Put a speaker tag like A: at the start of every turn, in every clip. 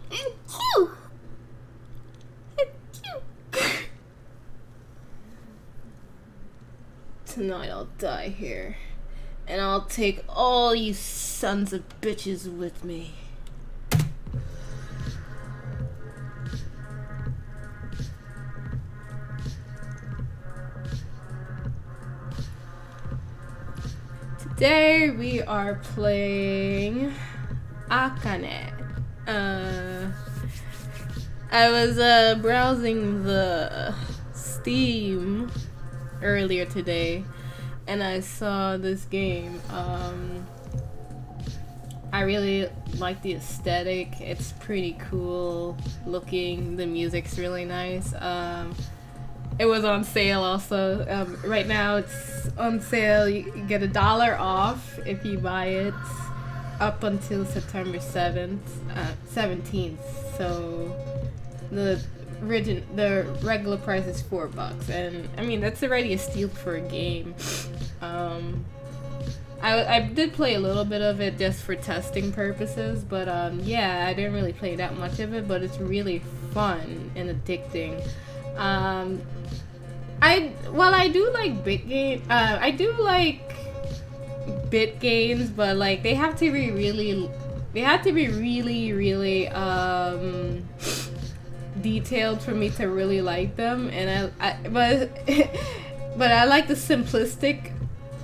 A: Achoo! Achoo! Tonight I'll die here. And I'll take all you sons of bitches with me. Today we are playing Akane. I was browsing the Steam earlier today and I saw this game. I really like the aesthetic. It's pretty cool looking. The music's really nice. It was on sale also. Right now it's on sale. You get $1 off if you buy it up until September 17th. So the regular price is $4, and I mean that's already a steal for a game. I did play a little bit of it just for testing purposes, but yeah, I didn't really play that much of it, but it's really fun and addicting. I do like bit game. I do like bit games, but like they have to be really detailed for me to really like them. And but I like the simplistic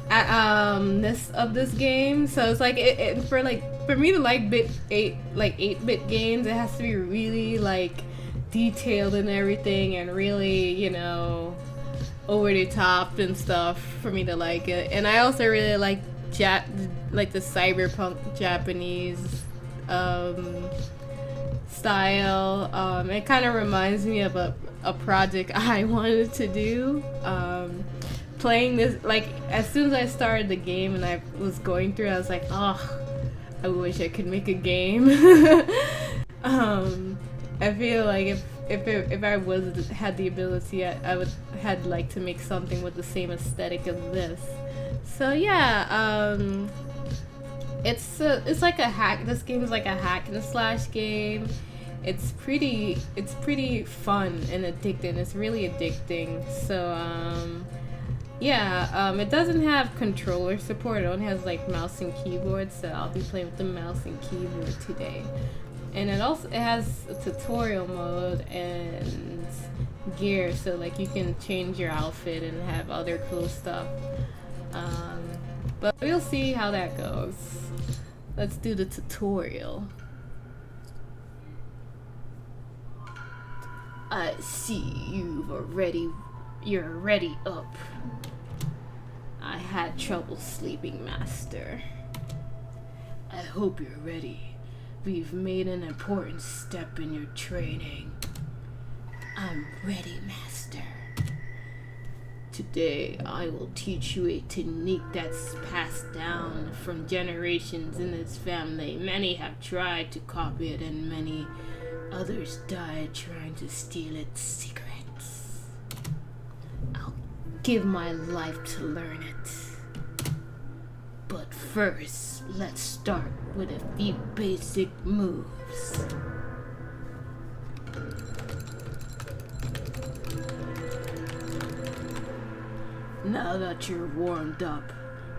A: ness of this game. So it's like for me to like 8-bit games, it has to be really like detailed and everything, and really, you know, over the top and stuff for me to like it. And I also really like the cyberpunk Japanese style. It kind of reminds me of a project I wanted to do. Playing this, like, as soon as I started the game and I was going through, I was like, oh, I wish I could make a game. I feel like if I had the ability, I would had like to make something with the same aesthetic as this. So yeah, it's like a hack. This game is like a hack and slash game. It's pretty fun and addicting. It's really addicting. So yeah, it doesn't have controller support. It only has like mouse and keyboard. So I'll be playing with the mouse and keyboard today. And it has a tutorial mode and gear, so like you can change your outfit and have other cool stuff. But we'll see how that goes. Let's do the tutorial. I see you're already up. I had trouble sleeping, master. I hope you're ready. We've made an important step in your training. I'm ready, master. Today, I will teach you a technique that's passed down from generations in this family. Many have tried to copy it, and many others died trying to steal its secrets. I'll give my life to learn it. But first, let's start with a few basic moves. Now that you're warmed up,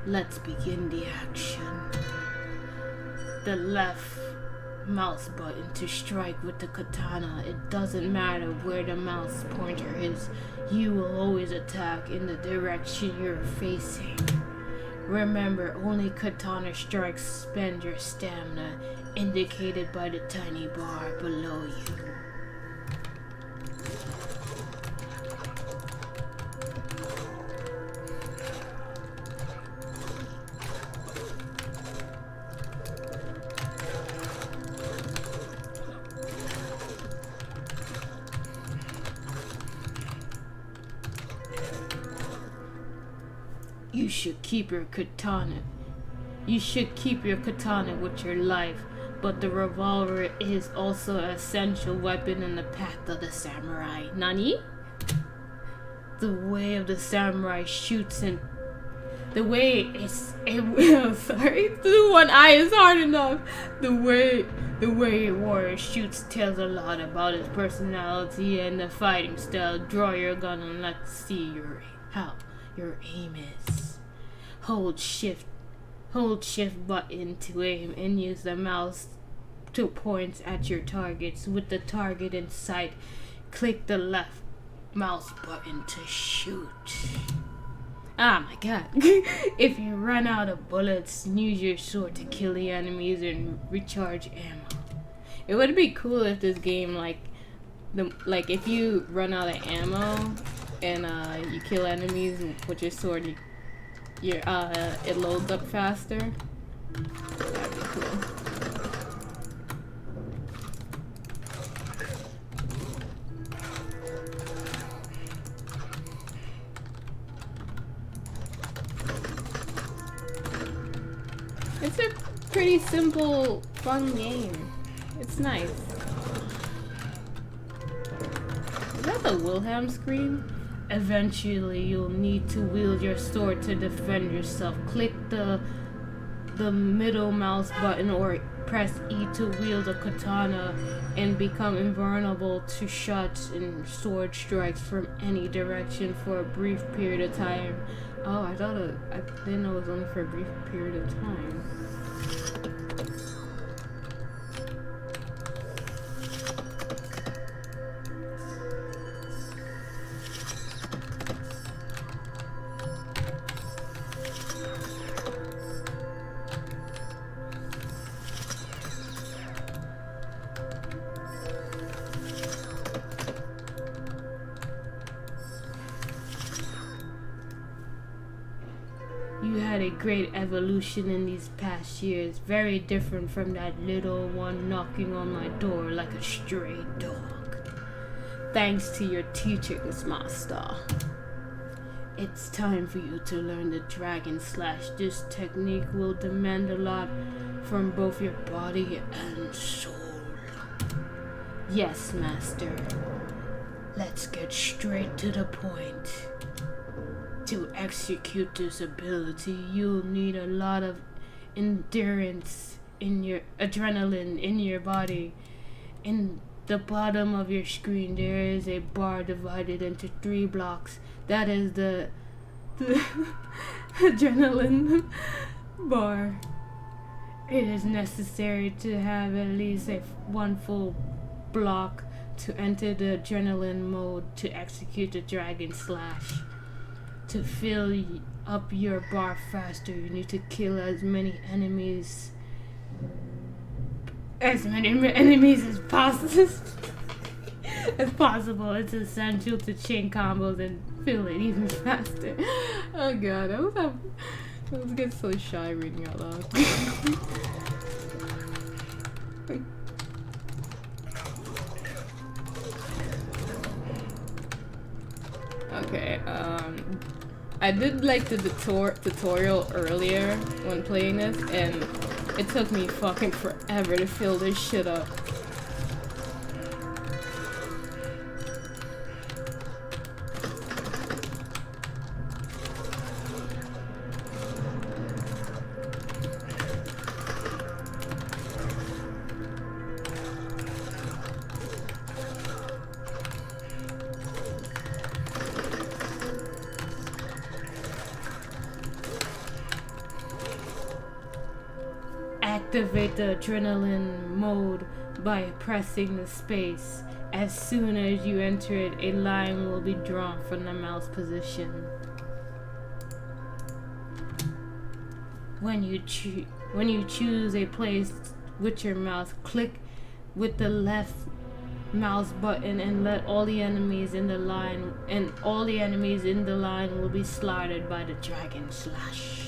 A: let's begin the action. The left mouse button to strike with the katana. It doesn't matter where the mouse pointer is, you will always attack in the direction you're facing. Remember, only katana strikes spend your stamina, indicated by the tiny bar below you. You should keep your katana. You should keep your katana with your life, but the revolver is also an essential weapon in the path of the samurai. Nani? The way of the samurai shoots in The way sorry, the one eye is hard enough. The way a warrior shoots tells a lot about his personality and the fighting style. Draw your gun and let's see how your aim is. Hold shift button to aim and use the mouse to point at your targets. With the target in sight, click the left mouse button to shoot. Oh my god. If you run out of bullets, use your sword to kill the enemies and recharge ammo. It would be cool if this game like if you run out of ammo and you kill enemies with your sword, it loads up faster. That'd be cool. It's a pretty simple, fun game. It's nice. Is that the Wilhelm scream? Eventually, you'll need to wield your sword to defend yourself. Click the middle mouse button or press E to wield a katana and become invulnerable to shots and sword strikes from any direction for a brief period of time. Oh, I didn't know it was only for a brief period of time. You had a great evolution in these past years, very different from that little one knocking on my door like a stray dog. Thanks to your teachings, Master. It's time for you to learn the Dragon Slash. This technique will demand a lot from both your body and soul. Yes, Master. Let's get straight to the point. To execute this ability, you'll need a lot of endurance in your adrenaline in your body. In the bottom of your screen, there is a bar divided into 3 blocks. That is the adrenaline bar. It is necessary to have at least one full block to enter the adrenaline mode to execute the Dragon Slash. To fill up your bar faster, you need to kill as many enemies as possible. As possible. It's essential to chain combos and fill it even faster. Oh god, I was getting so shy reading out loud. Okay, I did like the tutorial earlier when playing this, and it took me fucking forever to fill this shit up. Activate the adrenaline mode by pressing the space. As soon as you enter it, a line will be drawn from the mouse position. When you choose a place with your mouse, click with the left mouse button and let all the enemies in the line will be slaughtered by the Dragon Slash.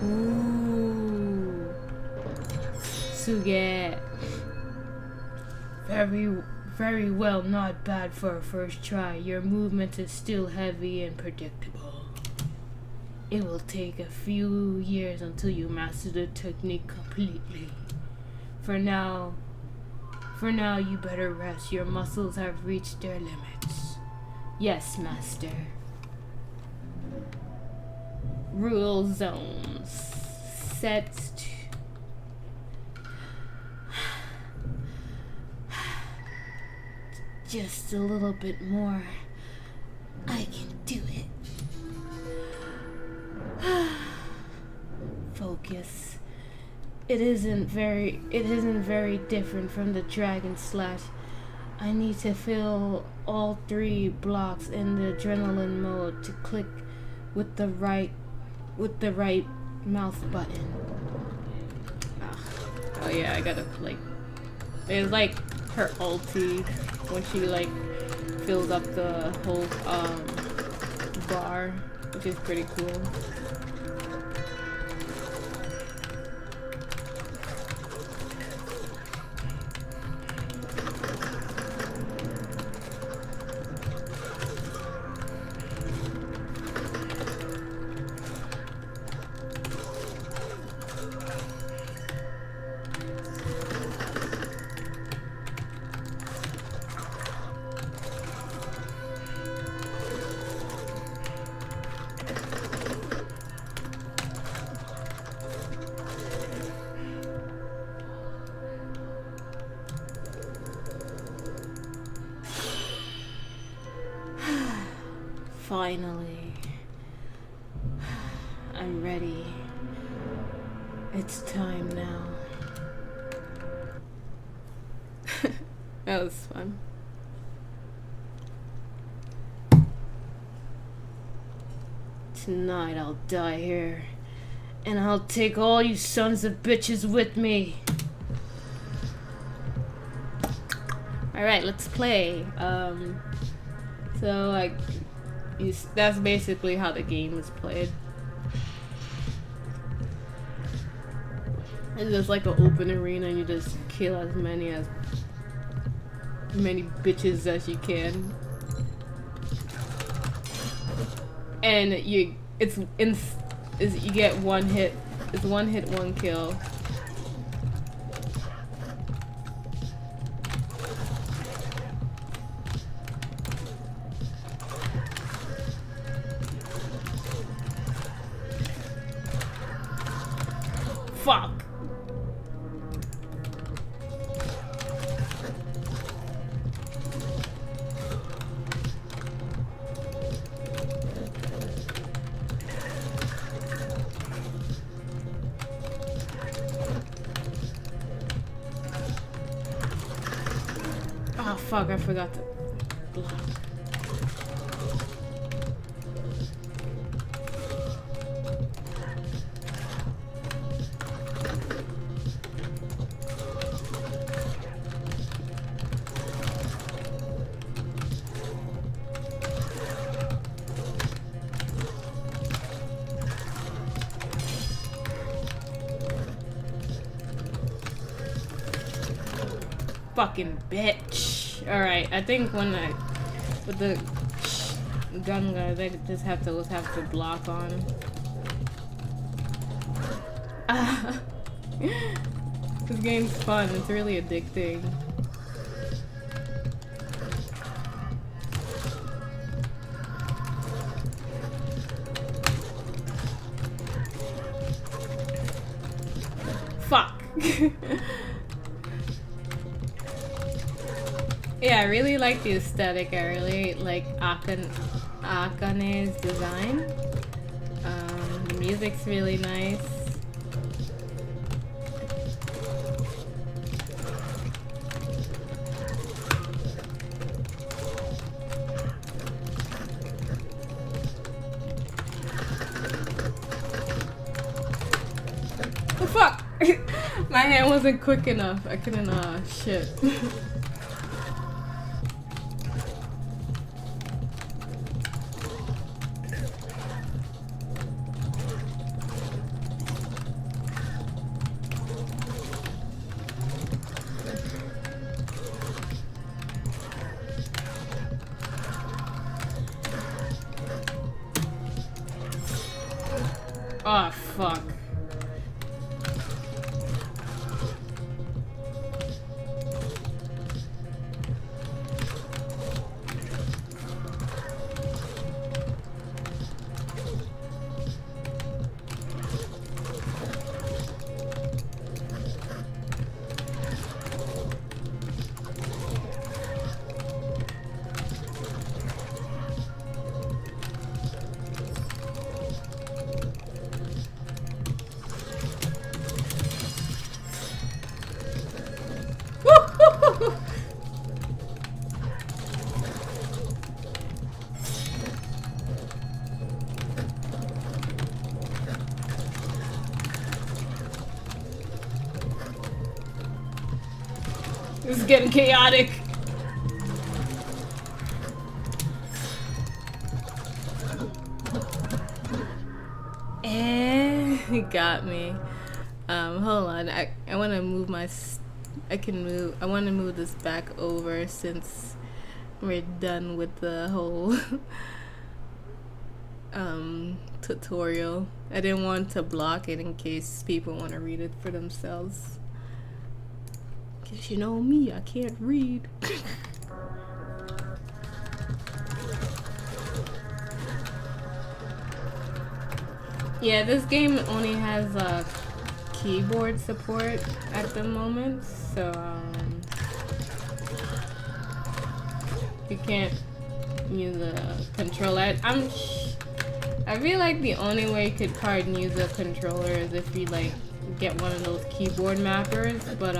A: Ooh. Suge. Very well, not bad for a first try. Your movement is still heavy and predictable. It will take a few years until you master the technique completely. For now, you better rest. Your muscles have reached their limits. Yes, master. Rule zones. Set to... Just a little bit more. I can do it. Focus. It isn't very different from the dragon slash. I need to fill all 3 blocks in the adrenaline mode to click with the right mouse button. Oh yeah, I gotta like. There's like her ulti when she like fills up the whole bar, which is pretty cool. Finally, I'm ready. It's time now. That was fun. Tonight I'll die here, and I'll take all you sons of bitches with me. Alright, let's play. So like, that's basically how the game is played. It's just like an open arena, and you just kill as many bitches as you can. And you get one hit. It's one hit, one kill. Fuck. Oh fuck, I forgot to block. Fucking bitch. Alright, I think when with the gun guys, I just have to block on. This game's fun, it's really addicting. Fuck. Yeah, I really like the aesthetic. I really like Akane's design. The music's really nice. Oh fuck! My hand wasn't quick enough. I couldn't, shit. Oh fuck. It's getting chaotic. And he got me. Hold on. I want to move my. I want to move this back over since we're done with the whole tutorial. I didn't want to block it in case people want to read it for themselves. Cause you know me, I can't read. Yeah, this game only has keyboard support at the moment, so you can't use a controller. I feel like the only way you could probably use a controller is if you like get one of those keyboard mappers, but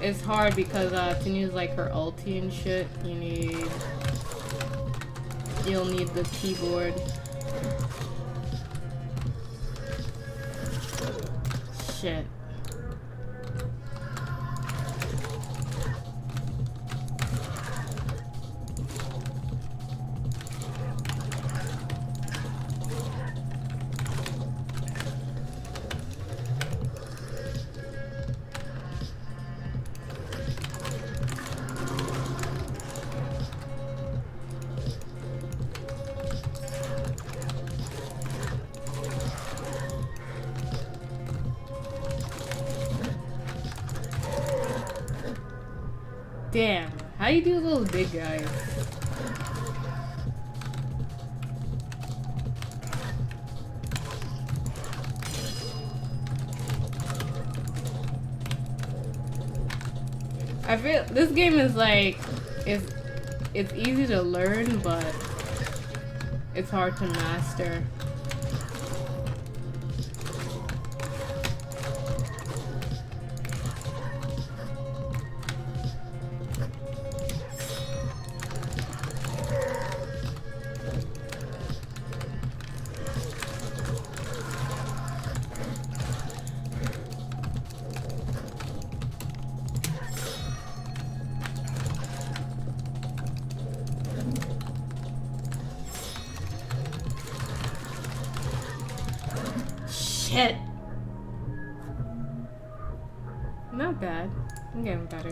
A: it's hard because to use like her ulti and shit, you'll need the keyboard. Shit. Damn, how you do those big guys? I feel this game is like it's easy to learn, but it's hard to master. Shit. Not bad. I'm getting better.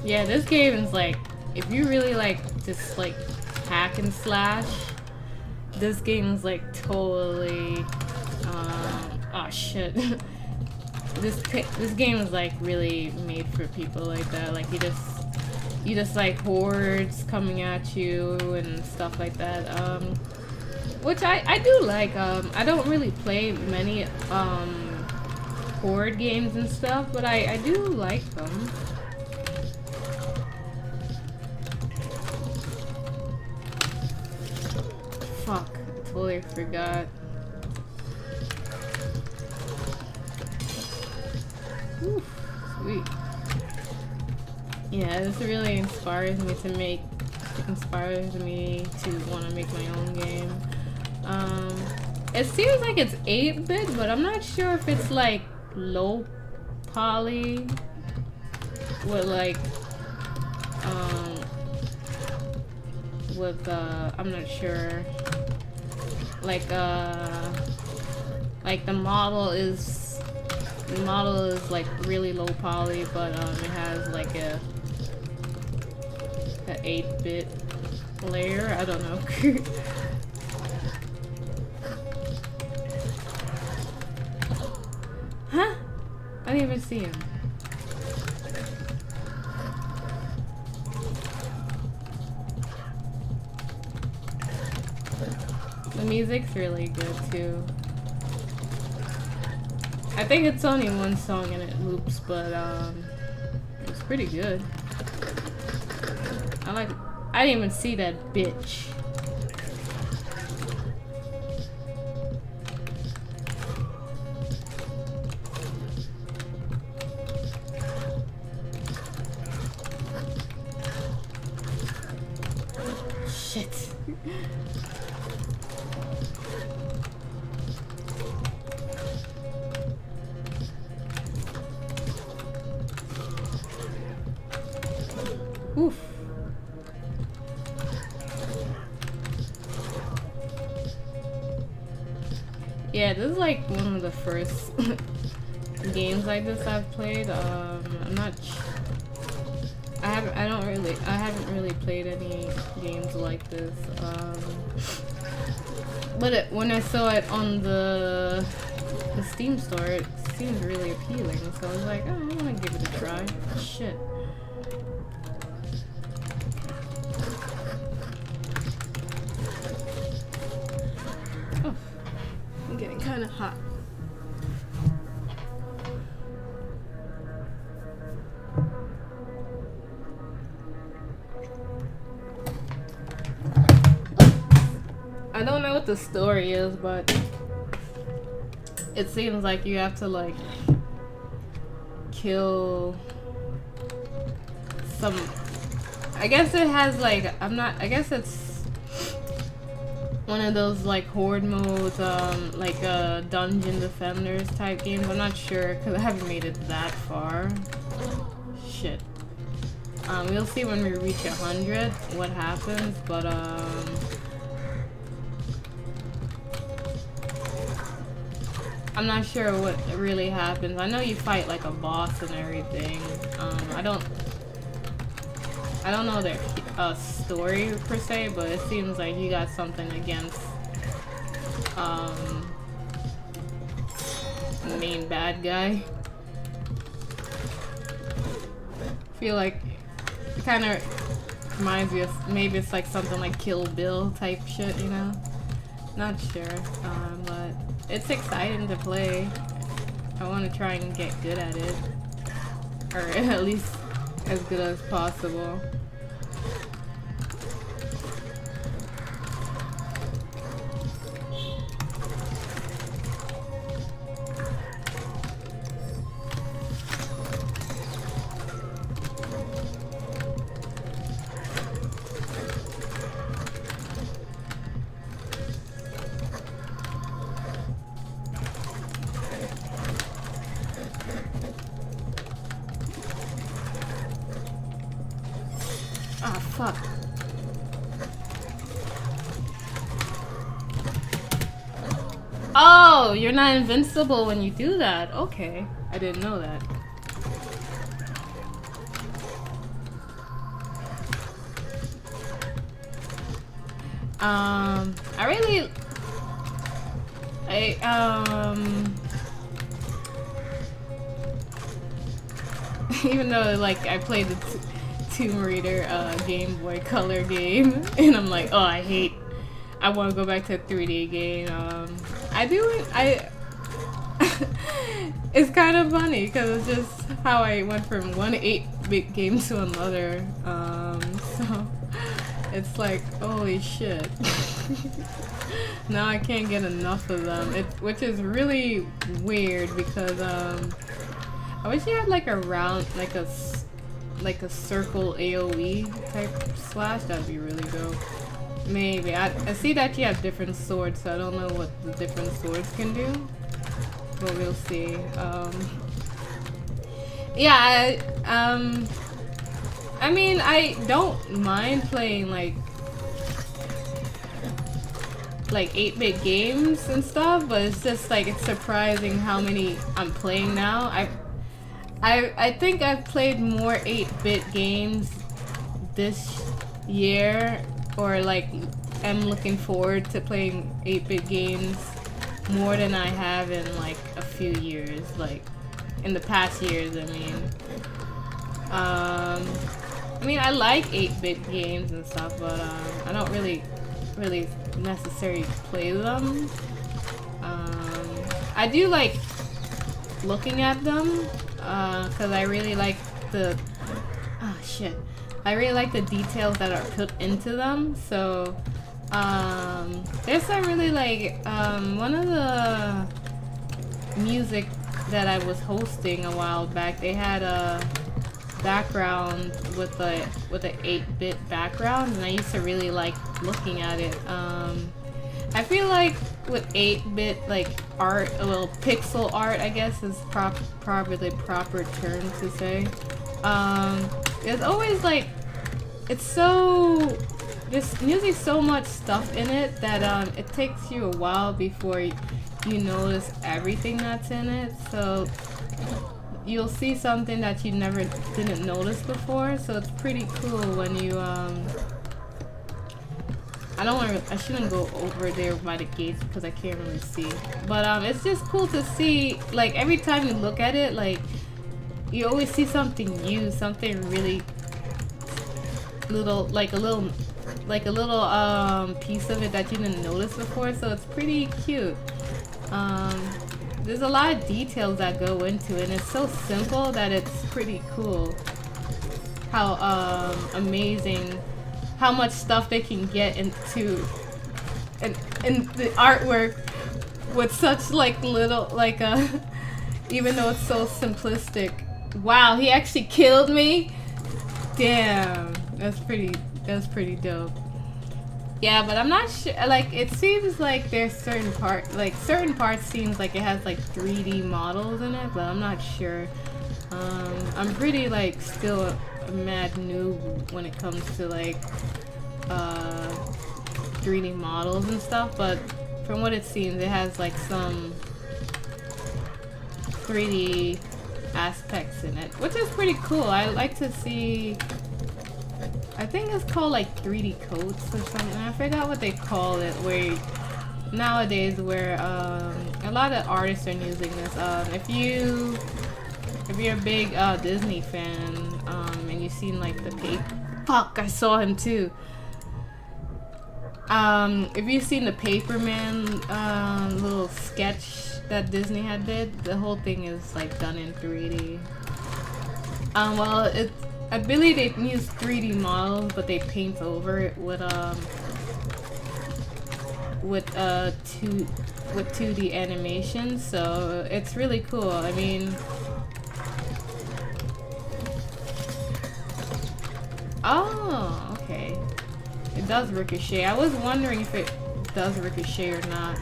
A: Yeah, this game is like, if you really like just like hack and slash, this game is like totally, oh shit. This game is like really made for people like that. Like you just like hordes coming at you and stuff like that. Which I do like. I don't really play many horde games and stuff, but I do like them. Fuck, I totally forgot. Whew, sweet. Yeah, this really inspires me to want to make my own game. It seems like it's 8-bit, but I'm not sure if it's like low poly with like I'm not sure. Like the model is like really low poly, but it has like a 8-bit layer. I don't know. Huh? I didn't even see him. The music's really good too. I think it's only one song and it loops, but it's pretty good. I didn't even see that bitch. Oof. Yeah, this is like one of the first games like this I've played. I'm not. I haven't really played any games like this. But when I saw it on the Steam store, it seemed really appealing. So I was like, oh, I want to give it a try. Shit. Oh, I'm getting kind of hot. I don't know what the story is, but it seems like you have to like kill some. I guess it has like I guess it's one of those like horde modes, like dungeon defenders type games. I'm not sure because I haven't made it that far. Shit. We'll see when we reach 100 what happens, but I'm not sure what really happens. I know you fight like a boss and everything. I don't know their story per se, but it seems like you got something against the main bad guy. I feel like it kind of reminds me of maybe it's like something like Kill Bill type shit, you know? Not sure, but it's exciting to play. I want to try and get good at it, or at least as good as possible. Ah, fuck. Oh, you're not invincible when you do that. Okay. I didn't know that. Even though like I played the Tomb Raider Game Boy Color game, and I'm like, oh, I want to go back to a 3D game. It's kind of funny because it's just how I went from one 8-bit game to another. So it's like, holy shit. Now I can't get enough of them, which is really weird because I wish you had like a round, like a circle AoE type slash. That'd be really dope. Maybe. I see that you have different swords, so I don't know what the different swords can do, but we'll see. Yeah, I mean, I don't mind playing like 8-bit games and stuff, but it's just like, it's surprising how many I'm playing now. I think I've played more 8-bit games this year, or like I'm looking forward to playing 8-bit games more than I have in like a few years, like in the past years. I mean I like 8-bit games and stuff, but I don't really necessarily play them. I do like looking at them because I really like the I really like the details that are put into them. So there's some really like one of the music that I was hosting a while back, they had background with a 8-bit background, and I used to really like looking at it. I feel like with 8-bit like art, well, pixel art, I guess is probably the proper term to say. There's always like, it's so, there's usually so much stuff in it that it takes you a while before you notice everything that's in it. So you'll see something that you didn't notice before. So it's pretty cool when you I shouldn't go over there by the gates because I can't really see. But it's just cool to see, like, every time you look at it, like, you always see something new, something really little, like a little piece of it that you didn't notice before. So it's pretty cute. There's a lot of details that go into it, and it's so simple that it's pretty cool. How amazing, how much stuff they can get into in the artwork with such like little, like even though it's so simplistic. Wow, he actually killed me? Damn, that's pretty dope. Yeah, but I'm not sure, like, it seems like there's certain parts seems like it has like 3D models in it, but I'm not sure. I'm pretty like still a mad noob when it comes to like 3D models and stuff, but from what it seems, it has like some 3D aspects in it, which is pretty cool. I like to see, I think it's called like 3D coats or something. I forgot what they call it, where nowadays where a lot of artists are using this. If you're a big Disney fan, and you've seen like the fuck, I saw him too. If you've seen the Paperman little sketch that Disney did, the whole thing is like done in 3D. Well, I believe they use 3D models, but they paint over it with 2D animation, so it's really cool. I mean, oh, okay. It does ricochet. I was wondering if it does ricochet or not.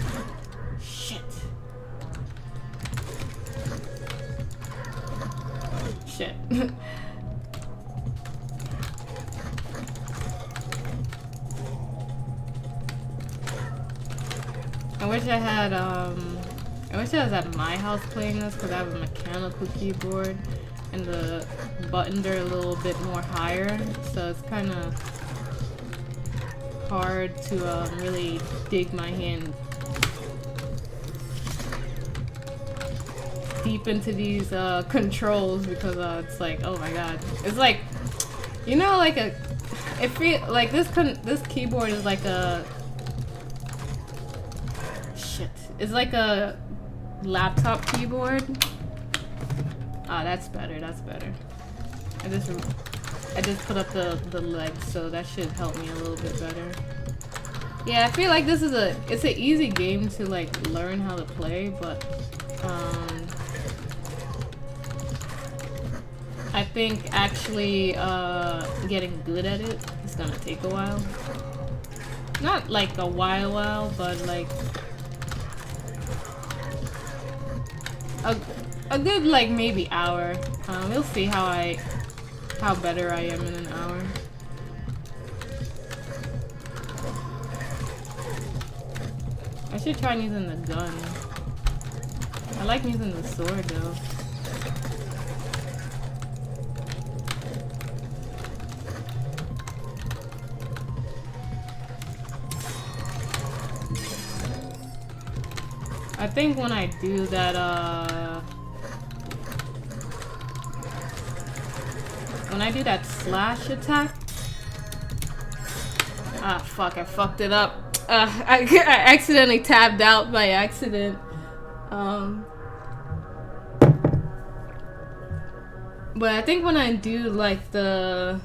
A: Shit. Shit. I wish I was at my house playing this because I have a mechanical keyboard and the buttons are a little bit more higher, so it's kind of hard to really dig my hand deep into these controls because it's like, oh my god, it's like, you know, like it feels like this keyboard is like a it's like a laptop keyboard. Ah, that's better. That's better. I just put up the legs, so that should help me a little bit better. Yeah, I feel like this is it's an easy game to like learn how to play, but I think actually getting good at it is gonna take a while. Not like a while, but like a good like maybe hour. We'll see how better I am in an hour. I should try using the gun. I like using the sword though. I think when I do that, slash attack. Ah, fuck, I fucked it up. I accidentally tabbed out by accident. But I think when I do like not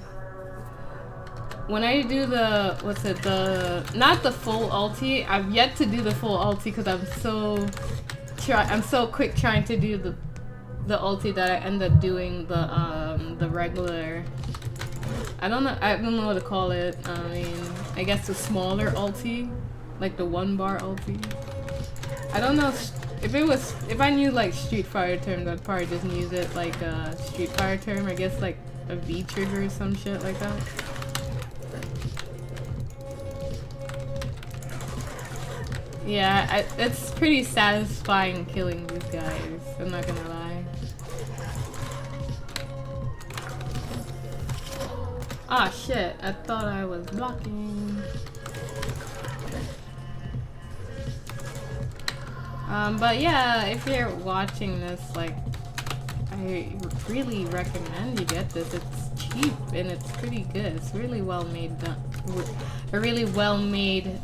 A: the full ulti. I've yet to do the full ulti because I'm so quick trying to do the ulti that I end up doing the the regular. I don't know what to call it. I mean, I guess the smaller ulti, like the 1-bar ulti. I don't know if I knew like Street Fighter terms, I'd probably just use it like a Street Fighter term. I guess like a V trigger or some shit like that. Yeah, it's pretty satisfying killing these guys. I'm not gonna lie. Ah, shit, I thought I was blocking. But yeah, if you're watching this, like, I really recommend you get this. It's cheap and it's pretty good. It's really well made, a really well made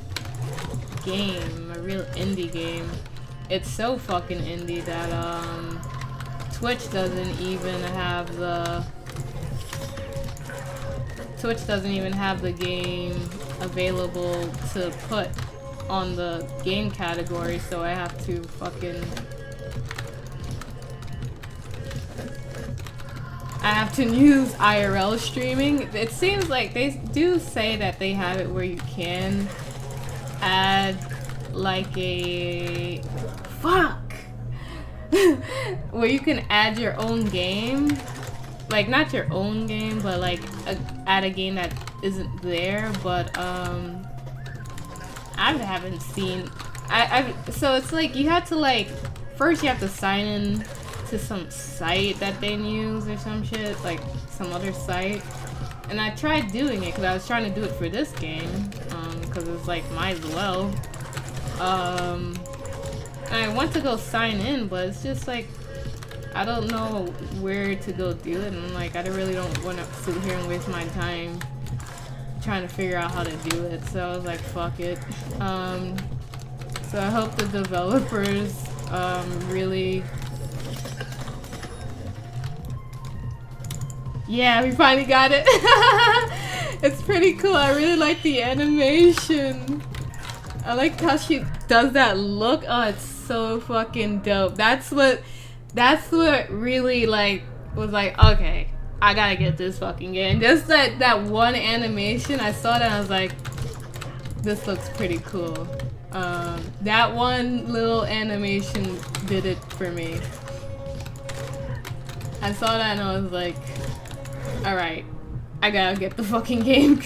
A: game, a real indie game. It's so fucking indie that, Twitch doesn't even have the game available to put on the game category, so I have to use IRL streaming. It seems like they do say that they have it where you can add like a where you can add your own game, like not your own game, but like add a game that isn't there. But I haven't seen. So it's like you have to like first you have to sign in to some site that they use or some shit, like some other site. And I tried doing it because I was trying to do it for this game, because it's like might as well. And I went to go sign in, but it's just like I don't know where to go do it, and like I really don't want to sit here and waste my time trying to figure out how to do it. So I was like, fuck it. So I hope the developers really. Yeah, we finally got it. It's pretty cool. I really like the animation. I like how she does that look. Oh, it's so fucking dope. That's what really like was like, okay, I gotta get this fucking game. Just that one animation, I saw that and I was like, this looks pretty cool. That one little animation did it for me. I saw that and I was like, alright, I gotta get the fucking game.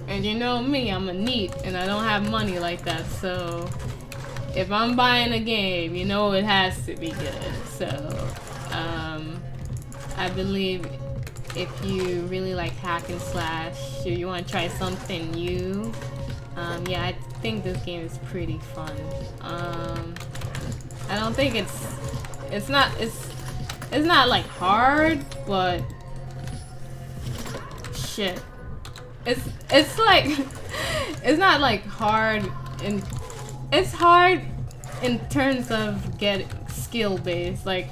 A: And you know me, I'm a neat and I don't have money like that, so if I'm buying a game, you know it has to be good. So, I believe if you really like hack and slash or you want to try something new, yeah, I think this game is pretty fun. I don't think it's not like hard, but shit. It's like it's not like hard and it's hard in terms of get skill based, like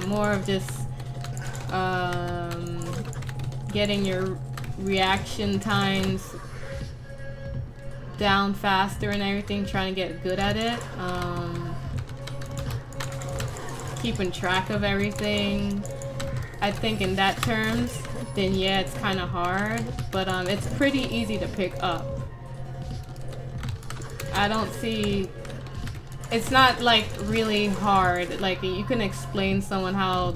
A: more of just getting your reaction times down faster and everything, trying to get good at it, keeping track of everything. I think in that terms, then yeah, it's kind of hard, but it's pretty easy to pick up. I don't see, it's not like really hard, like you can explain someone how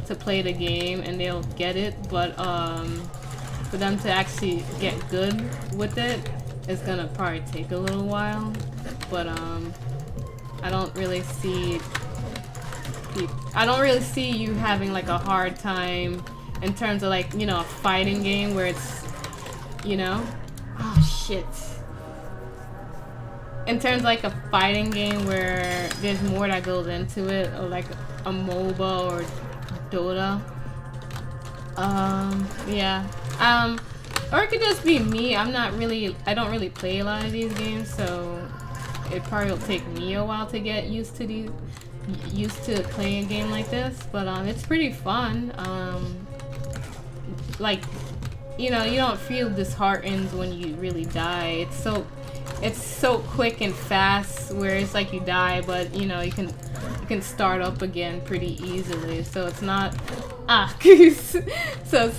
A: to play the game and they'll get it, but for them to actually get good with it, it's gonna probably take a little while. But I don't really see you having like a hard time in terms of like, you know, a fighting game where it's, you know, oh shit. In terms of like a fighting game where there's more that goes into it, or like a MOBA or Dota. Yeah. Or it could just be me. I don't really play a lot of these games, so it probably will take me a while to get used to playing a game like this, but it's pretty fun. Like, you know, you don't feel disheartened when you really die. It's so quick and fast where it's like you die, but you know, you can can start up again pretty easily. So it's not so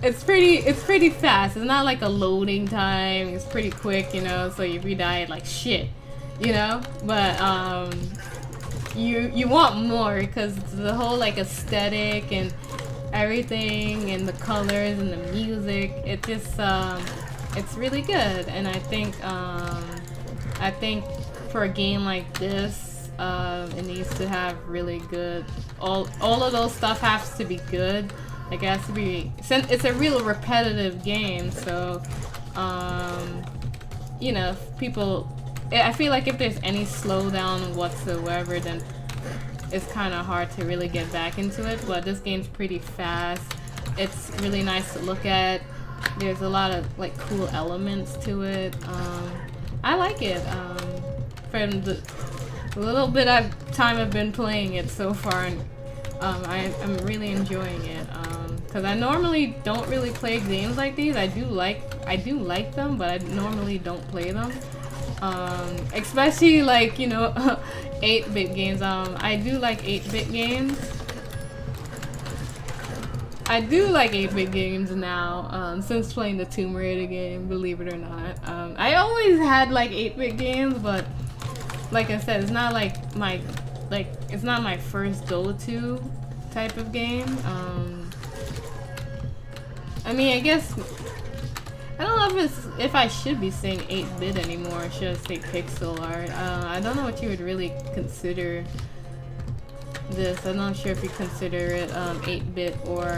A: it's pretty fast. It's not like a loading time. It's pretty quick, you know. So if you die, like shit, you know. But you want more because the whole like aesthetic and everything and the colors and the music. It just it's really good, and I think for a game like this, it needs to have really good. All of those stuff has to be good. Like it has to be. Since it's a real repetitive game, so you know, people. I feel like if there's any slowdown whatsoever, then it's kind of hard to really get back into it. But this game's pretty fast. It's really nice to look at. There's a lot of like cool elements to it. I like it. From the little bit of time I've been playing it so far, and I'm really enjoying it. Because I normally don't really play games like these. I do like them, but I normally don't play them. Especially like, you know, 8-bit games. I do like 8-bit games. I do like 8-bit games now, since playing the Tomb Raider game, believe it or not. I always had like 8-bit games, but like I said, it's not like it's not my first go-to type of game. I mean, I guess I don't know if I should be saying 8-bit anymore, or should I say pixel art? I don't know what you would really consider this. I'm not sure if you consider it 8-bit or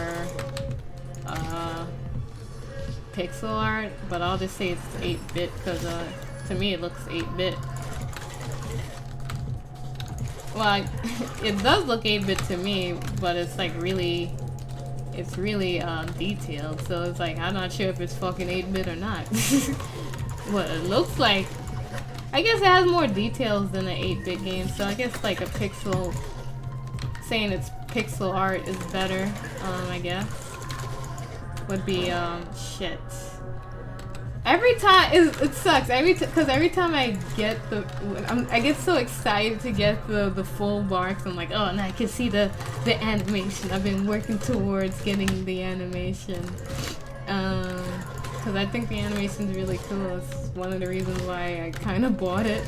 A: pixel art, but I'll just say it's 8-bit because to me it looks 8-bit. Well, it does look 8-bit to me, but it's like really detailed, so it's like I'm not sure if it's fucking 8-bit or not. What it looks like, I guess it has more details than an 8-bit game, so I guess like saying it's pixel art is better, I guess. Would be, shit. Every time, it sucks, because every time I get I get so excited to get the full marks. I'm like, oh, and I can see the animation. I've been working towards getting the animation. Because I think the animation's really cool. It's one of the reasons why I kind of bought it.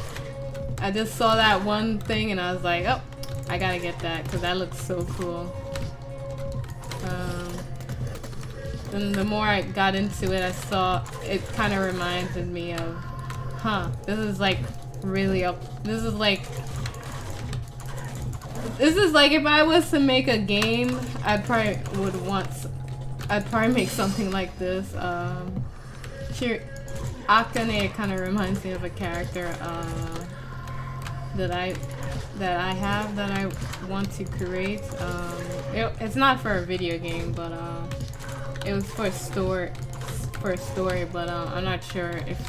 A: I just saw that one thing and I was like, oh, I gotta get that because that looks so cool. And the more I got into it, I saw it kind of reminded me of, this is like really up. This is like if I was to make a game, I'd probably make something like this. Sure, Akane kind of reminds me of a character that I want to create. It's not for a video game, but it was for a story, but I'm not sure if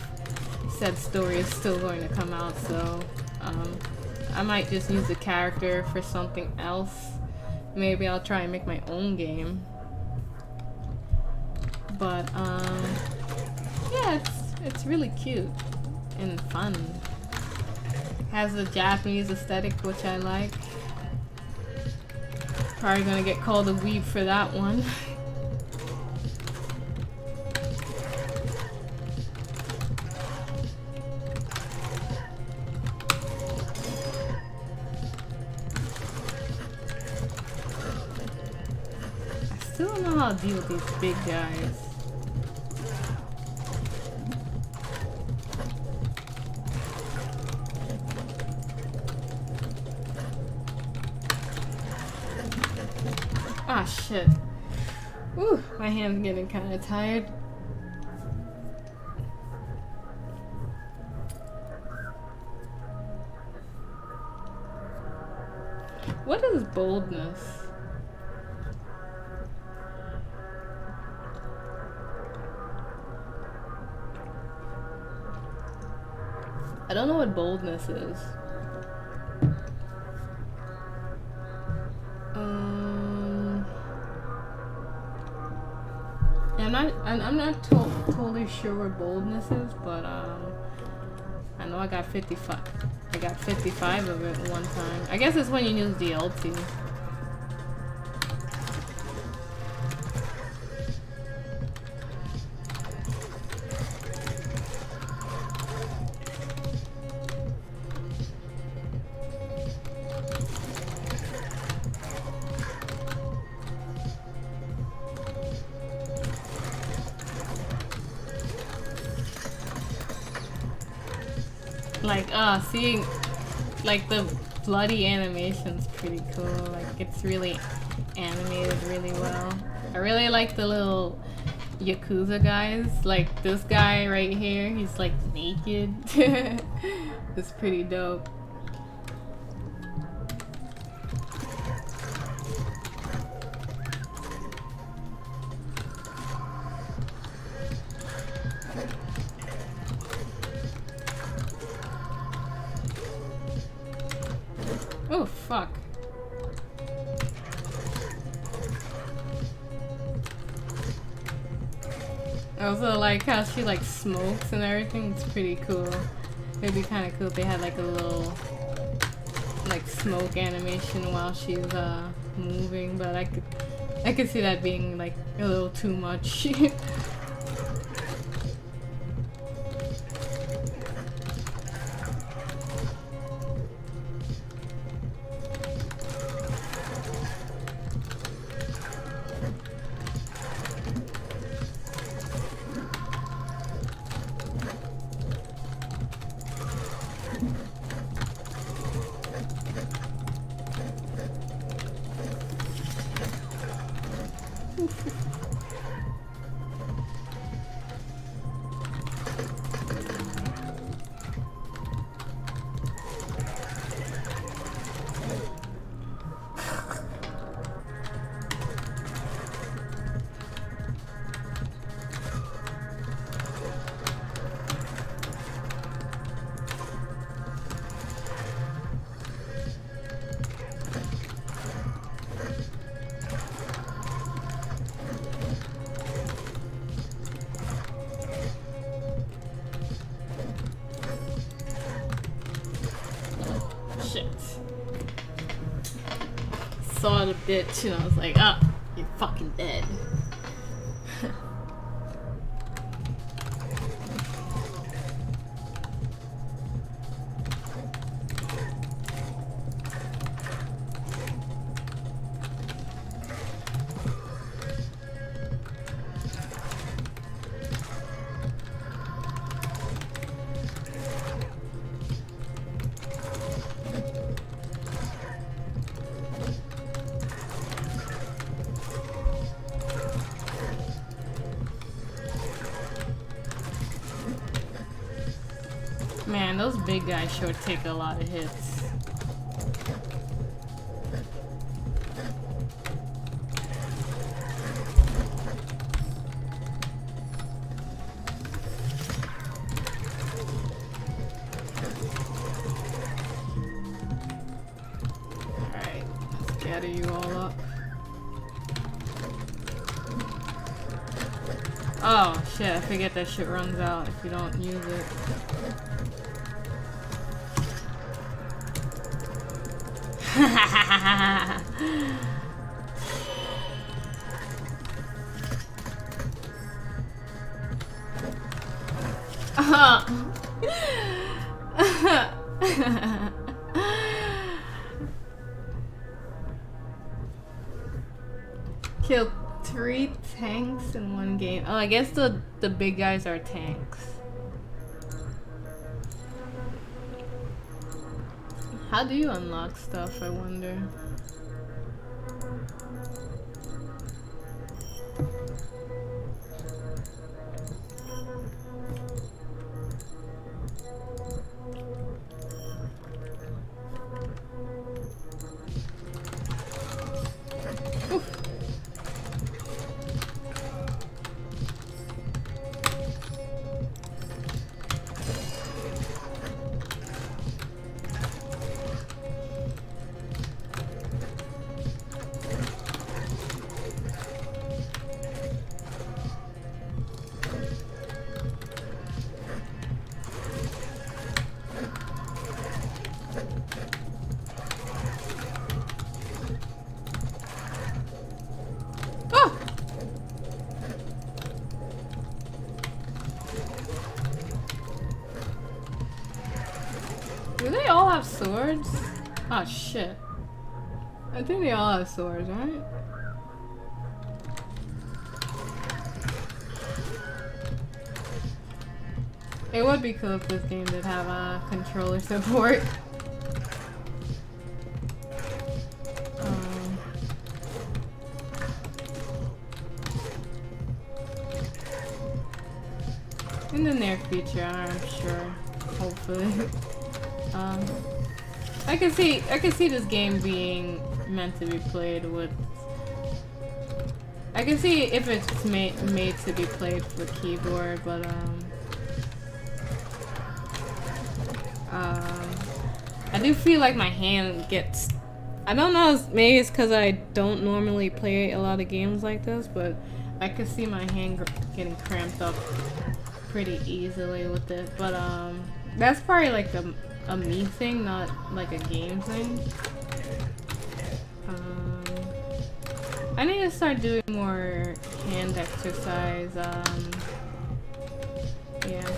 A: said story is still going to come out, so I might just use the character for something else. Maybe I'll try and make my own game. But yeah, it's really cute and fun. Has a Japanese aesthetic, which I like. Probably gonna get called a weeb for that one. I still don't know how to deal with these big guys. Ah, shit. Ooh, my hand's getting kind of tired. What is boldness? I don't know what boldness is. I'm not totally sure what boldness is, but I I know I got 55. I got 55 of it one time. I guess it's when you use the ulti. Like, seeing, like, the bloody animation's pretty cool. Like, it's really animated really well. I really like the little Yakuza guys. Like, this guy right here, he's, like, naked. It's pretty dope. Oh, fuck. I also like how she like smokes and everything. It's pretty cool. It'd be kind of cool if they had like a little like smoke animation while she's moving, but I could see that being like a little too much. Saw the bitch and I was like, ah, you're fucking dead. Man, those big guys sure take a lot of hits. Alright, let's gather you all up. Oh shit, I forget that shit runs out if you don't use it. Killed 3 tanks in one game. Oh, I guess the big guys are tanks. How do you unlock stuff, I wonder? have swords? Oh shit. I think they all have swords, right? It would be cool if this game did have a controller support. In the near future, I'm sure. Hopefully. I can see this game being meant to be played with. I can see if it's made to be played with keyboard, but I do feel like my hand gets. I don't know. Maybe it's because I don't normally play a lot of games like this, but I could see my hand getting cramped up pretty easily with it. But that's probably like a me thing, not like a game thing. I need to start doing more hand exercise. Yeah,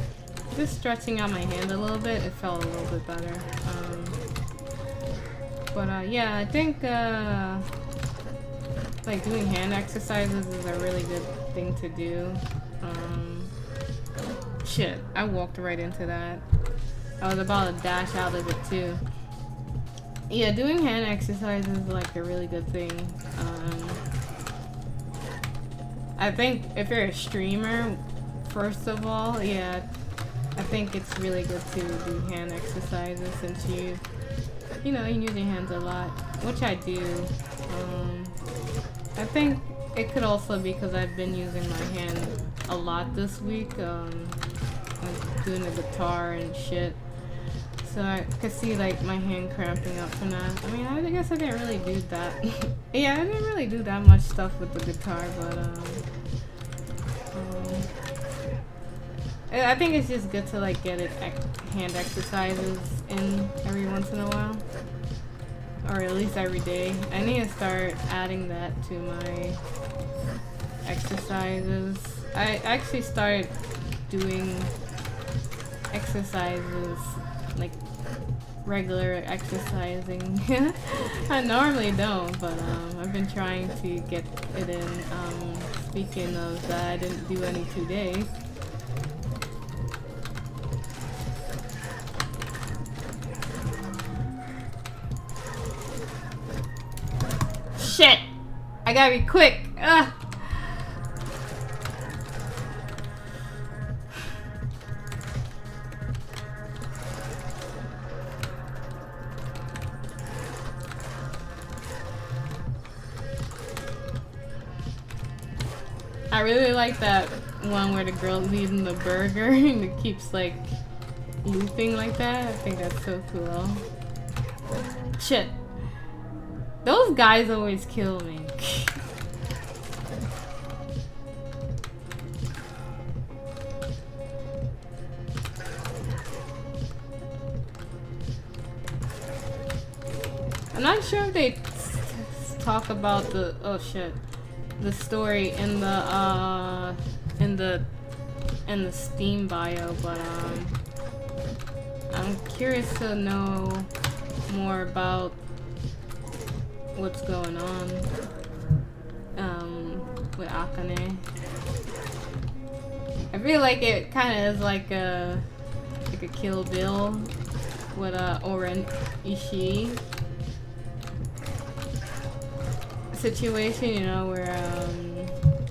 A: just stretching out my hand a little bit. It felt a little bit better. Yeah, I think like doing hand exercises is a really good thing to do. Shit, I walked right into that. I was about to dash out of it too. Yeah, doing hand exercises is like a really good thing. I think if you're a streamer, first of all, yeah, I think it's really good to do hand exercises since you know, you use your hands a lot, which I do. I think it could also be because I've been using my hand a lot this week, like doing the guitar and shit. So I could see like my hand cramping up from that. I mean, I guess I didn't really do that. Yeah, I didn't really do that much stuff with the guitar, but I think it's just good to like get hand exercises in every once in a while, or at least every day. I need to start adding that to my exercises. I actually started doing exercises, like regular exercising. I normally don't, but I've been trying to get it in. Speaking of that, I didn't do any today. Shit! I gotta be quick! Ugh. I really like that one where the girl's eating the burger and it keeps like looping like that. I think that's so cool. Shit. Those guys always kill me. I'm not sure if they talk about the the story in the Steam bio, but I'm curious to know more about what's going on with Akane. I feel like it kind of is like a Kill Bill with Oren Ishii situation, you know, where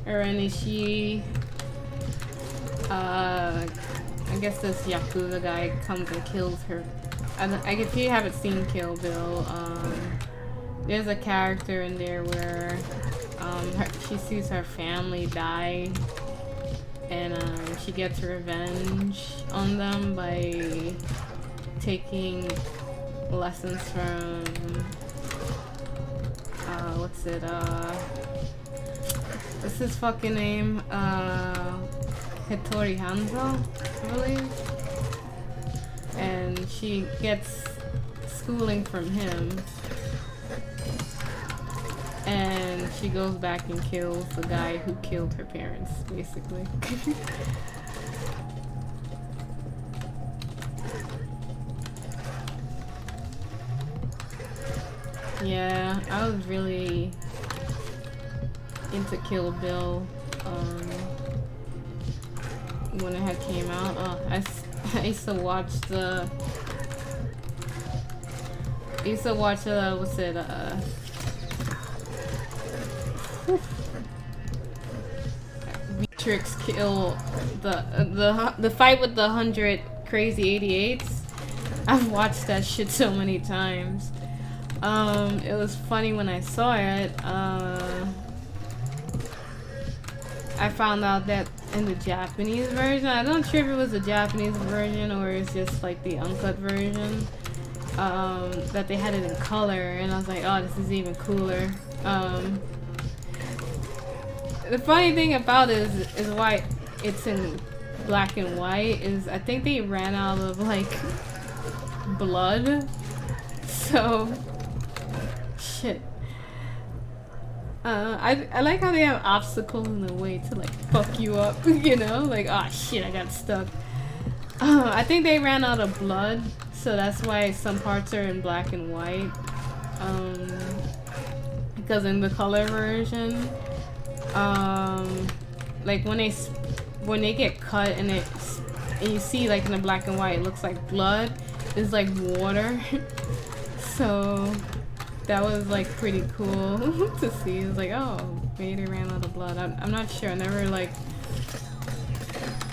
A: Oren Ishii, I guess this Yakuza guy comes and kills her. If you haven't seen Kill Bill, there's a character in there where she sees her family die, and she gets revenge on them by taking lessons from what's his fucking name? Hitori Hanzo, I believe. And she gets schooling from him. And she goes back and kills the guy who killed her parents, basically. Yeah, I was really into Kill Bill when it had came out. Oh, I used to watch the. I used to watch what's it? Beatrix kill the fight with the 100 crazy 88s. I've watched that shit so many times. It was funny when I saw it. I found out that in the Japanese version, I'm not sure if it was the Japanese version or it's just like the uncut version, that they had it in color, and I was like, oh, this is even cooler. The funny thing about it is why it's in black and white is I think they ran out of like blood, so shit. I like how they have obstacles in the way to like fuck you up, you know, like oh shit I got stuck. I think they ran out of blood, so that's why some parts are in black and white. Because in the color version, like when they get cut and you see like in the black and white it looks like blood, it's like water. So that was like pretty cool to see. It's like, oh, maybe they ran out of blood. I'm not sure. I never like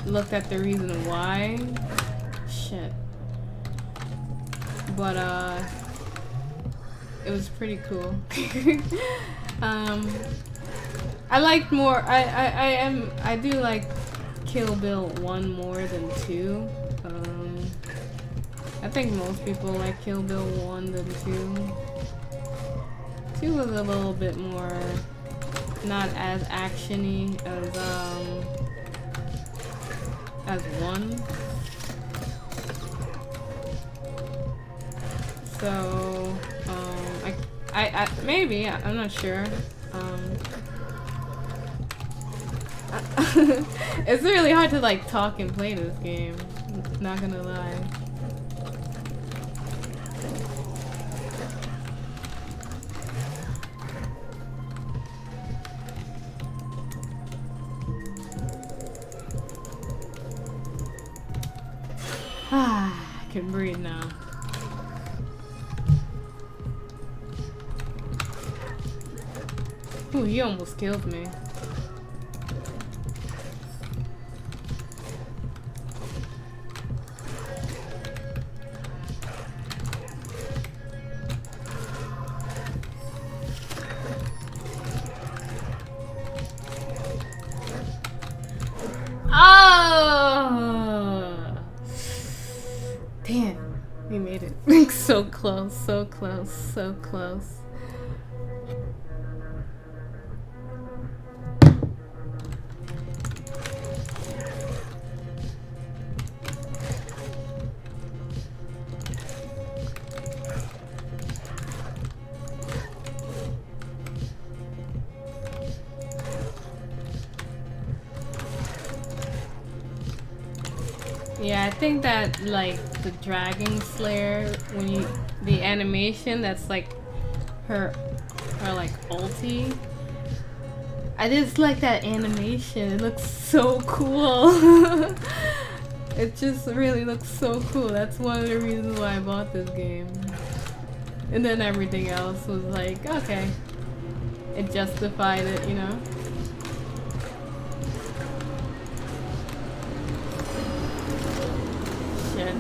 A: looked at the reason why. Shit. But it was pretty cool. I liked more. I do like Kill Bill 1 more than 2. I think most people like Kill Bill 1 than 2. 2 was a little bit more not as actiony as 1. So I maybe I'm not sure. It's really hard to like talk and play this game, not gonna lie. I can breathe now. Ooh, he almost killed me. Oh! Damn, we made it. Like so close, so close, so close. Yeah, I think that like the Dragon Slayer, when the animation that's like her like ulti, I just like that animation. It looks so cool. It just really looks so cool. That's one of the reasons why I bought this game. And then everything else was like, okay, it justified it, you know? Shit.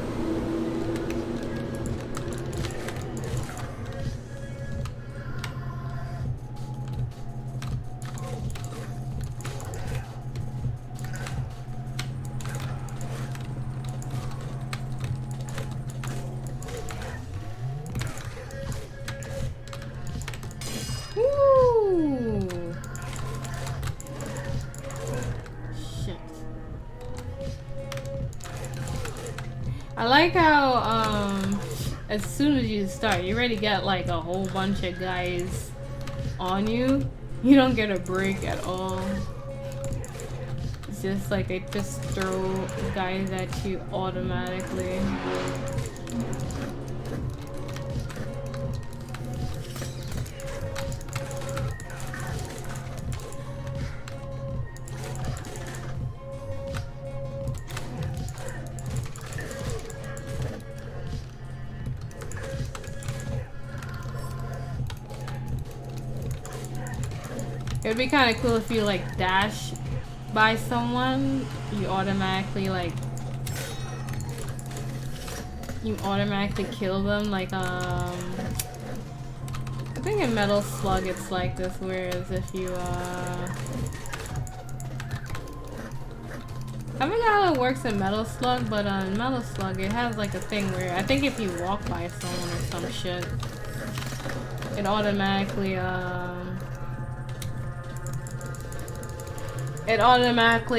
A: Woo! Shit. I like how as soon as you start, you already get like a whole bunch of guys on you. You don't get a break at all. It's just like they just throw guys at you automatically. It would be kind of cool if you like dash by someone, you automatically kill them. Like I think in Metal Slug it's like this, whereas if you I forgot how it works in Metal Slug, but in Metal Slug it has like a thing where I think if you walk by someone or some shit, it automatically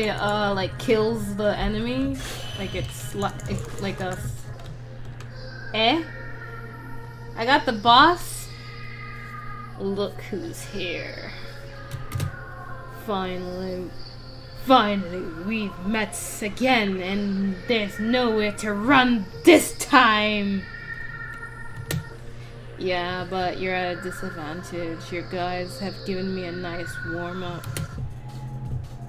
A: like kills the enemy. Like it's like a I got the boss. Look who's here. Finally, we've met again, and there's nowhere to run this time. Yeah, but you're at a disadvantage. Your guys have given me a nice warm-up.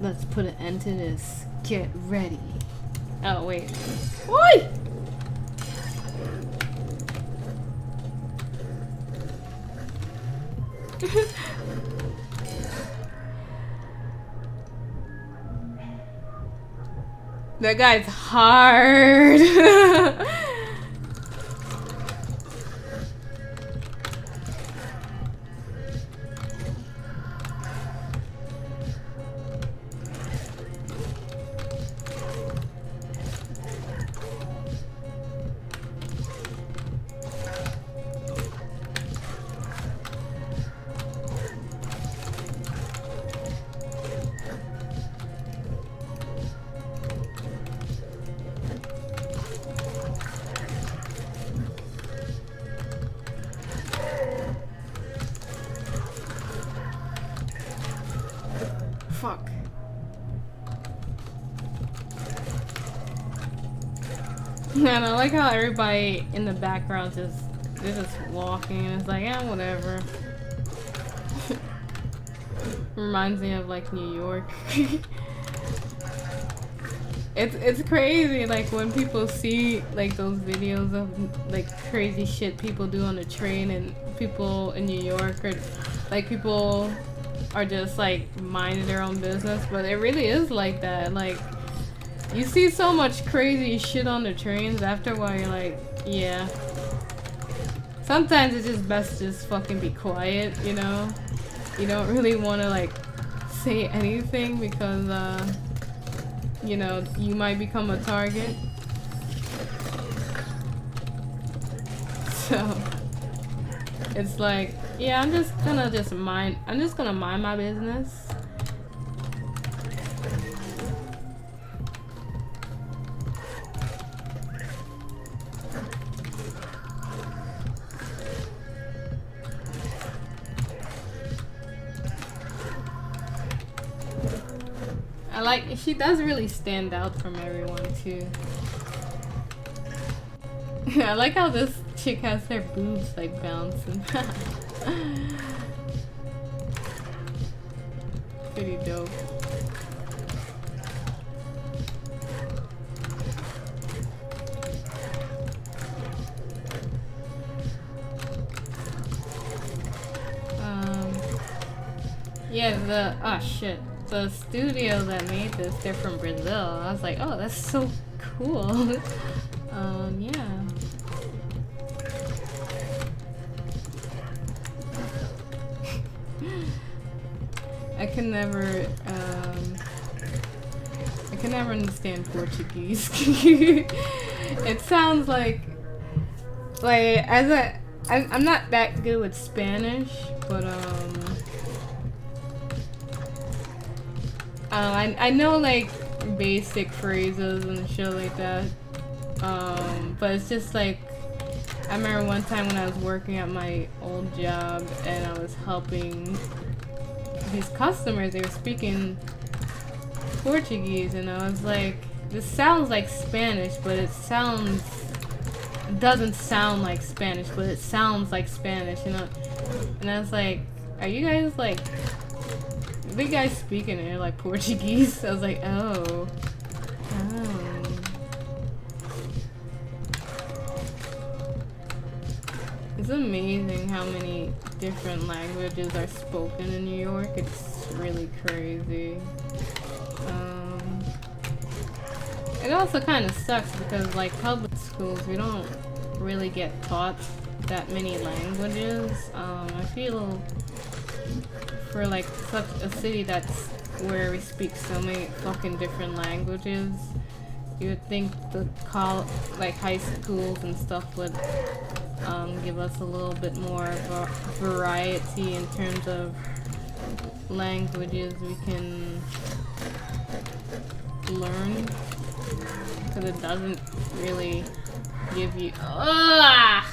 A: Let's put an end to this. Get ready. Oh, wait. Oi! That guy's hard. Fuck. Man, I like how everybody in the background they're just walking and it's like, yeah, whatever. Reminds me of like New York. It's crazy, like when people see like those videos of like crazy shit people do on the train, and people in New York or like people are just like minding their own business, but it really is like that. Like you see so much crazy shit on the trains, after a while you're like, yeah. Sometimes it's just best to just fucking be quiet, you know? You don't really want to like say anything because you know, you might become a target. So it's like, yeah, I'm just gonna mind my business. She does really stand out from everyone too. I like how this chick has her boobs like bouncing. Pretty dope. Yeah, oh shit. The studio that made this, they're from Brazil. I was like, oh, that's so cool. Yeah. I can never understand Portuguese. It sounds like I'm not that good with Spanish, but I know like basic phrases and shit like that. But it's just like, I remember one time when I was working at my old job and I was helping these customers, they were speaking Portuguese, and I was like, this sounds like Spanish, but it doesn't sound like Spanish, but it sounds like Spanish, you know? And I was like, are you guys like, the guys speaking there like Portuguese? I was like, oh. It's amazing how many different languages are spoken in New York. It's really crazy. It also kind of sucks because like public schools, we don't really get taught that many languages. I feel for like such a city that's where we speak so many fucking different languages, you would think the like high schools and stuff would give us a little bit more variety in terms of languages we can learn, because it doesn't really give you. Ugh!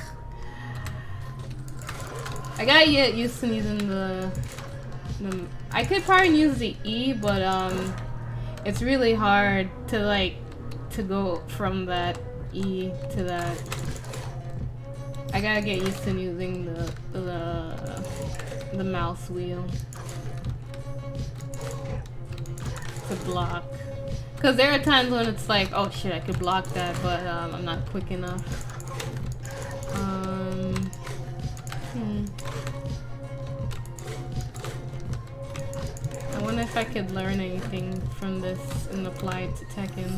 A: I gotta get used to using the I could probably use the E, but it's really hard to like to go from that E to that. I gotta get used to using the mouse wheel to block. Cause there are times when it's like, oh shit, I could block that, but I'm not quick enough. I wonder if I could learn anything from this and apply it to Tekken.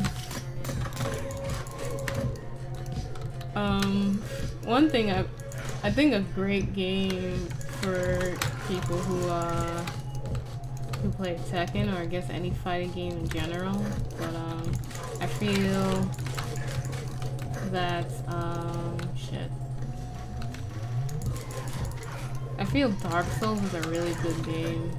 A: One thing I think a great game for people who play Tekken, or I guess any fighting game in general, but I feel that shit. I feel Dark Souls is a really good game.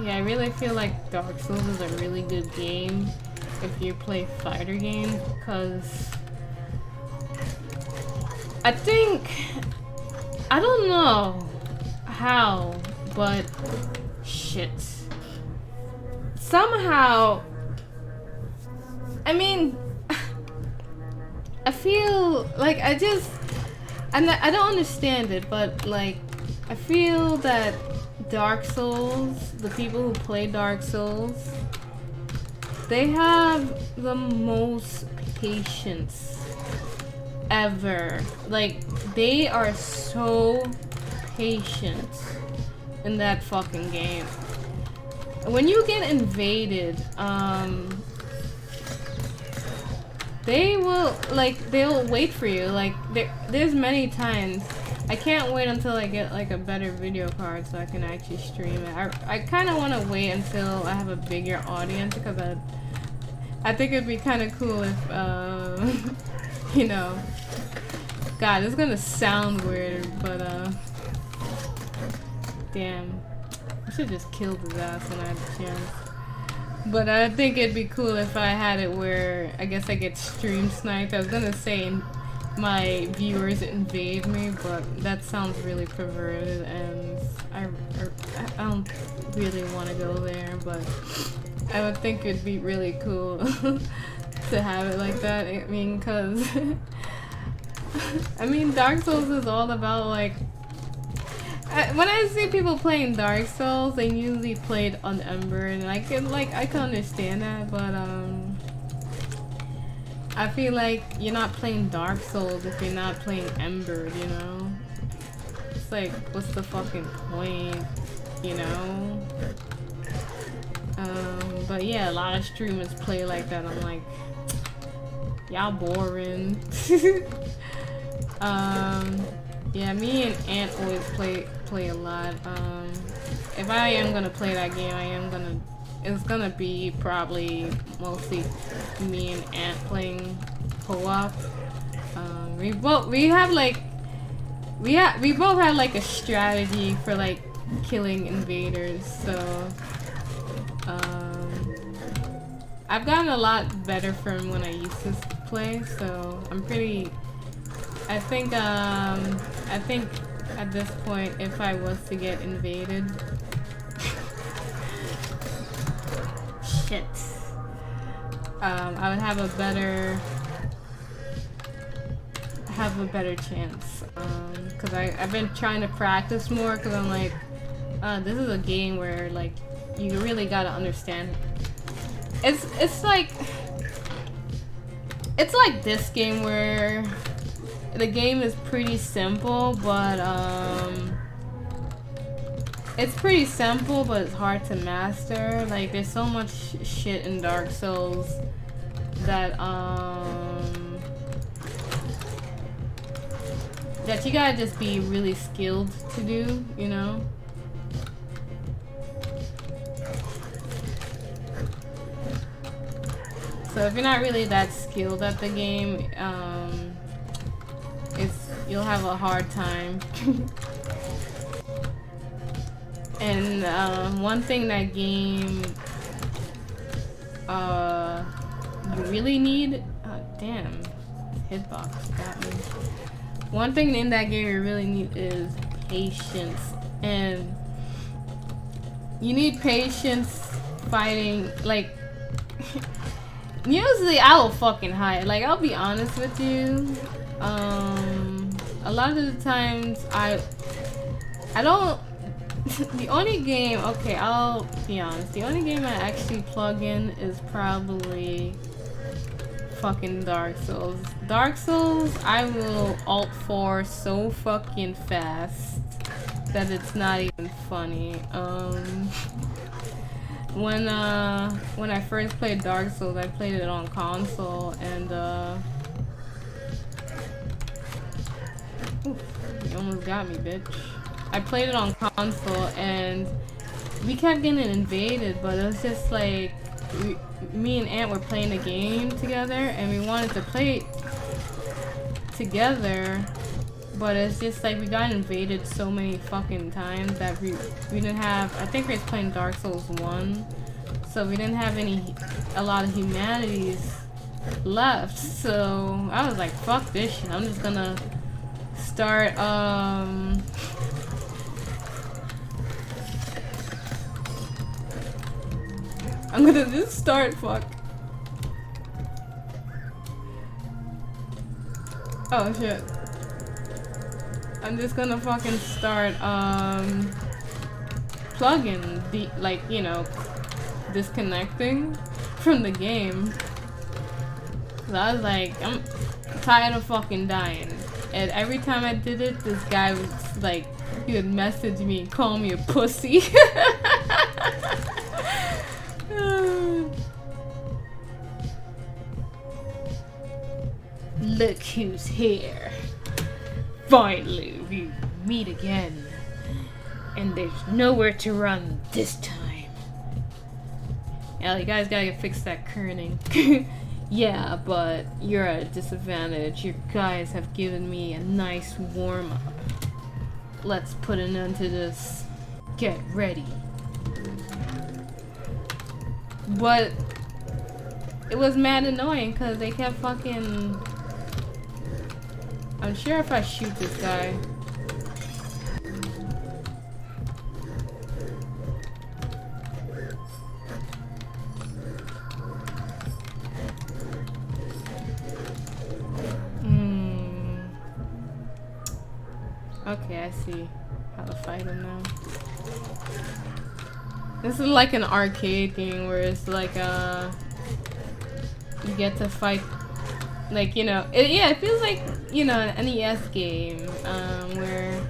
A: Yeah, I really feel like Dark Souls is a really good game if you play fighter games, because I think, I don't know how, but shit. Somehow, I mean, I feel like I don't understand it, but like, I feel that Dark Souls, the people who play Dark Souls, they have the most patience ever. Like, they are so patient in that fucking game. When you get invaded, they'll wait for you. Like, there's many times. I can't wait until I get like a better video card so I can actually stream it. I kind of want to wait until I have a bigger audience, because I think it'd be kind of cool if, you know, God, it's gonna sound weird, but damn, I should just kill his ass when I had the chance. But I think it'd be cool if I had it where I guess I get stream sniped. I was gonna say my viewers invade me, but that sounds really perverted, and I don't really want to go there, but I would think it'd be really cool to have it like that. I mean, because I mean, Dark Souls is all about like, when I see people playing Dark Souls, they usually play it on Ember, and I can understand that, but I feel like you're not playing Dark Souls if you're not playing Ember, you know? It's like, what's the fucking point, you know? But yeah, a lot of streamers play like that. I'm like, y'all boring. Yeah, me and Ant always play a lot. If I am gonna play that game, it's gonna be probably mostly me and Ant playing co-op. We both have like a strategy for like killing invaders, so I've gotten a lot better from when I used to play, so I think at this point, if I was to get invaded, shit, I would have a better chance, because I've been trying to practice more, because I'm like, this is a game where like you really gotta understand it's like this game where the game is pretty simple, but it's pretty simple, but it's hard to master. Like, there's so much shit in Dark Souls that that you gotta just be really skilled to do, you know? So if you're not really that skilled at the game, you'll have a hard time. And one thing that game you really need, damn, hitbox got me. One thing in that game you really need is patience, and you need patience fighting, like, usually I will fucking hide, like, I'll be honest with you, a lot of the times I don't, the only game, okay, I'll be honest, the only game I actually plug in is probably fucking Dark Souls. Dark Souls, I will Alt 4 so fucking fast that it's not even funny. When I first played Dark Souls, I played it on console, and oof, you almost got me, bitch. I played it on console, and we kept getting invaded, but it was just like, me and Ant were playing a game together, and we wanted to play it together, but it's just like we got invaded so many fucking times that we didn't have, I think we was playing Dark Souls 1, so we didn't have a lot of humanities left, so I was like, fuck this shit, I'm just gonna start, I'm gonna just start, fuck. Oh shit. I'm just gonna fucking start, plugging, like, you know, disconnecting from the game. So I was like, I'm tired of fucking dying. And every time I did it, this guy was like, he would message me and call me a pussy. Look who's here. Finally, we meet again. And there's nowhere to run this time. Yeah, you guys gotta fix that kerning. Yeah, but you're at a disadvantage. You guys have given me a nice warm-up. Let's put an end to this. Get ready. But it was mad annoying because they kept fucking... I'm sure if I shoot this guy... Okay, I see how to fight him now. This is like an arcade game where it's like you get to fight, like, you know, it feels like, you know, an NES game where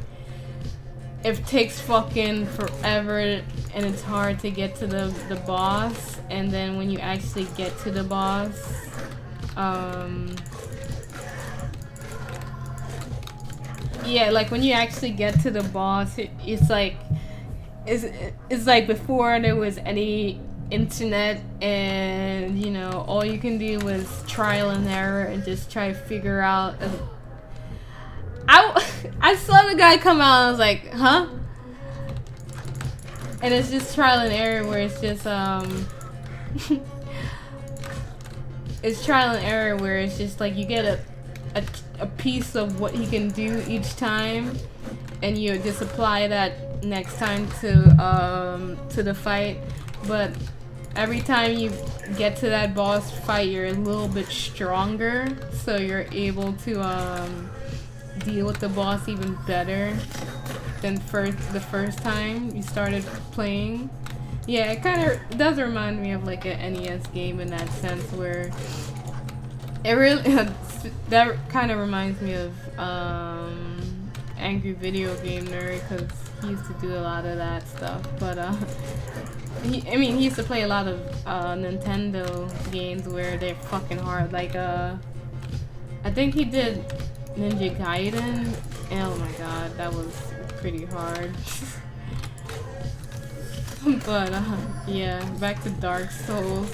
A: it takes fucking forever and it's hard to get to the boss, and then when you actually get to the boss, yeah, like when you actually get to the boss, it's like before there was any internet, and you know, all you can do was trial and error and just try to figure out. I saw the guy come out and I was like, huh? And it's just trial and error where it's just it's trial and error where it's just like you get a piece of what he can do each time, and you just apply that next time to the fight. But every time you get to that boss fight, you're a little bit stronger, so you're able to deal with the boss even better than the first time you started playing. Yeah, it kind of does remind me of like an NES game in that sense, where it really that kind of reminds me of Angry Video Game Nerd, because he used to do a lot of that stuff. But he used to play a lot of Nintendo games where they're fucking hard. Like I think he did Ninja Gaiden. Oh my god, that was pretty hard. But yeah, back to Dark Souls.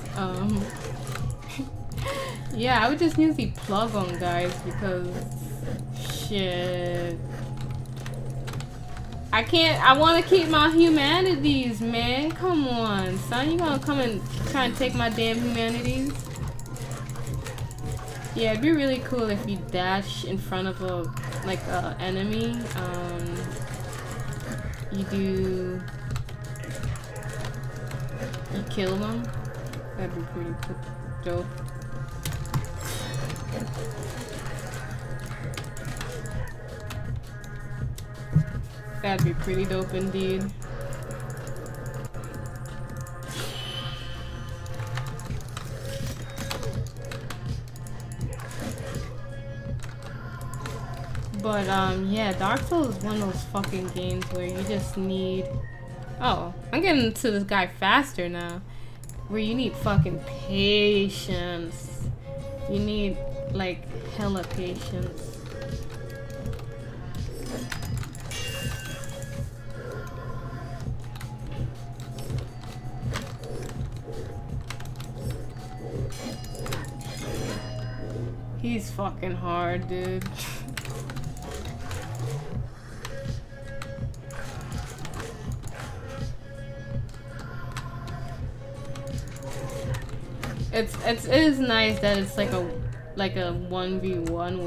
A: Yeah, I would just usually plug on guys because shit. I want to keep my humanities, man. Come on, son. You gonna come and try and take my damn humanities? Yeah, it'd be really cool if you dash in front of a enemy. You kill them. That'd be pretty dope. That'd be pretty dope indeed. But yeah, Dark Souls is one of those fucking games where you just need... Oh, I'm getting to this guy faster now. Where you need fucking patience. You need, like, hella patience. He's fucking hard, dude. It is nice that it's like a 1v1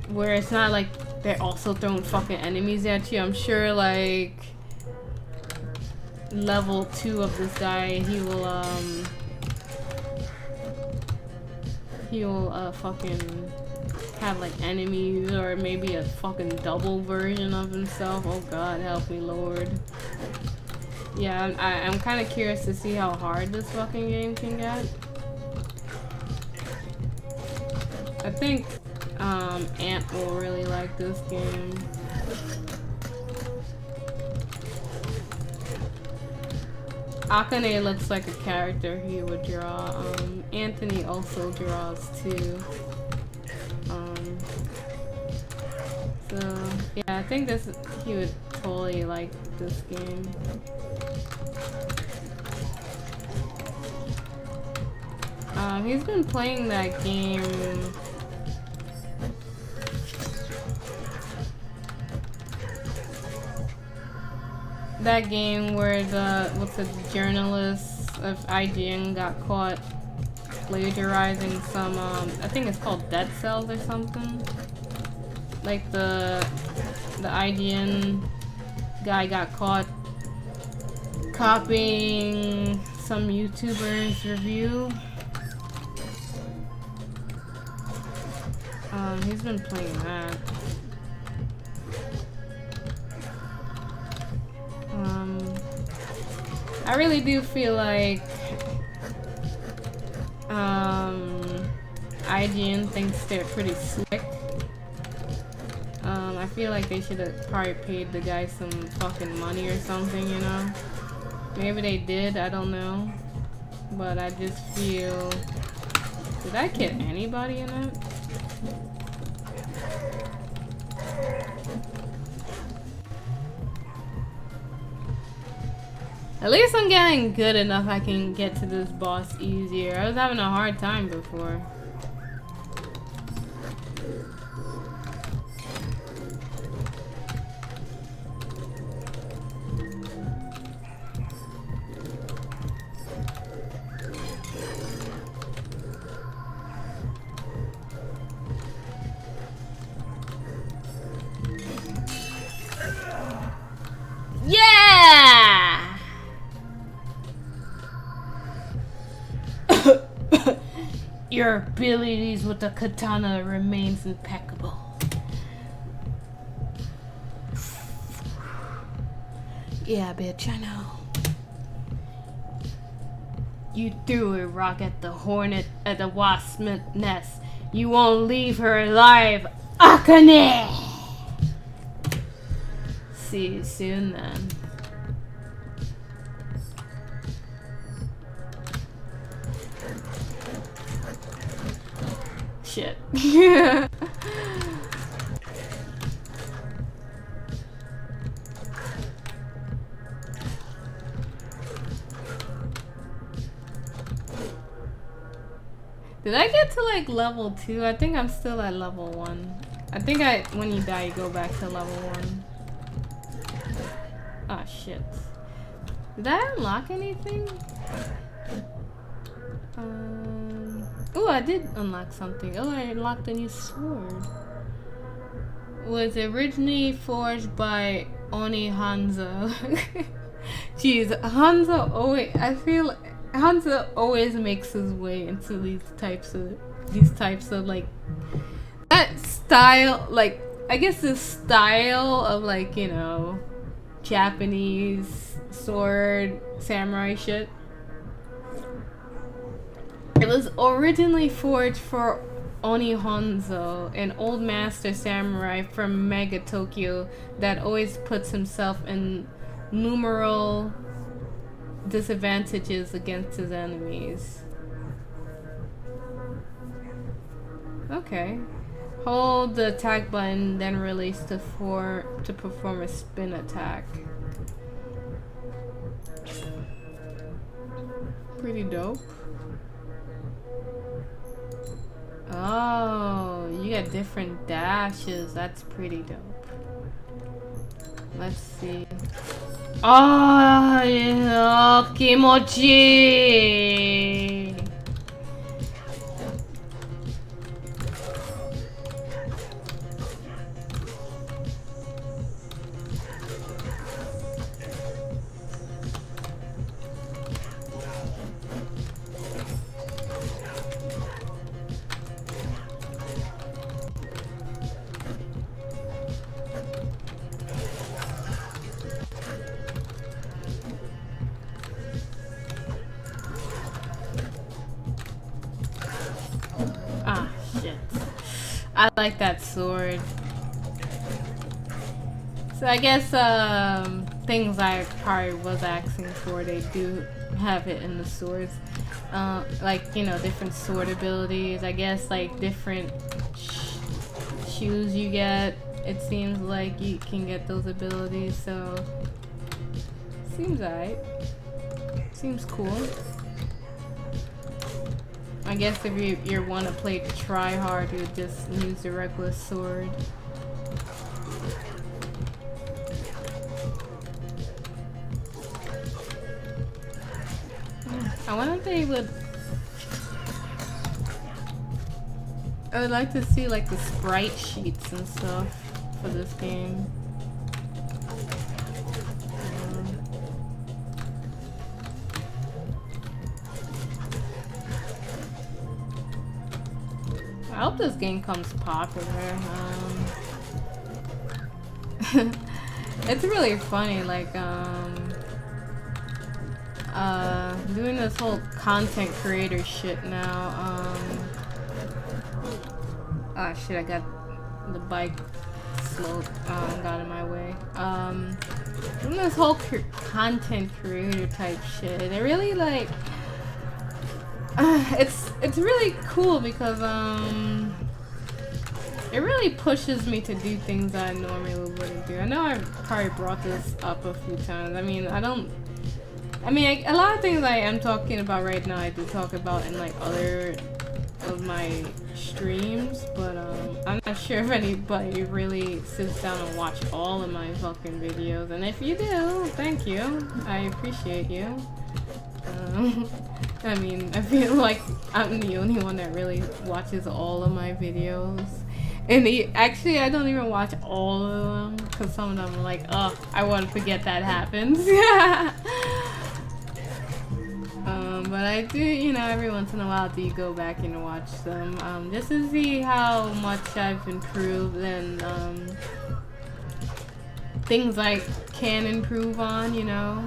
A: where it's not like they're also throwing fucking enemies at you. I'm sure like level 2 of this guy, he will fucking have like enemies, or maybe a fucking double version of himself. Oh god, help me Lord. Yeah, I'm kind of curious to see how hard this fucking game can get. I think Ant will really like this game. Akane looks like a character he would draw. Anthony also draws too. So yeah, I think he would totally like this game. He's been playing that game. That game where the journalist of IGN got caught plagiarizing some I think it's called Dead Cells or something. Like the IGN guy got caught copying some YouTuber's review. He's been playing that. I really do feel like IGN thinks they're pretty slick. I feel like they should have probably paid the guy some fucking money or something, you know? Maybe they did, I don't know. But I just feel... Did I get anybody in it? At least I'm getting good enough I can get to this boss easier. I was having a hard time before. Yeah! Your abilities with the katana remains impeccable. Yeah, bitch, I know. You threw a rock at the hornet at the wasp nest. You won't leave her alive, Akane! See you soon then. Shit. Did I get to like level 2? I think I'm still at level 1. I think when you die you go back to level 1. Oh shit. Did I unlock anything? Oh, I did unlock something. Oh, I unlocked a new sword. Was originally forged by Oni Hanzo. Jeez, Hanzo always. I feel like Hanzo always makes his way into these types of like that style. Like I guess the style of like, you know, Japanese sword samurai shit. It was originally forged for Oni Honzo, an old master samurai from Mega Tokyo that always puts himself in numeral disadvantages against his enemies. Okay. Hold the attack button, then release to perform a spin attack. Pretty dope. Oh, you got different dashes. That's pretty dope. Let's see. Oh, yeah, kimochi. I like that sword. So I guess things I probably was asking for, they do have it in the swords. Like, you know, different sword abilities. I guess like different shoes you get. It seems like you can get those abilities. So seems alright. Seems cool. I guess if you want to play try hard, you would just use the regular sword. I wonder if they would. I would like to see like the sprite sheets and stuff for this game. I hope this game comes popular. It's really funny, like doing this whole content creator shit now. Ah shit, I got the bike slow got in my way. Doing this whole content creator type shit. It really like it's really cool because it really pushes me to do things I normally wouldn't do. I know I probably brought this up a few times. I mean, a lot of things I am talking about right now I do talk about in like other of my streams, but I'm not sure if anybody really sits down and watch all of my fucking videos. And if you do, thank you. I appreciate you. I mean, I feel like I'm the only one that really watches all of my videos. And actually, I don't even watch all of them, because some of them are like, oh, I want to forget that happens. But I do, you know, every once in a while do go back and watch them, just to see how much I've improved and things I can improve on, you know.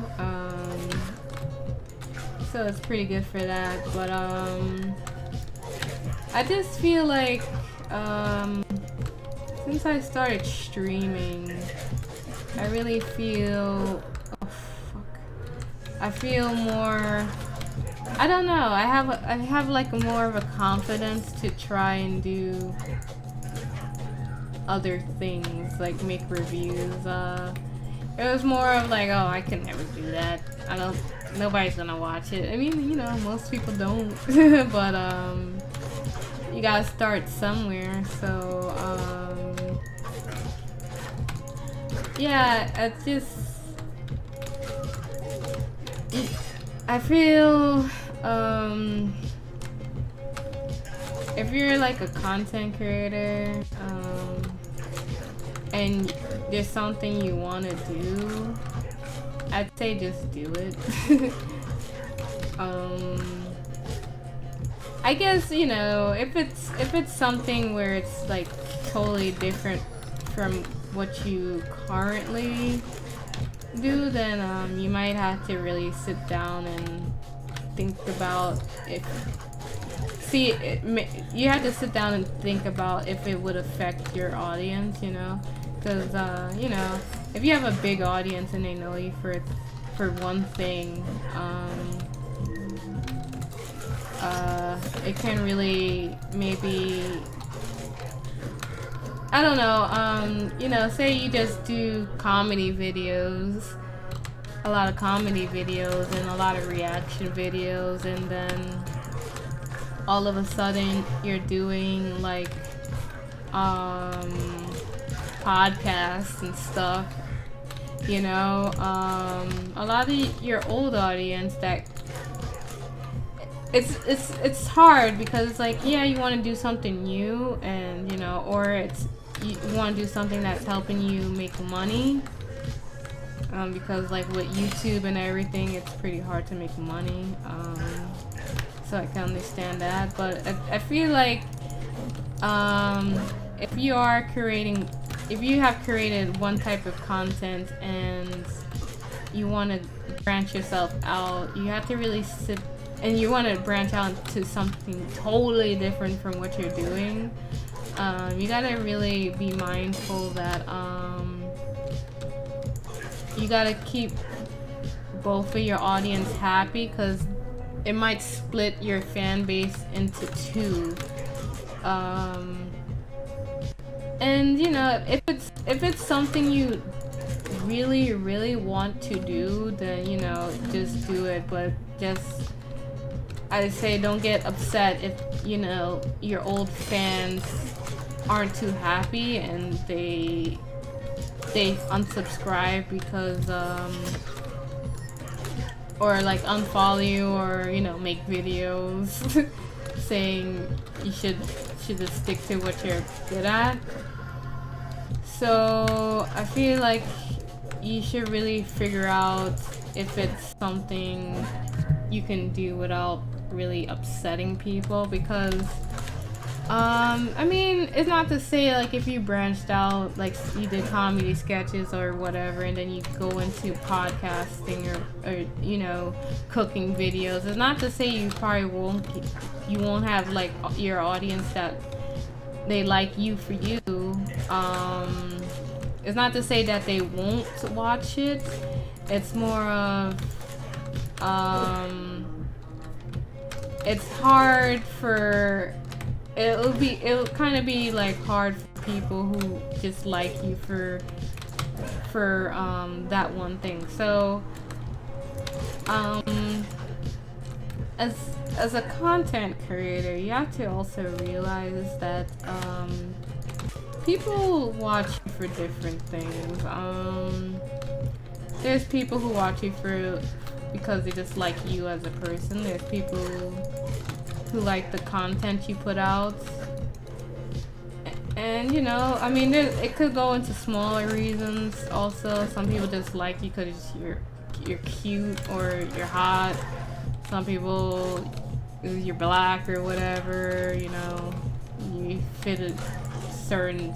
A: So it's pretty good for that. But I just feel like since I started streaming, I really feel, oh fuck, I feel more, I don't know, I have like more of a confidence to try and do other things, like make reviews. It was more of like, oh, I can never do that. Nobody's gonna watch it. I mean, you know, most people don't, but you gotta start somewhere. So yeah, it's just, I feel if you're like a content creator and there's something you want to do, I'd say just do it. I guess, you know, if it's something where it's like totally different from what you currently do, then you might have to really sit down and think about if you have to sit down and think about if it would affect your audience, you know, because you know, if you have a big audience and they know you for one thing, it can really maybe, I don't know, you know, say you just do comedy videos, a lot of comedy videos and a lot of reaction videos, and then all of a sudden you're doing like podcasts and stuff, you know, a lot of your old audience, that it's hard because it's like, yeah, you want to do something new, and you know, or you want to do something that's helping you make money, because like with YouTube and everything, it's pretty hard to make money, so I can understand that. But I feel like if you have created one type of content and you want to branch yourself out, you have to really and you want to branch out to something totally different from what you're doing, you gotta really be mindful that you gotta keep both of your audience happy, because it might split your fan base into two. And you know, if it's something you really want to do, then you know, just do it. But just, I say, don't get upset if, you know, your old fans aren't too happy and they unsubscribe because or like unfollow you, or you know, make videos saying you should just stick to what you're good at. So I feel like you should really figure out if it's something you can do without really upsetting people, because I mean, it's not to say like if you branched out, like you did comedy sketches or whatever, and then you go into podcasting or you know, cooking videos, it's not to say you probably won't have like your audience that they like you for you. It's not to say that they won't watch it. It's more of it's hard for, it'll kind of be like hard for people who just like you for that one thing. So as a content creator, you have to also realize that people watch you for different things. There's people who watch you because they just like you as a person. There's people who like the content you put out, and you know, I mean, it could go into smaller reasons also. Some people just like you because you're cute or you're hot. Some people, you're black or whatever, you know, you fit a certain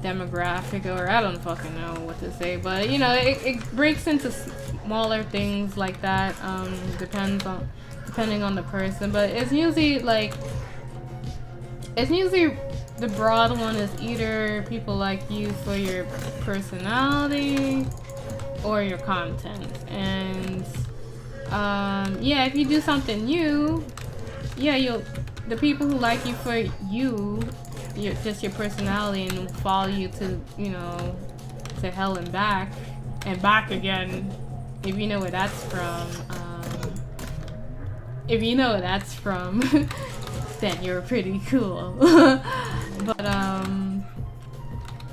A: demographic, or I don't fucking know what to say, but you know, it breaks into smaller things like that. Depending on the person, but it's usually the broad one is either people like you for your personality or your content. And yeah, if you do something new, yeah, the people who like you for just your personality and follow you to, you know, to hell and back again, if you know where that's from. If you know what that's from, then you're pretty cool. But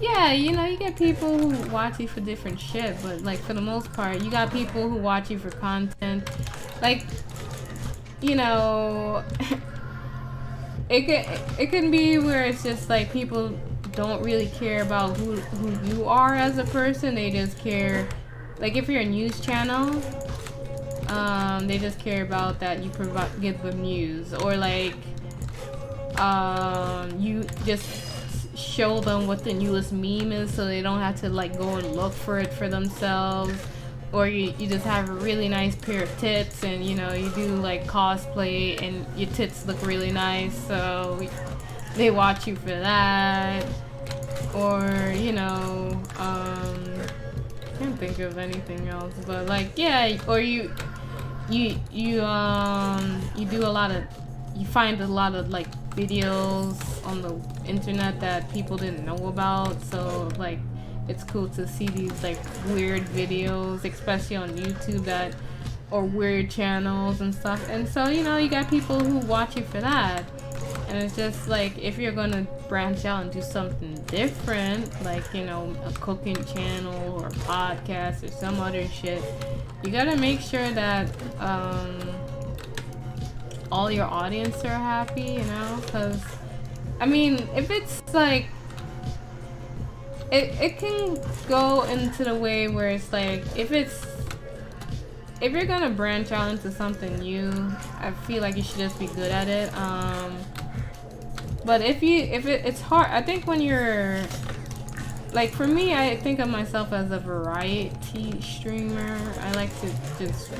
A: yeah, you know, you get people who watch you for different shit, but like for the most part, you got people who watch you for content. Like, you know, it can be where it's just like people don't really care about who you are as a person. They just care, like if you're a news channel, they just care about that you give them news, or like you just show them what the newest meme is so they don't have to like go and look for it for themselves, or you just have a really nice pair of tits and you know you do like cosplay and your tits look really nice, so they watch you for that. Or you know, can't think of anything else, but like yeah, or you do a lot of, you find a lot of like videos on the internet that people didn't know about, so like it's cool to see these like weird videos, especially on YouTube, that or weird channels and stuff. And so you know, you got people who watch you for that. And it's just like, if you're gonna branch out and do something different, like, you know, a cooking channel or podcast or some other shit, you gotta make sure that all your audience are happy, you know? Because, I mean, if it's like, it can go into the way where it's like, if you're gonna branch out into something new, I feel like you should just be good at it. But it's hard. I think when you're, like for me, I think of myself as a variety streamer. I like to just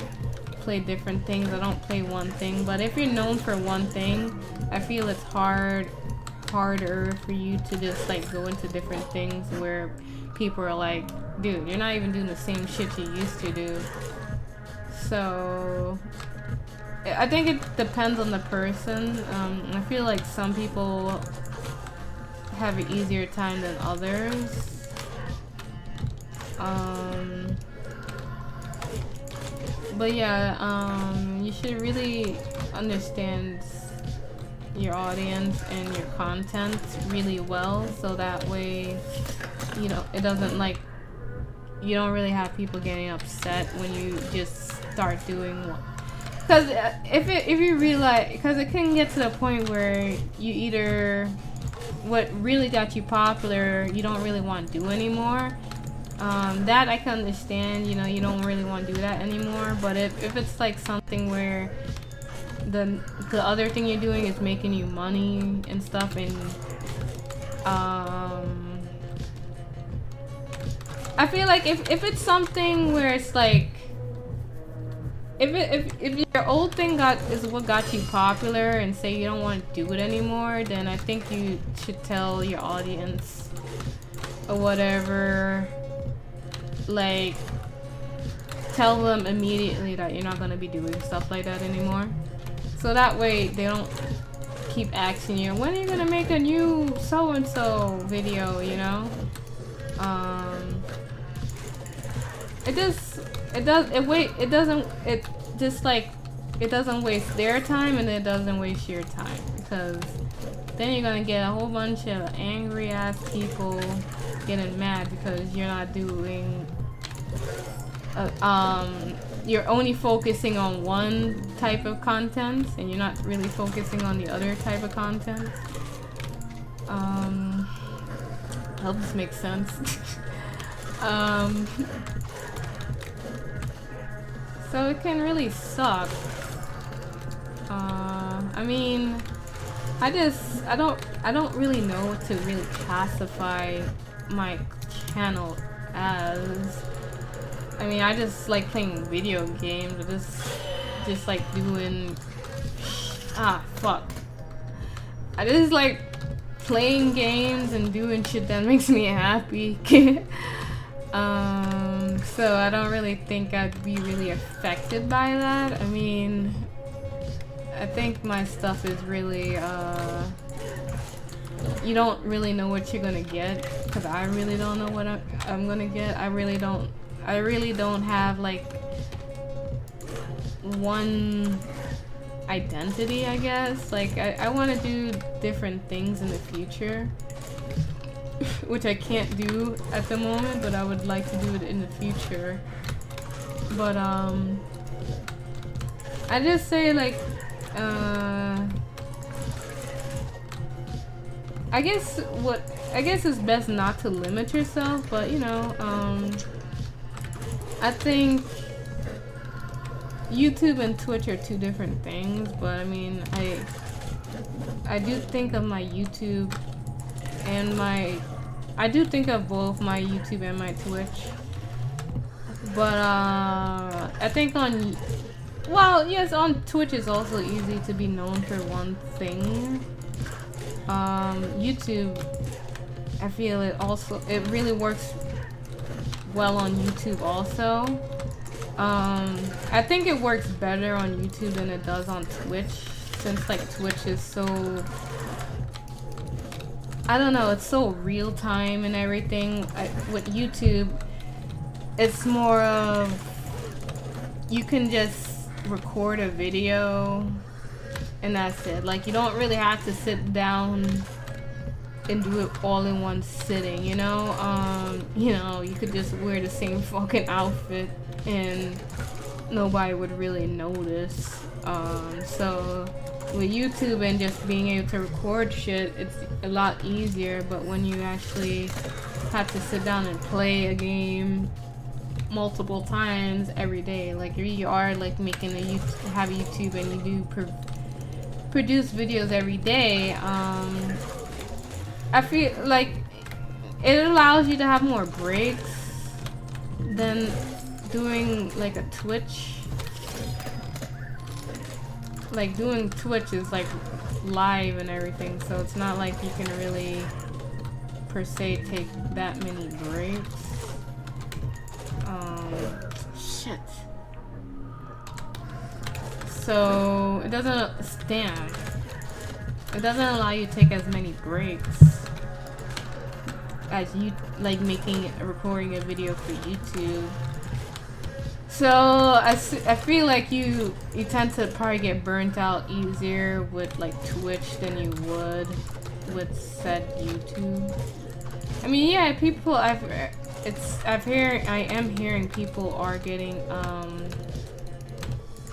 A: play different things. I don't play one thing. But if you're known for one thing, I feel it's harder for you to just like go into different things where people are like, dude, you're not even doing the same shit you used to do. So I think it depends on the person. I feel like some people have an easier time than others. But yeah, you should really understand your audience and your content really well, so that way, you know, it doesn't like, you don't really have people getting upset when you just start doing one. Because if you realize, because it can get to the point where you either, what really got you popular, you don't really want to do anymore. That I can understand, you know, you don't really want to do that anymore. But if it's like something where the other thing you're doing is making you money and stuff, and I feel like if it's something where it's like, if your old thing is what got you popular, and say you don't want to do it anymore, then I think you should tell your audience or whatever, like tell them immediately that you're not going to be doing stuff like that anymore, so that way they don't keep asking you, when are you going to make a new so-and-so video, you know? It doesn't waste their time, and it doesn't waste your time, because then you're gonna get a whole bunch of angry ass people getting mad because you're not doing you're only focusing on one type of content and you're not really focusing on the other type of content. I hope this makes sense. So it can really suck. I mean, I don't really know what to really classify my channel as. I mean, I just like playing video games, or just like doing, fuck. I just like playing games and doing shit that makes me happy. So I don't really think I'd be really affected by that. I mean, I think my stuff is really, you don't really know what you're gonna get, because I really don't know what I'm gonna get. I really don't have like one identity, I guess. Like I want to do different things in the future, which I can't do at the moment, but I would like to do it in the future. But I just say like I guess it's best not to limit yourself, but you know, I think YouTube and Twitch are two different things, but I mean, I do think of my YouTube and I do think of both my YouTube and my Twitch. But I think on Twitch is also easy to be known for one thing. YouTube, I feel it really works well on YouTube also. I think it works better on YouTube than it does on Twitch, since like Twitch is so, I don't know, it's so real time and everything. With YouTube, it's more of, you can just record a video and that's it. Like, you don't really have to sit down and do it all in one sitting, you know? You know, you could just wear the same fucking outfit and nobody would really notice. So with YouTube and just being able to record shit, it's a lot easier. But when you actually have to sit down and play a game multiple times every day, like you are like making have a YouTube and you do produce videos every day, I feel like it allows you to have more breaks than doing like a Twitch. Like doing Twitch is like live and everything, so it's not like you can really per se take that many breaks. Shit. So it doesn't allow you to take as many breaks as you like recording a video for YouTube. So I feel like you tend to probably get burnt out easier with like Twitch than you would with said YouTube. I mean, yeah, people I am hearing people are getting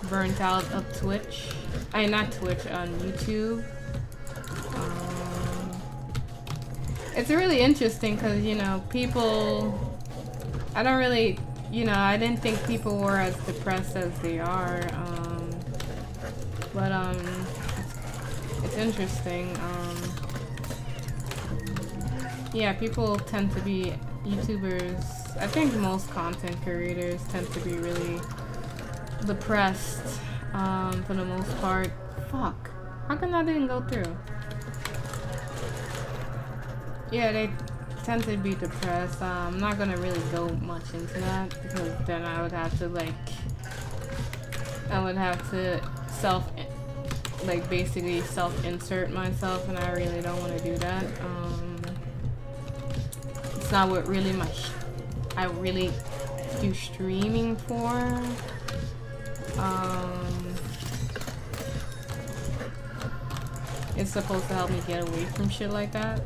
A: burnt out of Twitch. Not Twitch, on YouTube. It's really interesting because, you know, people, I don't really, you know, I didn't think people were as depressed as they are, but it's interesting. Yeah, people tend to be, YouTubers, I think most content creators tend to be really depressed, for the most part. Fuck, how come that didn't go through? Yeah, they tend to be depressed. I'm not gonna really go much into that because then I would have to basically self-insert myself, and I really don't want to do that. It's not what really I really do streaming for. It's supposed to help me get away from shit like that.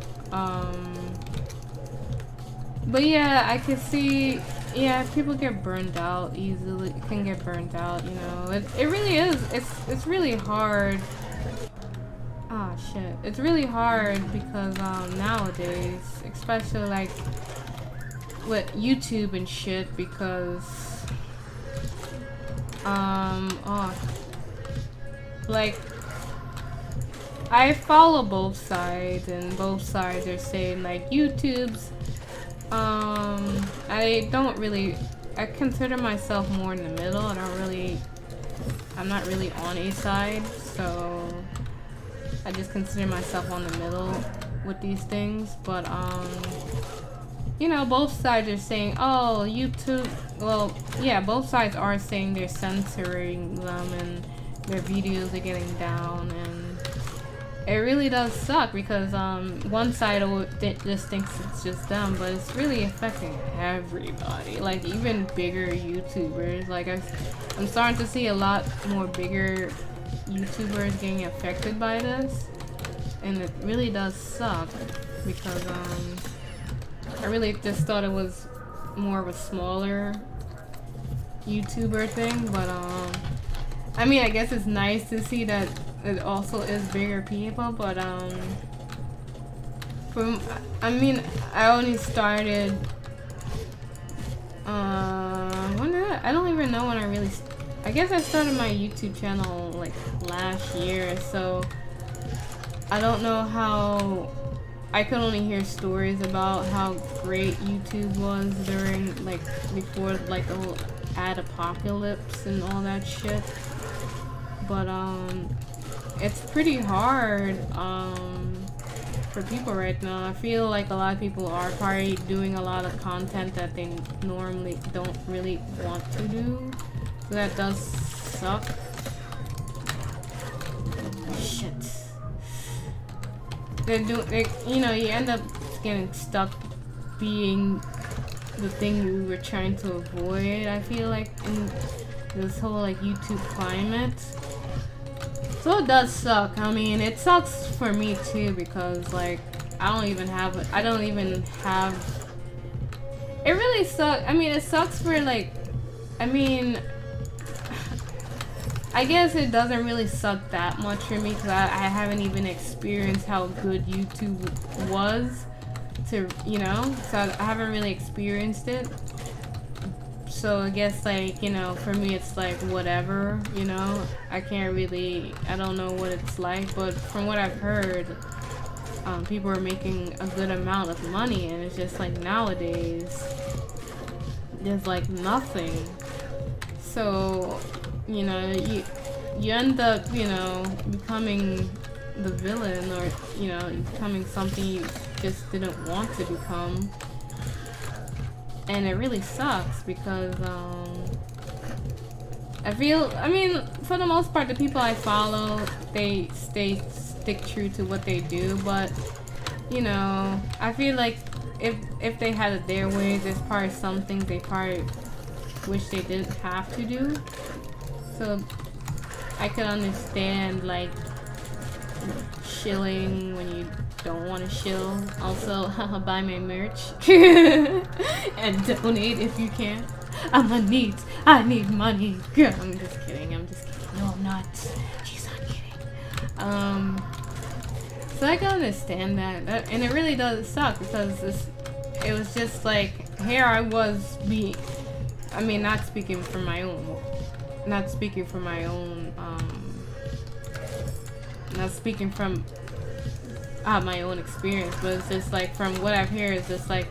A: But yeah, I can see, yeah, people get burned out easily, can get burned out, you know. It really is, it's really hard. Ah, shit. It's really hard because, nowadays, especially like with YouTube and shit, because, like, I follow both sides, and both sides are saying like YouTube's I don't really. I consider myself more in the middle. I'm not really on a side, so I just consider myself on the middle with these things. But you know, both sides are saying, oh, YouTube. Well, yeah, both sides are saying they're censoring them and their videos are getting down, and it really does suck because one side just thinks it's just them, but it's really affecting everybody. Like even bigger YouTubers. Like I'm starting to see a lot more bigger YouTubers getting affected by this, and it really does suck because I really just thought it was more of a smaller YouTuber thing, but I mean, I guess it's nice to see that it also is bigger people, but I mean, I only started I don't even know when I guess I started my YouTube channel like last year, so I don't know how. I could only hear stories about how great YouTube was during, like, before, like, the whole ad apocalypse and all that shit. But, it's pretty hard, for people right now. I feel like a lot of people are probably doing a lot of content that they normally don't really want to do. So that does suck. Shit. You know, you end up getting stuck being the thing you were trying to avoid, I feel like, in this whole, like, YouTube climate. So it does suck. I mean, it sucks for me too because, like, I don't even have, it really sucks. I mean, it sucks for, like, I mean, I guess it doesn't really suck that much for me because I haven't even experienced how good YouTube was to, you know, so I haven't really experienced it. So I guess, like, you know, for me it's like whatever, you know, I don't know what it's like, but from what I've heard, people are making a good amount of money, and it's just like nowadays, there's like nothing. So, you know, you end up, you know, becoming the villain, or, you know, becoming something you just didn't want to become. And it really sucks because, I mean, for the most part, the people I follow, they stick true to what they do, but, you know, I feel like if they had it their way, there's probably some things they probably wish they didn't have to do. So I could understand, like, shilling when you don't want to shill. Also, buy my merch and donate if you can. I need money. I'm just kidding. No, I'm not. She's not kidding. So I can understand that, and it really does suck because it was just like, here I was I mean, not speaking from my own, not speaking from my own experience, but it's just like, from what I've heard, it's just like,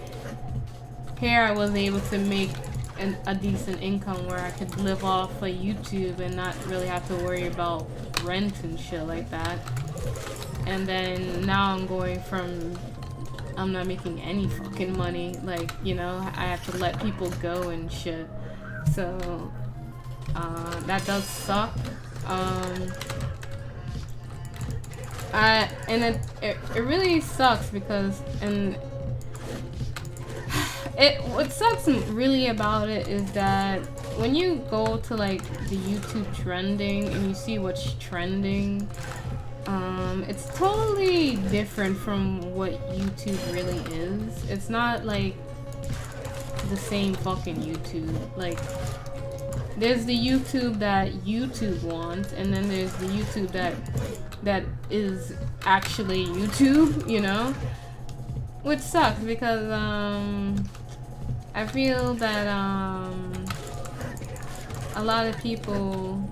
A: here I was able to make a decent income where I could live off of YouTube and not really have to worry about rent and shit like that. And then now I'm going from, I'm not making any fucking money, like, you know, I have to let people go and shit. So that does suck. And it really sucks because, and what sucks really about it is that when you go to, like, the YouTube trending and you see what's trending, it's totally different from what YouTube really is. It's not like the same fucking YouTube. Like, there's the YouTube that YouTube wants, and then there's the YouTube that is actually YouTube, you know? Which sucks because I feel that a lot of people,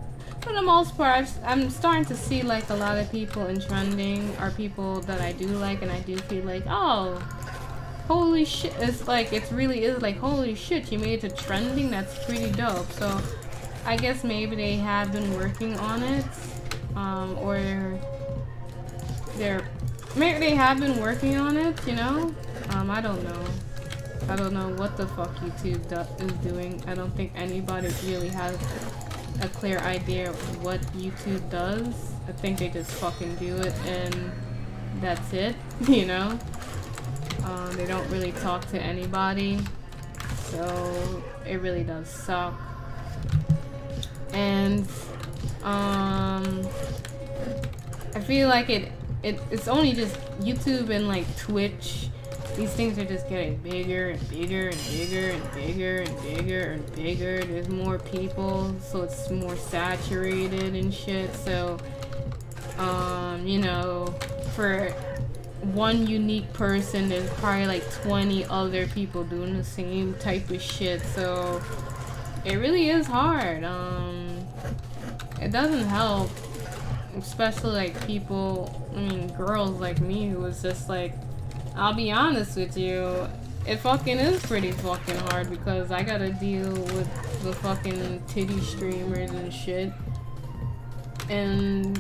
A: for the most part, I'm starting to see, like, a lot of people in trending are people that I do like, and I do feel like, oh, holy shit, it's like, it really is like, holy shit, you made it to trending, that's pretty dope. So I guess maybe they have been working on it, or maybe they have been working on it, you know? I don't know. I don't know what the fuck YouTube is doing. I don't think anybody really has a clear idea of what YouTube does. I think they just fucking do it and that's it, you know? They don't really talk to anybody, so it really does suck. And I feel like it's only just YouTube and like Twitch. These things are just getting bigger and bigger and bigger and bigger and bigger and bigger. There's more people, so it's more saturated and shit. So you know, for one unique person, there's probably like 20 other people doing the same type of shit. So it really is hard. It doesn't help, especially like people, I mean girls like me, who was just like, I'll be honest with you, it fucking is pretty fucking hard because I gotta deal with the fucking titty streamers and shit. And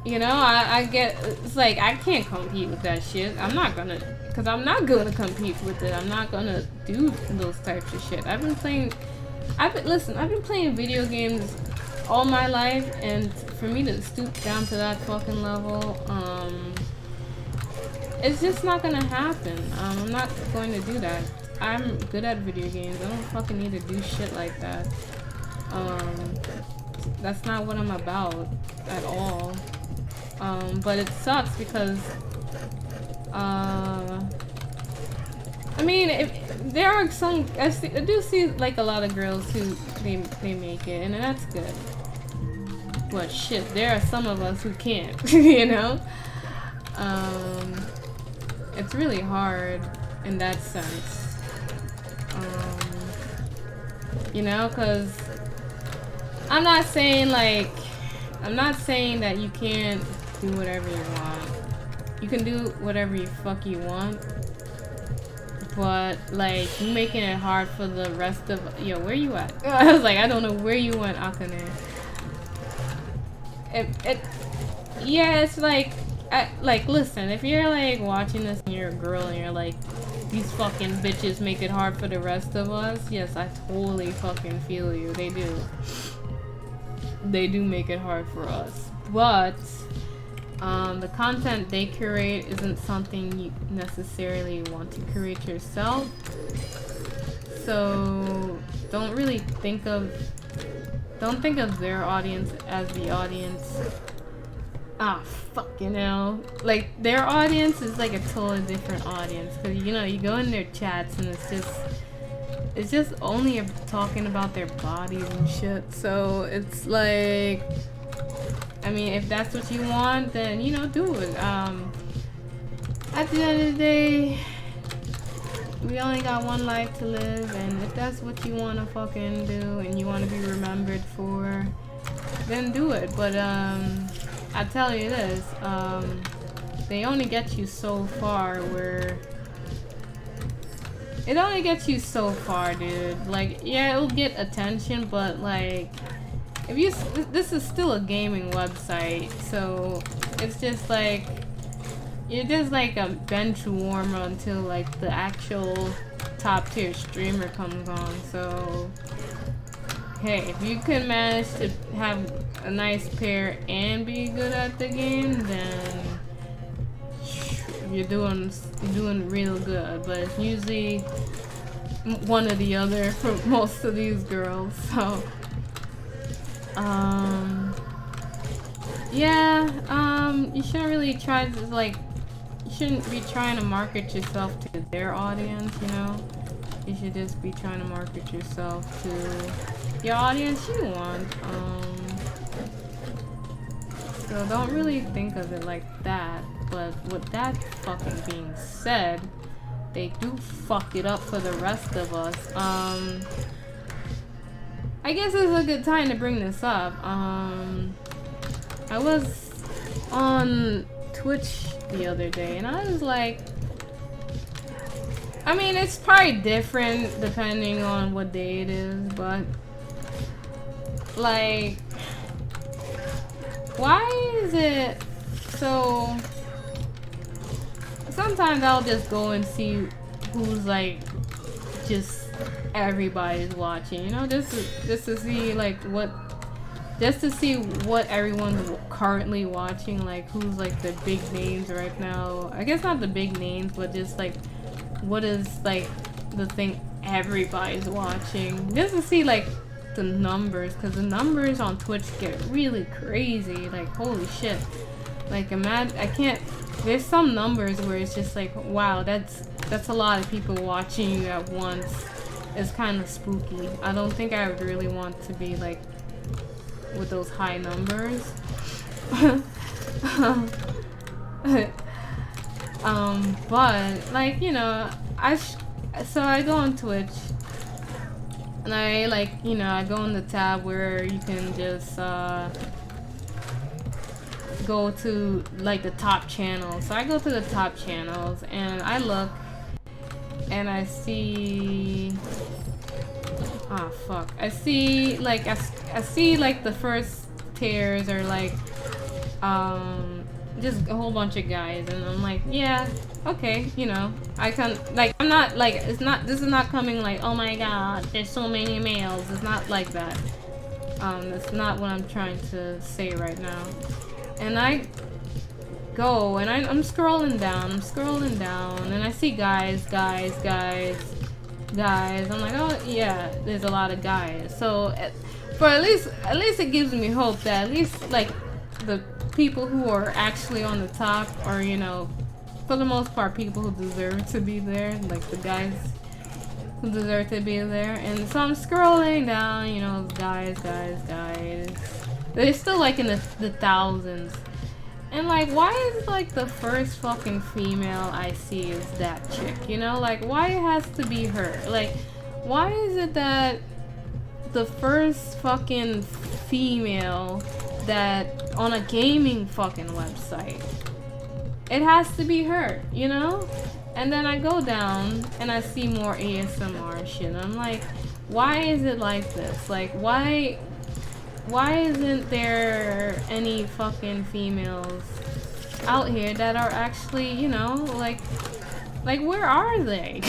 A: you know, I get, it's like, I can't compete with that shit. I'm not gonna, because I'm not gonna compete with it. I'm not gonna do those types of shit. I've been playing video games all my life, and for me to stoop down to that fucking level, it's just not gonna happen. I'm not going to do that. I'm good at video games. I don't fucking need to do shit like that. That's not what I'm about at all. But it sucks because, I mean, there are some, I do see like a lot of girls who, they make it, and that's good. But shit, there are some of us who can't, you know? It's really hard in that sense. You know, cause I'm not saying that you can't do whatever you want. You can do whatever you fuck you want, but like, you making it hard for the rest of, yo, where you at? I was like, I don't know where you went, Akane. Yeah, it's like, listen, if you're like watching this and you're a girl and you're like, these fucking bitches make it hard for the rest of us, yes, I totally fucking feel you. They do. They do make it hard for us, but the content they curate isn't something you necessarily want to create yourself. So don't really think of their audience as the audience. Fucking hell. Like, their audience is like a totally different audience, because you know, you go in their chats and it's just only talking about their bodies and shit. So it's like, I mean, if that's what you want, then, you know, do it. At the end of the day, we only got one life to live, and if that's what you want to fucking do and you want to be remembered for, then do it. But I tell you this, they only get you so far, where it only gets you so far, dude. Like, yeah, it'll get attention, but like, if you, this is still a gaming website, so it's just like, you're just like a bench warmer until like the actual top tier streamer comes on. So hey, if you can manage to have a nice pair and be good at the game, then you're doing real good. But it's usually one or the other for most of these girls. So yeah, you shouldn't really try to, like, you shouldn't be trying to market yourself to their audience, you know? You should just be trying to market yourself to your audience you want. So don't really think of it like that. But with that fucking being said, they do fuck it up for the rest of us. I guess it's a good time to bring this up. I was on Twitch the other day, and I was like, I mean, it's probably different depending on what day it is, but like, why is it so? Sometimes I'll just go and see who's like just everybody's watching, you know, just to see like just to see what everyone's currently watching, like who's like the big names right now. I guess not the big names, but just like what is like the thing everybody's watching, just to see like the numbers, because the numbers on Twitch get really crazy. Like, holy shit, like imagine, I can't, there's some numbers where it's just like, wow, that's a lot of people watching you at once. It's kind of spooky. I don't think I would really want to be like with those high numbers. But like, you know, so I go on Twitch and I like, you know, I go in the tab where you can just go to like the top channels. So I go to the top channels and I look and I see, ah, fuck, I see like I see like the first tiers are like just a whole bunch of guys, and I'm like, yeah, okay, you know, I can, like, I'm not like, it's not, this is not coming like, oh my god, there's so many males. It's not like that. That's not what I'm trying to say right now. And I go and I'm scrolling down, and I see guys. I'm like, oh yeah, there's a lot of guys. So for at least it gives me hope that at least like the people who are actually on the top are, you know, for the most part, people who deserve to be there, like the guys who deserve to be there. And so I'm scrolling down, you know, guys. They're still like in the thousands. And like, why is like the first fucking female I see is that chick, you know? Like, why it has to be her? Like, why is it that the first fucking female that on a gaming fucking website, it has to be her, you know? And then I go down and I see more ASMR shit. I'm like, why is it like this? Like, why isn't there any fucking females out here that are actually, you know, like where are they?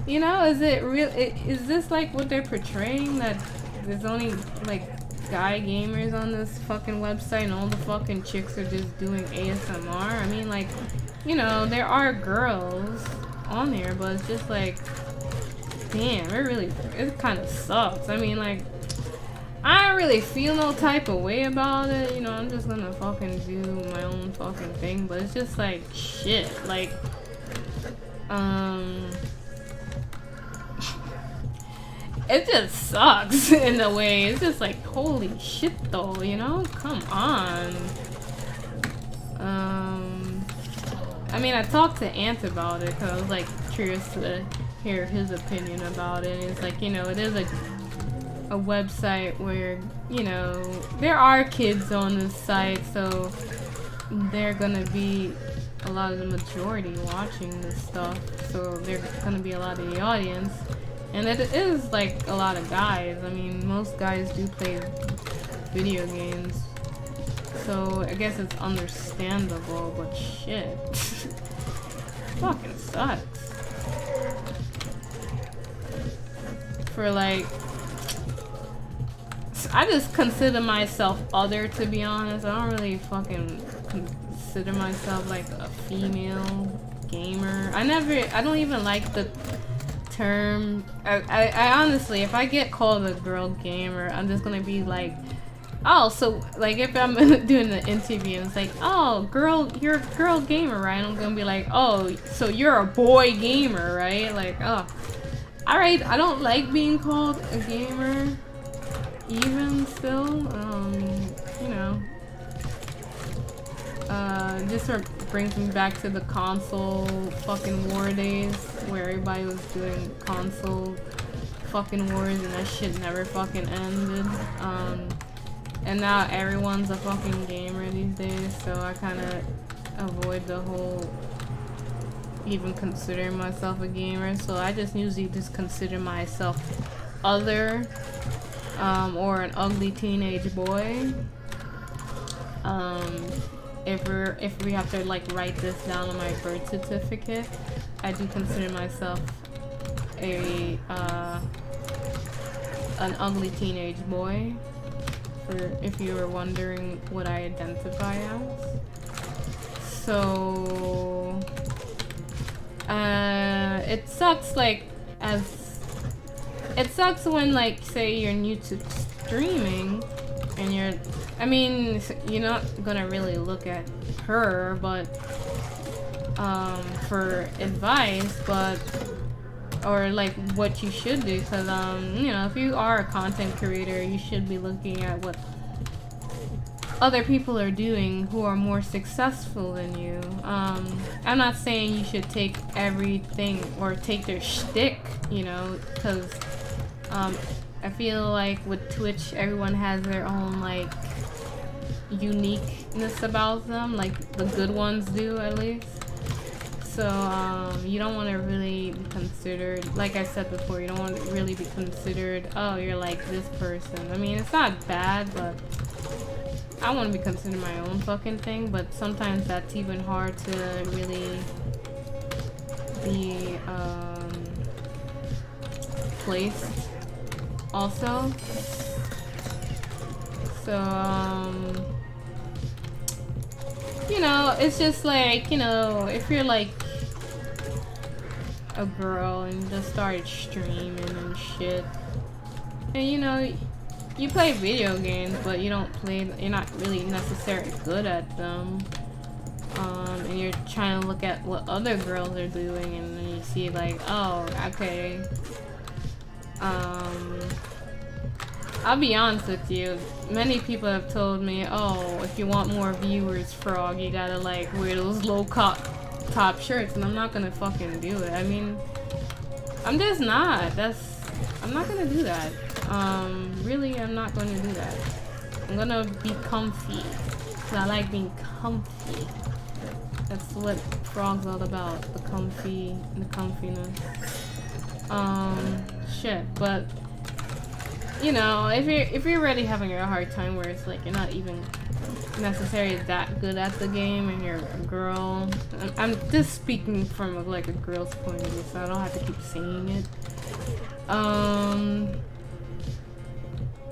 A: You know, is it real? Is this like what they're portraying, that there's only like guy gamers on this fucking website and all the fucking chicks are just doing ASMR? I mean, like, you know, there are girls on there, but it's just like, damn, it kind of sucks. I mean, like, I don't really feel no type of way about it, you know, I'm just gonna fucking do my own fucking thing, but it's just like, shit, like, it just sucks in a way. It's just like, holy shit though, you know, come on. I mean, I talked to Ant about it because I was like curious to hear his opinion about it. It's like, you know, it is a website where, you know, there are kids on this site, so they're gonna be a lot of the majority watching this stuff, so they're gonna be a lot of the audience, and it is like a lot of guys. I mean, most guys do play video games, so I guess it's understandable, but shit. Fucking sucks. For like, I just consider myself other, to be honest. I don't really fucking consider myself like a female gamer. I don't even like the term. I honestly, if I get called a girl gamer, I'm just gonna be like, oh, so like if I'm doing the interview and it's like, oh, girl, you're a girl gamer, right? I'm gonna be like, oh, so you're a boy gamer, right? Like, oh, alright, I don't like being called a gamer. Even still, you know, just sort of brings me back to the console fucking war days where everybody was doing console fucking wars and that shit never fucking ended. And now everyone's a fucking gamer these days, so I kind of avoid the whole even consider myself a gamer, so I just usually just consider myself other, or an ugly teenage boy. If we have to like write this down on my birth certificate, I do consider myself a an ugly teenage boy. For if you were wondering what I identify as. So it sucks it sucks when like say you're new to streaming and you're not gonna really look at her but for advice, but or like what you should do, because if you are a content creator, you should be looking at what other people are doing who are more successful than you. I'm not saying you should take everything or take their shtick, because I feel like with Twitch, everyone has their own like uniqueness about them, like the good ones do at least. So you don't want to really be considered, like I said before, you don't want to really be considered, oh, you're like this person. I mean, it's not bad, but I want to be considered my own fucking thing, but sometimes that's even hard to really be placed also. So it's just like, if you're like a girl and just started streaming and shit, and you play video games, but you're not really necessarily good at them, and you're trying to look at what other girls are doing, and then you see like, oh, okay, I'll be honest with you, many people have told me, oh, if you want more viewers, Frog, you gotta like wear those low top shirts, and I'm not gonna fucking do it. I mean, I'm just not. I'm not gonna do that. Really, I'm not gonna do that. I'm gonna be comfy, cause I like being comfy. That's what Frog's all about, the comfiness. Shit, but if you're already having a hard time where it's like you're not even necessarily that good at the game and you're a girl, I'm just speaking from like a girl's point of view, so I don't have to keep saying it.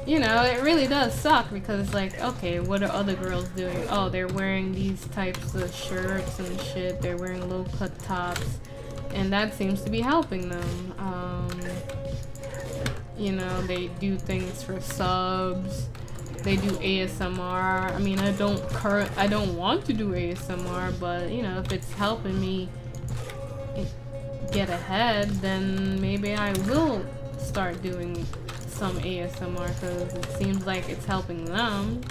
A: It really does suck, because it's like, okay, what are other girls doing? Oh, they're wearing these types of shirts and shit, they're wearing low cut tops, and that seems to be helping them. They do things for subs, they do ASMR. I mean, I don't want to do ASMR, but if it's helping me get ahead, then maybe I will start doing some ASMR, because it seems like it's helping them.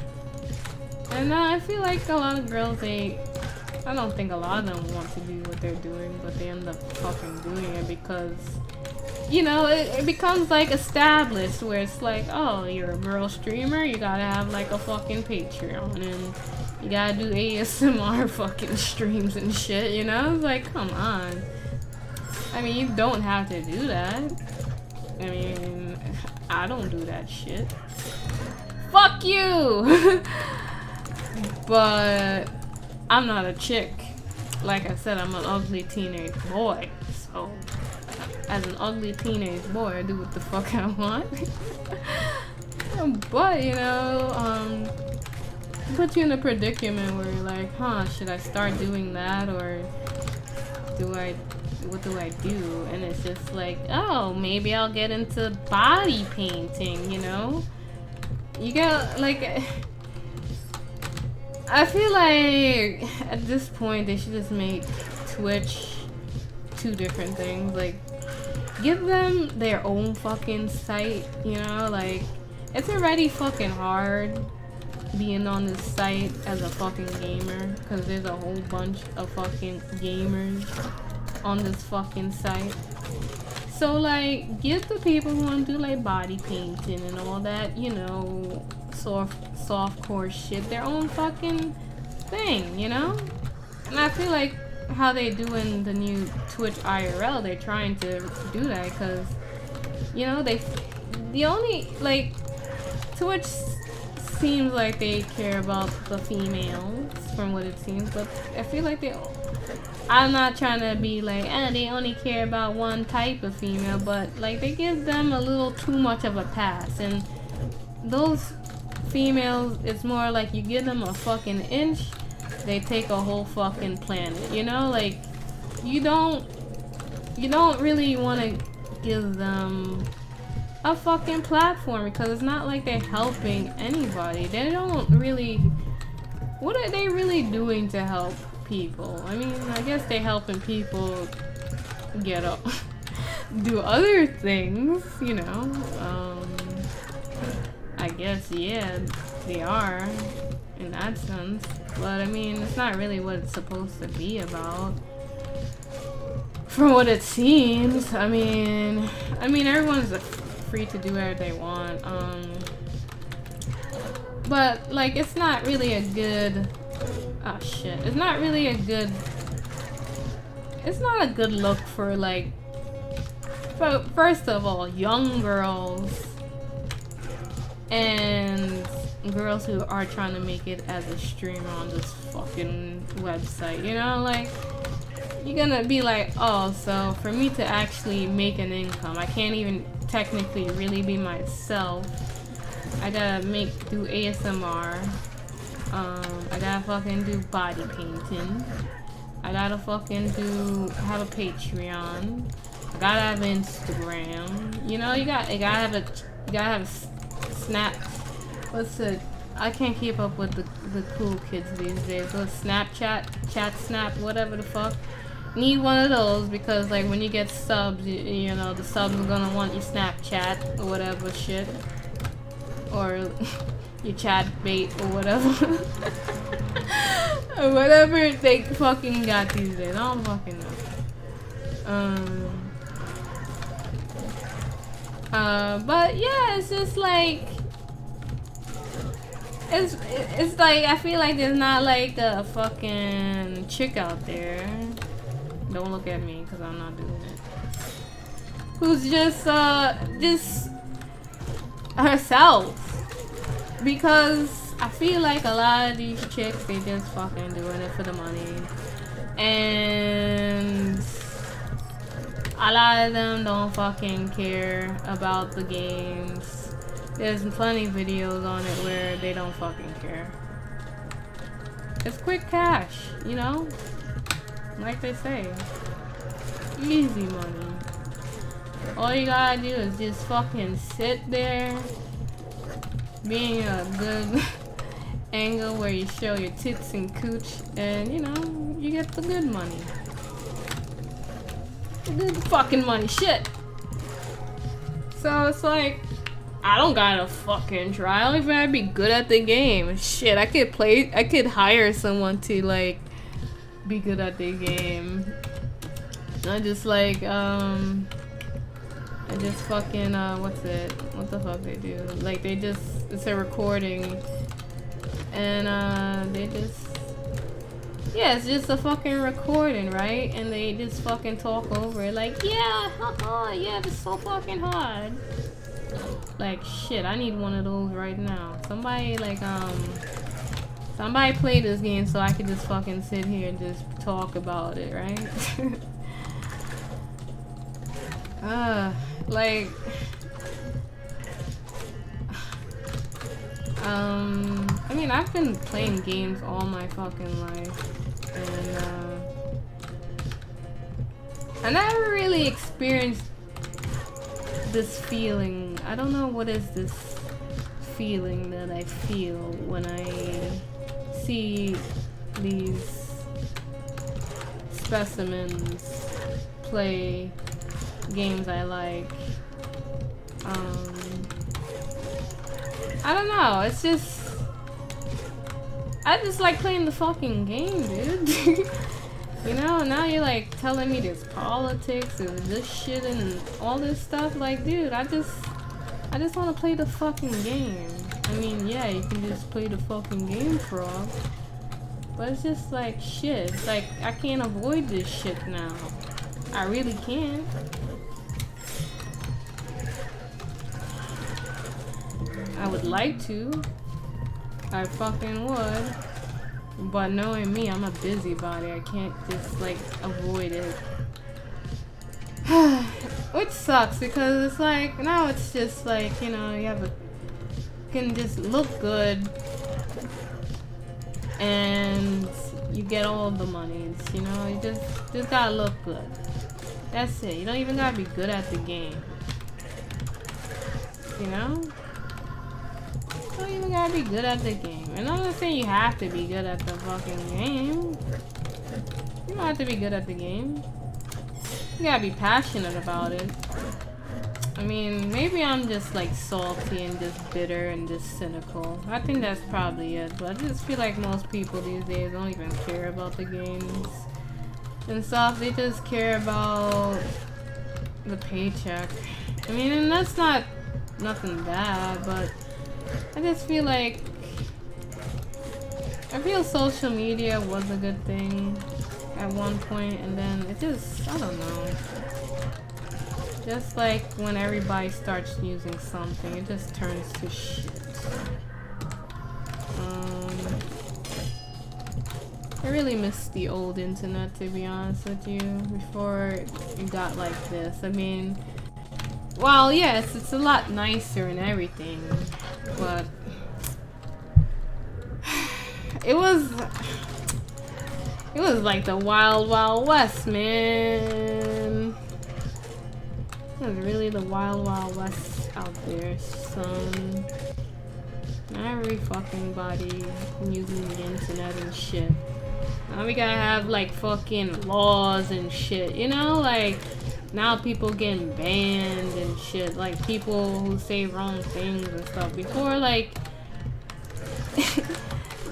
A: And I feel like a lot of girls, I don't think a lot of them want to do what they're doing, but they end up fucking doing it because it becomes like established, where it's like, oh, you're a girl streamer, you gotta have like a fucking Patreon, and you gotta do ASMR fucking streams and shit, It's like, come on. I mean, you don't have to do that. I mean, I don't do that shit. Fuck you! But I'm not a chick. Like I said, I'm an ugly teenage boy, so as an ugly teenage boy, I do what the fuck I want. But, it puts you in a predicament where you're like, huh, should I start doing that, or what do I do? And it's just like, oh, maybe I'll get into body painting, You get, like, I feel like at this point they should just make Twitch two different things. Like, give them their own fucking site, like, it's already fucking hard being on this site as a fucking gamer, because there's a whole bunch of fucking gamers on this fucking site. So like, give the people who want to do like body painting and all that, softcore shit, their own fucking thing, And I feel like how they do in the new Twitch IRL. They're trying to do that because, you know, the only, like, Twitch seems like they care about the females from what it seems, but I feel like I'm not trying to be like, they only care about one type of female, but like they give them a little too much of a pass, and those females, it's more like you give them a fucking inch, they take a whole fucking planet, you know? Like, you don't really want to give them a fucking platform because it's not like they're helping anybody. They don't really, what are they really doing to help people? I mean, I guess they're helping people get up, do other things, you know. I guess, yeah, they are in that sense, but I mean, it's not really what it's supposed to be about, from what it seems. I mean, everyone's free to do whatever they want, but like, it's not really a good, it's not really a good, it's not a good look for, like, first of all, young girls and girls who are trying to make it as a streamer on this fucking website, you know? Like, you're gonna be like, oh, so for me to actually make an income, I can't even technically really be myself. I gotta do ASMR. I gotta fucking do body painting. I gotta fucking have a Patreon. I gotta have Instagram. You know, you gotta have Snap. What's it? I can't keep up with the cool kids these days. So Snapchat, Chat Snap, whatever the fuck. Need one of those because, like, when you get subs, you know, the subs are gonna want your Snapchat or whatever shit, or your chat bait or whatever, or whatever they fucking got these days. I don't fucking know. But yeah, it's just like, it's like, I feel like there's not like a fucking chick out there, don't look at me because I'm not doing it, who's just herself, because I feel like a lot of these chicks, they just fucking doing it for the money, and a lot of them don't fucking care about the games. There's plenty of videos on it where they don't fucking care. It's quick cash, you know? Like they say. Easy money. All you gotta do is just fucking sit there, being a good angle where you show your tits and cooch, and you know, you get the good money. Good fucking money, shit. So it's like, I don't gotta fucking try. I don't even have to be good at the game. Shit, I could hire someone to, like, be good at the game. I just like, I just fucking, what the fuck they do? Like, it's a recording, and, they just, yeah, it's just a fucking recording, right? And they just fucking talk over it, like, yeah, haha, yeah, it's so fucking hard. Like, shit, I need one of those right now. Somebody, like, somebody play this game so I can just fucking sit here and just talk about it, right? Like, I mean, I've been playing games all my fucking life, and, I never really experienced this feeling. I don't know what is this feeling that I feel when I see these specimens play games I like. I don't know, it's just, I just like playing the fucking game, dude. You know, now you're like telling me there's politics and this shit and all this stuff. Like, dude, I just want to play the fucking game. I mean, yeah, you can just play the fucking game, frog. but it's just like shit. It's like I can't avoid this shit now. I really can't. I would like to. I fucking would. But knowing me, I'm a busybody. I can't just like avoid it. Which sucks because it's like now it's just like, you know, you can just look good and you get all the monies, you know, you just gotta look good. That's it. You don't even gotta be good at the game. You know? You don't even gotta be good at the game. And I'm not saying you have to be good at the fucking game. You don't have to be good at the game. You gotta be passionate about it. I mean, maybe I'm just like salty and just bitter and just cynical. I think that's probably it. But I just feel like most people these days don't even care about the games and stuff. They just care about the paycheck. I mean, and that's not nothing bad, but I just feel like I feel social media was a good thing at one point, and then it just, I don't know. Just like when everybody starts using something, it just turns to shit. I really miss the old internet, to be honest with you, before it got like this. I mean, well, yes, it's a lot nicer and everything, but it was like the wild, wild west, man. It was really the wild, wild west out there, son. Every fucking body using the internet and shit. Now we gotta have like fucking laws and shit, you know? Like, now people getting banned and shit. Like, people who say wrong things and stuff. Before, like,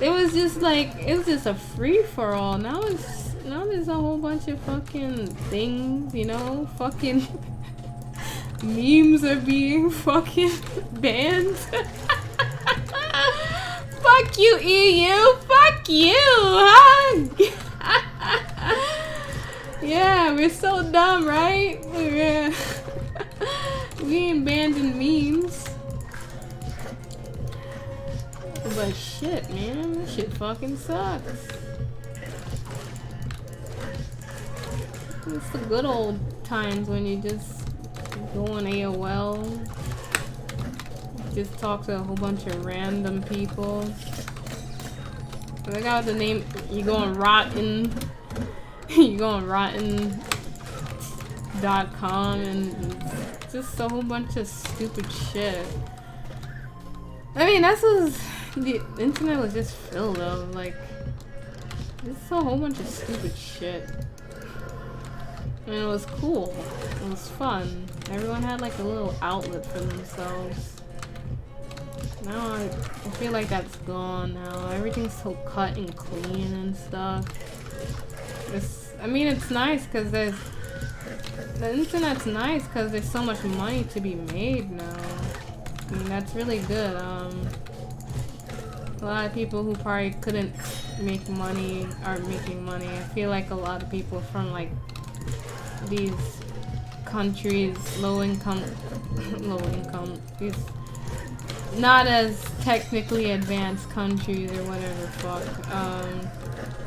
A: it was just like, it was just a free-for-all. Now there's a whole bunch of fucking things, you know? Fucking memes are being fucking banned. Fuck you, EU! Fuck you, huh? Yeah, we're so dumb, right? Yeah. We ain't banned in memes. But shit, man, this shit fucking sucks. It's the good old times when you just go on AOL, just talk to a whole bunch of random people. I got the name. You go on Rotten. You go on Rotten.com and just a whole bunch of stupid shit. I mean, that's what the internet was just filled of, like, just a whole bunch of stupid shit. I mean, it was cool. It was fun. Everyone had like a little outlet for themselves. Now I feel like that's gone now. Everything's so cut and clean and stuff. I mean, it's nice because the internet's nice because there's so much money to be made now. I mean, that's really good. A lot of people who probably couldn't make money are making money. I feel like a lot of people from like these countries, low income, these not as technically advanced countries or whatever fuck,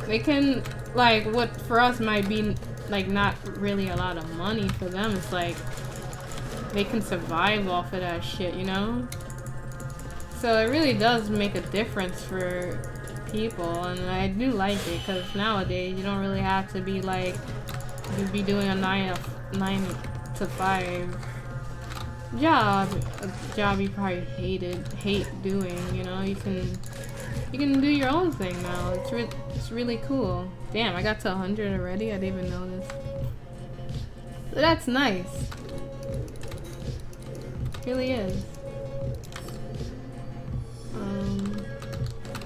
A: they can, like, what for us might be like not really a lot of money, for them it's like they can survive off of that shit, you know? So it really does make a difference for people, and I do like it because nowadays you don't really have to be like, you'd be doing a 9 to 5 job, a job you probably hate doing, you know? You can do your own thing now. It's really cool. Damn, I got to 100 already. I didn't even notice. So that's nice. It really is.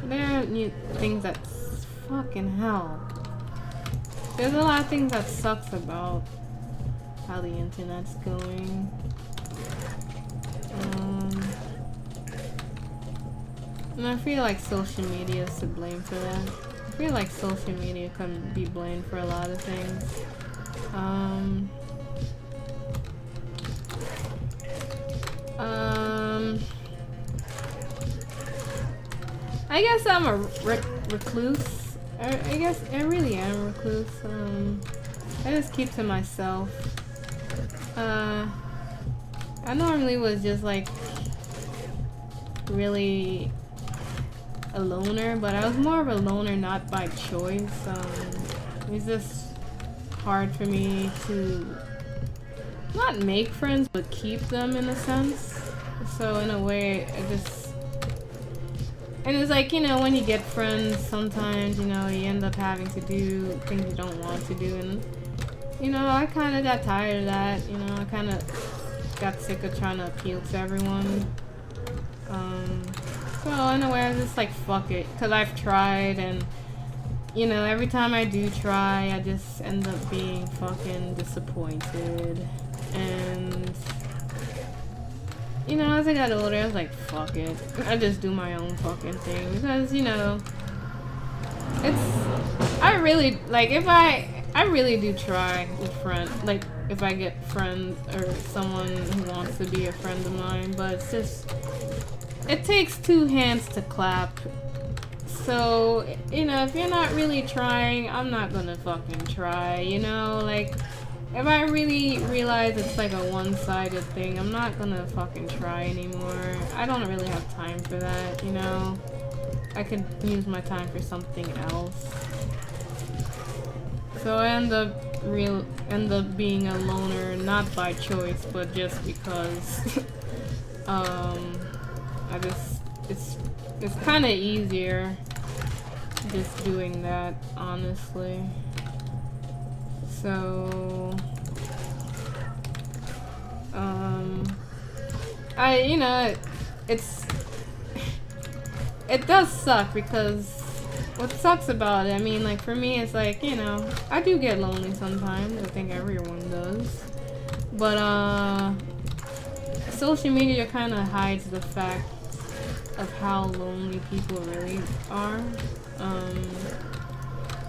A: There are things that fucking hell. There's a lot of things that sucks about how the internet's going. And I feel like social media is to blame for that. I feel like social media can be blamed for a lot of things. I guess I'm a recluse. I guess I really am a recluse. I just keep to myself. I normally was just like really a loner, but I was more of a loner not by choice. It's just hard for me to not make friends, but keep them in a sense. So in a way, and it's like, you know, when you get friends, sometimes, you know, you end up having to do things you don't want to do, and, you know, I kind of got tired of that, you know, I kind of got sick of trying to appeal to everyone. So in a way, I was just like, fuck it, because I've tried, and, you know, every time I do try, I just end up being fucking disappointed, and... You know, as I got older, I was like, fuck it. I just do my own fucking thing. Because, you know, I really, like, I really do try with friends. Like, if I get friends or someone who wants to be a friend of mine. But it's just, it takes two hands to clap. So, you know, if you're not really trying, I'm not gonna fucking try, you know? Like... If I really realize it's like a one-sided thing, I'm not gonna fucking try anymore. I don't really have time for that, you know? I could use my time for something else. So I end up being a loner, not by choice, but just because it's kinda easier just doing that, honestly. So, you know, it does suck because what sucks about it, I mean, like, for me, it's like, you know, I do get lonely sometimes. I think everyone does. But, social media kind of hides the fact of how lonely people really are.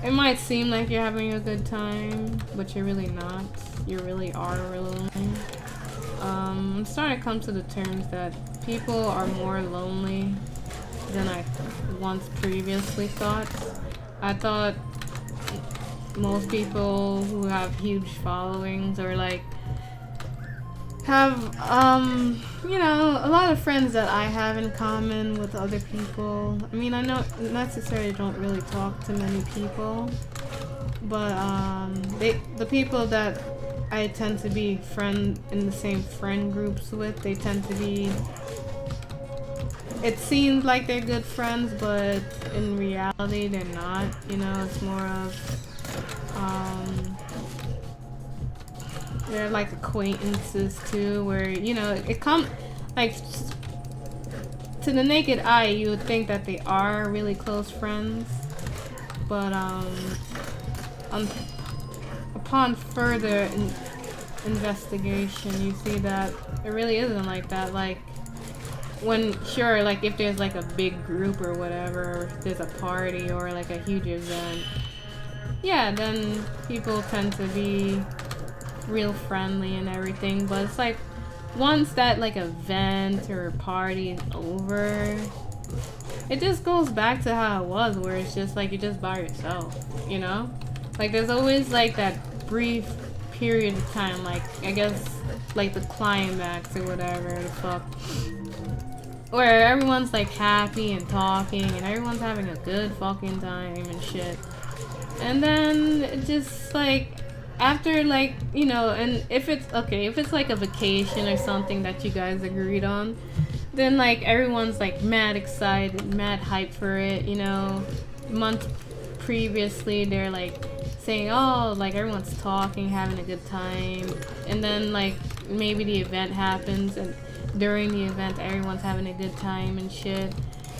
A: It might seem like you're having a good time, but you're really not. You really are really lonely. I'm starting to come to the terms that people are more lonely than I once previously thought. I thought most people who have huge followings or like have, you know, a lot of friends that I have in common with other people. I mean, I know necessarily don't really talk to many people, but the people that I tend to be in the same friend groups with, they tend to be, it seems like they're good friends, but in reality they're not, you know. It's more of, they're like acquaintances too, where, you know, it comes, like, to the naked eye, you would think that they are really close friends, but, upon further investigation, you see that it really isn't like that. Like, sure, like, if there's like a big group or whatever, or if there's a party or like a huge event, yeah, then people tend to be real friendly and everything, but it's like once that like event or party is over, it just goes back to how it was, where it's just like you're just by yourself, you know? Like, there's always like that brief period of time, like, I guess like the climax or whatever the fuck, where everyone's like happy and talking and everyone's having a good fucking time and shit, and then it just like after, like, you know, and if it's like a vacation or something that you guys agreed on, then like everyone's like mad excited, mad hyped for it, you know. Months previously they're like saying, oh, like everyone's talking, having a good time, and then like maybe the event happens, and during the event everyone's having a good time and shit,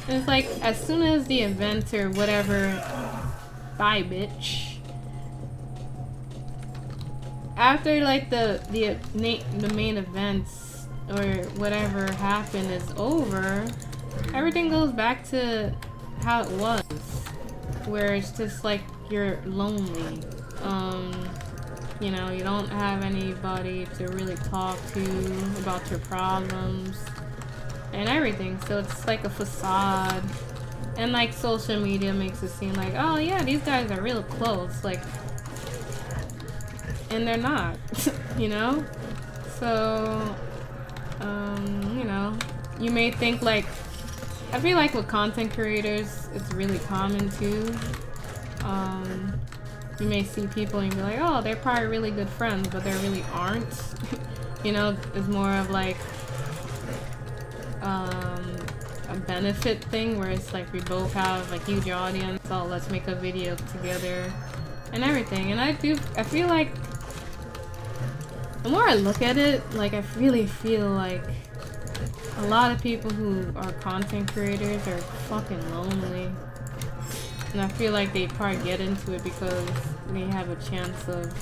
A: and it's like as soon as the event or whatever, bye bitch. After like the main events or whatever happened is over, everything goes back to how it was. where it's just like you're lonely. You know, you don't have anybody to really talk to about your problems and everything, so it's like a facade. And like social media makes it seem like, oh yeah, these guys are real close, like, and they're not. You know? So you know, you may think like, I feel like with content creators it's really common too. You may see people and be like, oh, they're probably really good friends, but they really aren't. You know, it's more of like a benefit thing where it's like we both have a huge audience, so let's make a video together and everything. And I feel like the more I look at it, like I really feel like a lot of people who are content creators are fucking lonely. And I feel like they probably get into it because they have a chance of,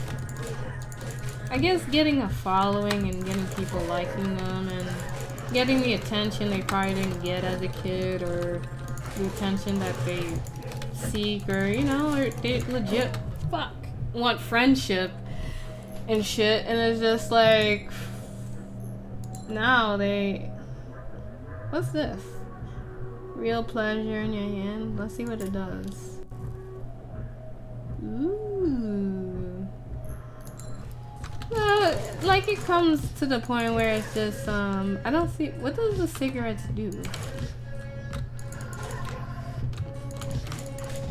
A: I guess, getting a following and getting people liking them and getting the attention they probably didn't get as a kid, or the attention that they seek, or, you know, or they legit want friendship and shit. And it's just like, now they, what's this? Real pleasure in your hand. Let's see what it does. Ooh. Like it comes to the point where it's just, I don't see, what does the cigarettes do?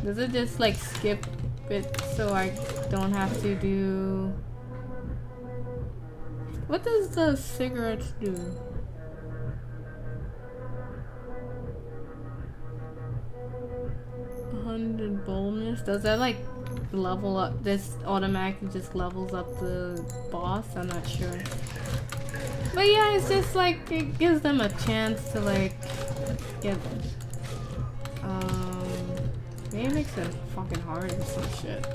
A: Does it just like skip it so I don't have to do, what does the cigarettes do? 100 boldness. Does that like level up? This automatically just levels up the boss? I'm not sure. But yeah, it's just like it gives them a chance to like get. Maybe it makes it fucking hard or some shit.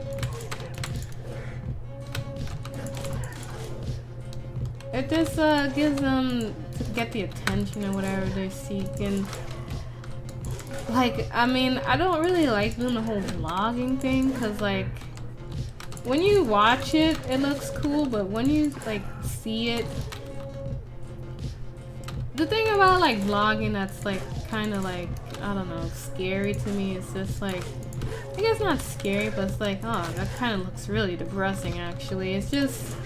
A: It just gives them to get the attention or whatever they're seeking. Like, I mean, I don't really like doing the whole vlogging thing, because like when you watch it, it looks cool, but when you like see it, the thing about like vlogging that's like kind of like, I don't know, scary to me is just like, I guess not scary, but it's like, oh, that kind of looks really depressing actually. It's just,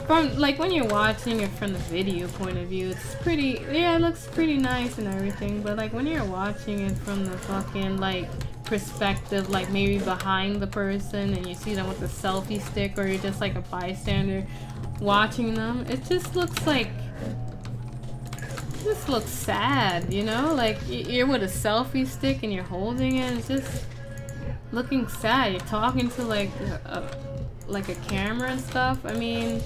A: from like when you're watching it from the video point of view, it's pretty, yeah, it looks pretty nice and everything, but like when you're watching it from the fucking like perspective, like maybe behind the person and you see them with the selfie stick, or you're just like a bystander watching them, it just looks like, this looks sad, you know? Like you're with a selfie stick and you're holding it, it's just looking sad. You're talking to like a camera and stuff. I mean,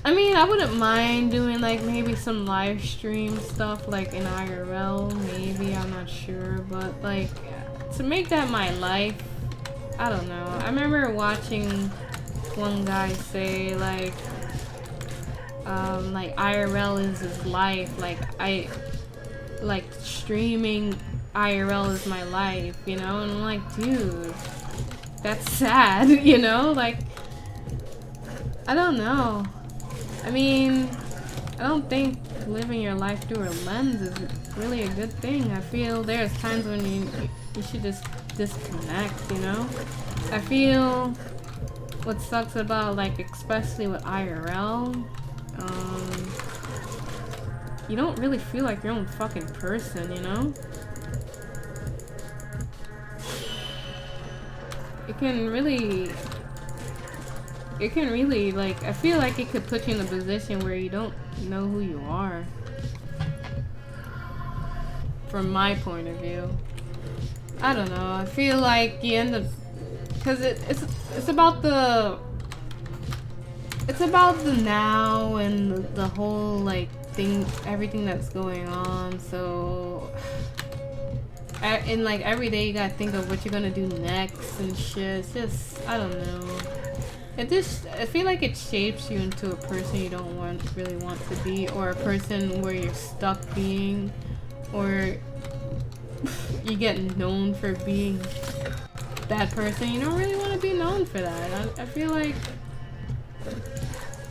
A: I wouldn't mind doing like maybe some live stream stuff like in IRL, maybe, I'm not sure, but like to make that my life, I don't know. I remember watching one guy say like IRL is his life, like streaming IRL is my life, you know? And I'm like, dude, that's sad, you know? Like, I don't know. I mean, I don't think living your life through a lens is really a good thing. I feel there's times when you should just disconnect, you know? I feel what sucks about, like, especially with IRL, you don't really feel like your own fucking person, you know? It can really, like, I feel like it could put you in a position where you don't know who you are. From my point of view. I don't know, I feel like you end up, because it's about the, now and the whole, like, thing, everything that's going on, so, and like every day you gotta think of what you're gonna do next and shit. It's just, I don't know. It just, I feel like it shapes you into a person you don't really want to be, or a person where you're stuck being, or you get known for being that person, you don't really want to be known for that. I feel like,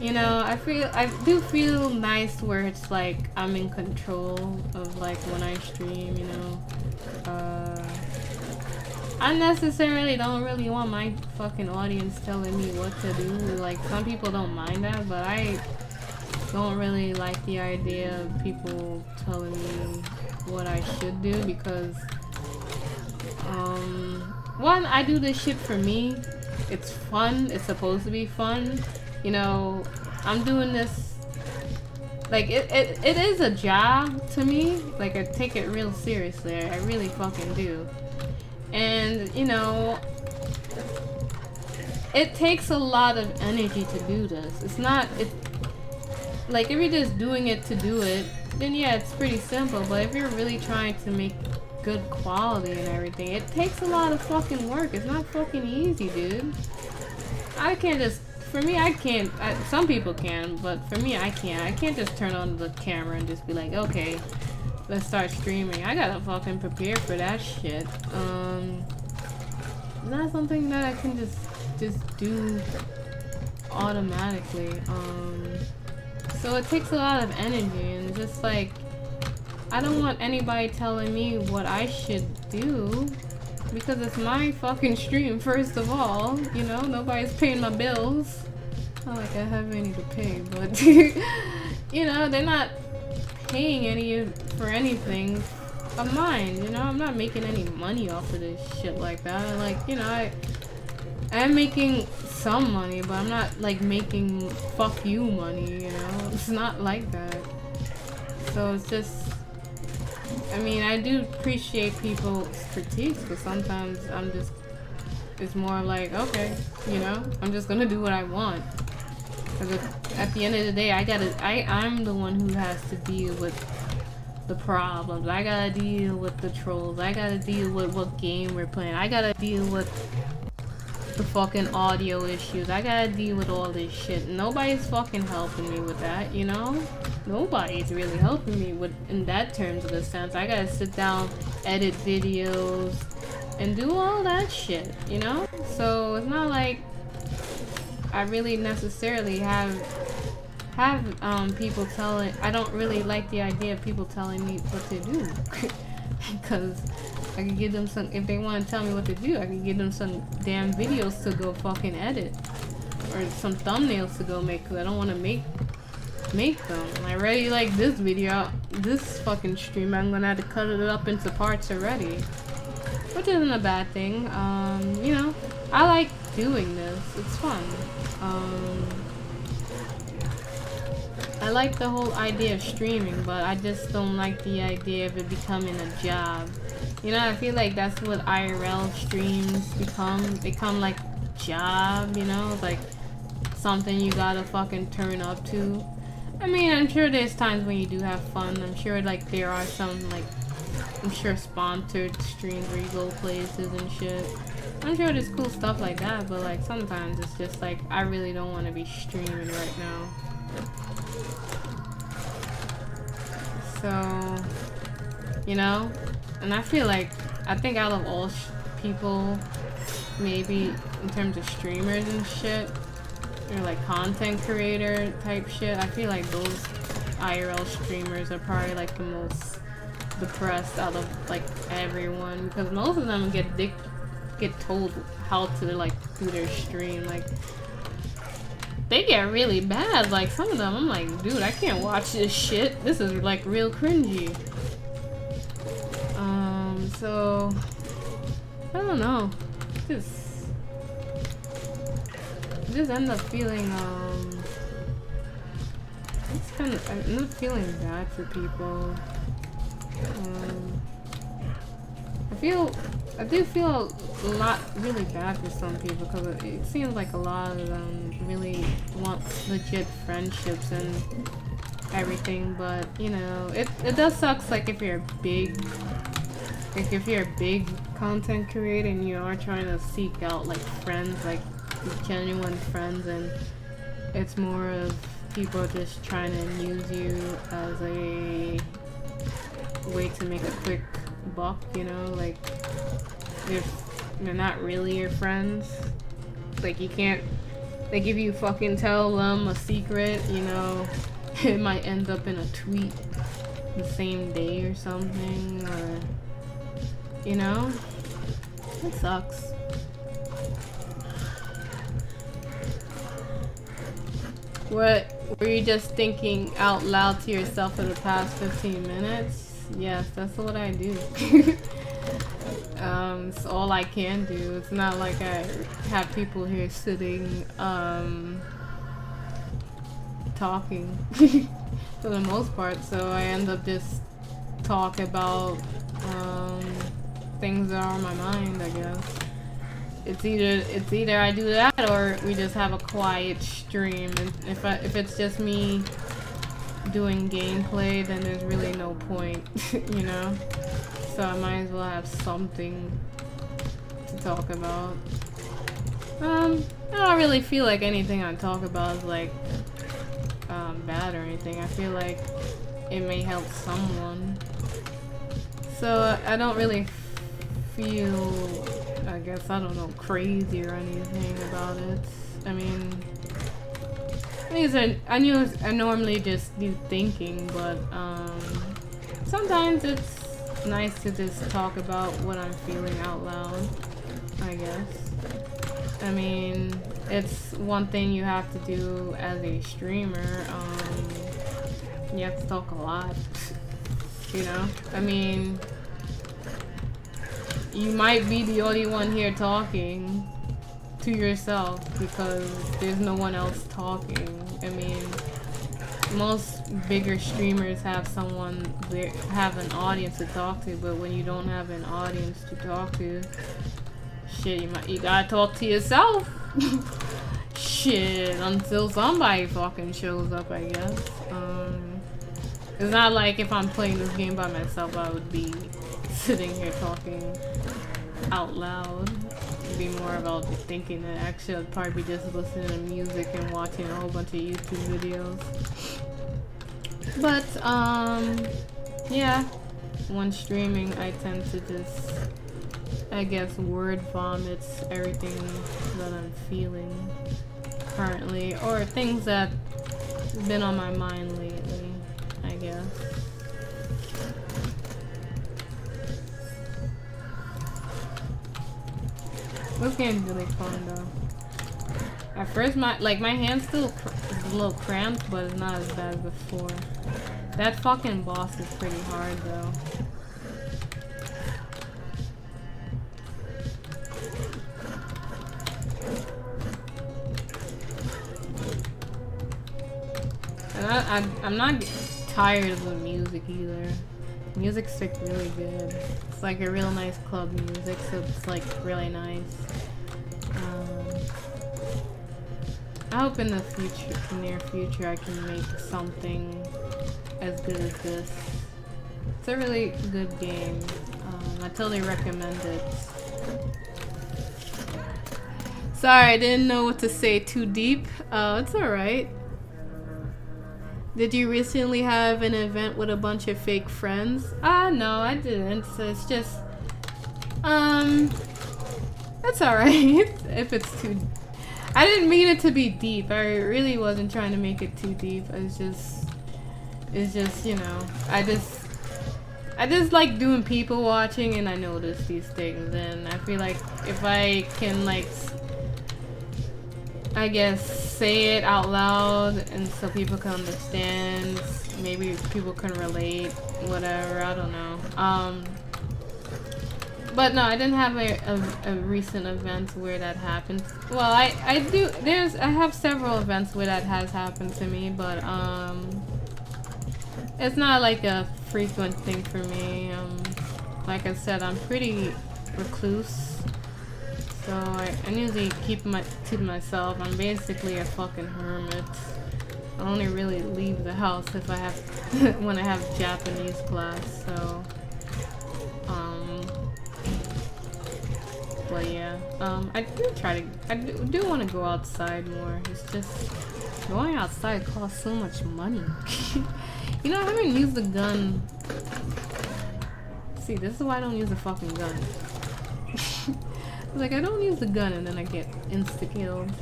A: you know, I do feel nice where it's like I'm in control of like when I stream, you know. I necessarily don't really want my fucking audience telling me what to do. Like, some people don't mind that, but I don't really like the idea of people telling me what I should do because, one, I do this shit for me. It's fun. It's supposed to be fun. You know, I'm doing this, like, it is a job to me. Like, I take it real seriously. I really fucking do. And, you know, it takes a lot of energy to do this. It's not, like, if you're just doing it to do it, then yeah, it's pretty simple. But if you're really trying to make good quality and everything, it takes a lot of fucking work. It's not fucking easy, dude. I can't just, for me, I can't, some people can, but for me, I can't. I can't just turn on the camera and just be like, okay, let's start streaming. I gotta fucking prepare for that shit. Not something that I can just do automatically. So it takes a lot of energy, and just like, I don't want anybody telling me what I should do because it's my fucking stream, first of all. You know, nobody's paying my bills. Not like I have any to pay, but you know, they're not paying any for anything of mine, you know. I'm not making any money off of this shit like that. Like, you know, I'm making some money, but I'm not like making fuck you money, you know. It's not like that. So it's just, I mean, I do appreciate people's critiques, but sometimes it's more like, okay, you know, I'm just gonna do what I want. Because at the end of the day, I'm the one who has to deal with the problems. I gotta deal with the trolls. I gotta deal with what game we're playing. I gotta deal with the fucking audio issues. I gotta deal with all this shit. Nobody's fucking helping me with that, you know? Nobody's really helping me with, in that terms of the sense. I gotta sit down, edit videos, and do all that shit, you know? So it's not like I really necessarily have people telling, I don't really like the idea of people telling me what to do. Because I can give them some, if they want to tell me what to do, I can give them some damn videos to go fucking edit. Or some thumbnails to go make, because I don't want to make them. And I already like this video, this fucking stream, I'm going to have to cut it up into parts already. Which isn't a bad thing. You know, I like doing this. It's fun. I like the whole idea of streaming, but I just don't like the idea of it becoming a job. You know, I feel like that's what IRL streams become like job, you know? It's like something you gotta fucking turn up to. I mean, I'm sure there's times when you do have fun. I'm sure like there are some like, I'm sure sponsored streams where you go places and shit. I'm sure there's cool stuff like that, but like sometimes it's just like, I really don't want to be streaming right now. So, you know, and I feel like, I think out of all people, maybe in terms of streamers and shit, or like content creator type shit, I feel like those IRL streamers are probably like the most depressed out of like everyone, because most of them get told how to like do their stream. Like, they get really bad. Like, some of them, I'm like, dude, I can't watch this shit. This is like real cringy. So I don't know. Just end up feeling I end up feeling bad for people. I do feel a lot really bad for some people, because it seems like a lot of them really want legit friendships and everything, but you know, it does suck. Like, if you're a big content creator and you are trying to seek out like friends, like genuine friends, and it's more of people just trying to use you as a way to make a quick buck, you know, like they're not really your friends. Like you can't, like if you fucking tell them a secret, you know, it might end up in a tweet the same day or something, or you know, it sucks. What were you just thinking out loud to yourself for the past 15 minutes? Yes, that's what I do. It's all I can do. It's not like I have people here sitting, talking for the most part, so I end up just talk about, things that are on my mind, I guess. It's either I do that or we just have a quiet stream. And if it's just me doing gameplay, then there's really no point, you know? So I might as well have something to talk about. I don't really feel like anything I talk about is like bad or anything. I feel like it may help someone. So I don't really feel, I guess, I don't know, crazy or anything about it. I mean, I normally just do thinking, but sometimes it's nice to just talk about what I'm feeling out loud, I guess. I mean, it's one thing you have to do as a streamer. You have to talk a lot, you know? I mean, you might be the only one here talking to yourself because there's no one else talking. I mean, most bigger streamers have someone there, have an audience to talk to, but when you don't have an audience to talk to, shit, you gotta talk to yourself. Shit, until somebody fucking shows up, I guess. It's not like if I'm playing this game by myself, I would be sitting here talking out loud. It'd be more about thinking that actually I'd probably be just listening to music and watching a whole bunch of YouTube videos. But, yeah, when streaming, I tend to just, I guess, word vomits everything that I'm feeling currently, or things that have been on my mind lately, I guess. This game's really fun though. At first, my hand still is a little cramped, but it's not as bad as before. That fucking boss is pretty hard though. And I'm not tired of the music either. Music's like really good. It's like a real nice club music, so it's like really nice. I hope in the future, near future, I can make something as good as this. It's a really good game. I totally recommend it. Sorry, I didn't know what to say too deep. It's alright. Did you recently have an event with a bunch of fake friends? No, I didn't. So it's just, that's alright. If it's too, I didn't mean it to be deep. I really wasn't trying to make it too deep. It's just, you know, I just like doing people watching, and I notice these things, and I feel like if I can, like, I guess, say it out loud and so people can understand, maybe people can relate, whatever, I don't know. But no, I didn't have a recent event where that happened. Well, I have several events where that has happened to me, but it's not like a frequent thing for me. Like I said, I'm pretty recluse. So I usually keep to myself. I'm basically a fucking hermit. I only really leave the house if I have when I have Japanese class. So, but yeah, I do want to go outside more. It's just going outside costs so much money. You know, I haven't used the gun See, this is why I don't use a fucking gun. Like, I don't use the gun and then I get insta-killed.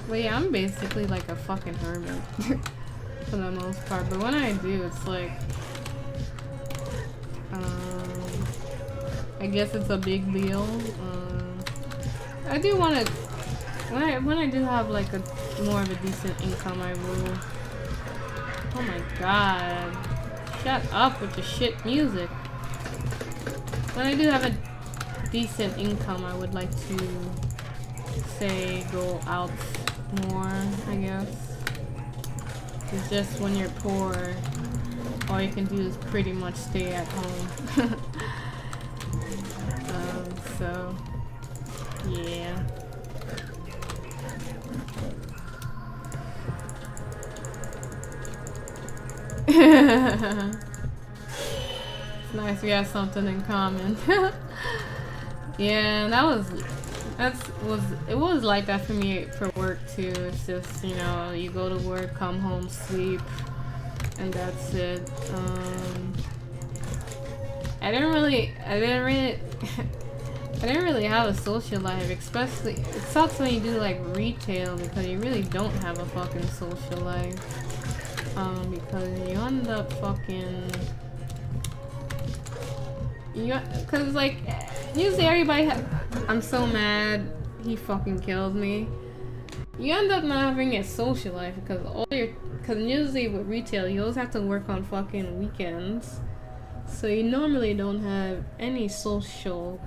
A: But yeah, I'm basically like a fucking hermit. For the most part. But when I do, it's like... I guess it's a big deal. I do want to... When I do have like a more of a decent income, I will... Oh my god. Shut up with the shit music. When I do have a decent income, I would like to say go out more, I guess. It's just when you're poor, all you can do is pretty much stay at home. So yeah. It's nice we have something in common. Yeah, it was like that for me for work too. It's just, you know, you go to work, come home, sleep, and that's it. I didn't really I didn't really have a social life, especially, it sucks when you do like retail because you really don't have a fucking social life. Because you end up fucking, cause like, usually everybody I'm so mad he fucking killed me. You end up not having a social life because cause usually with retail you always have to work on fucking weekends. So you normally don't have any social,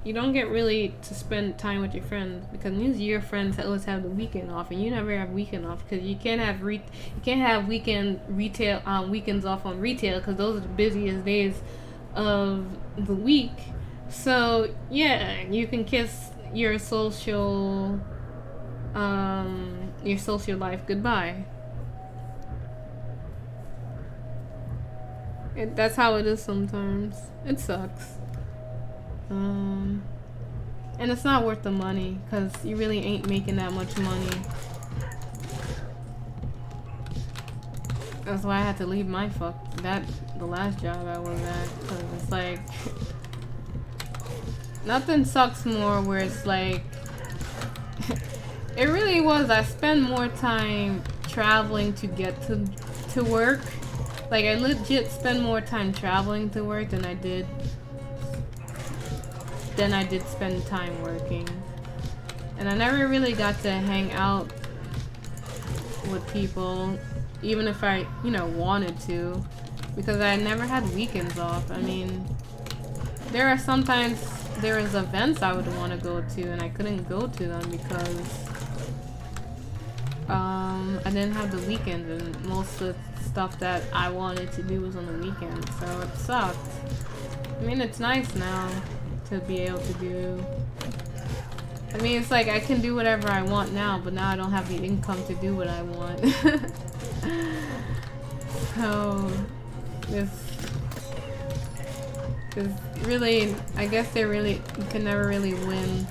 A: you don't get really to spend time with your friends because usually your friends always have the weekend off and you never have weekend off because you can't have weekends off on retail because those are the busiest days of the week. So yeah, you can kiss your social life goodbye. That's how it is sometimes. It sucks. And it's not worth the money because you really ain't making that much money. That's why I had to leave my the last job I was at, because it's like nothing sucks more where it's like it really was. I spend more time traveling to get to work. Like, I legit spend more time traveling to work than I did spend time working. And I never really got to hang out with people, even if I, you know, wanted to, because I never had weekends off. I mean, there was events I would want to go to, and I couldn't go to them because I didn't have the weekends, and most of the stuff that I wanted to do was on the weekend, so it sucked. I mean, it's nice now to be able to do. I mean, it's like I can do whatever I want now, but now I don't have the income to do what I want. So this really, I guess you can never really win.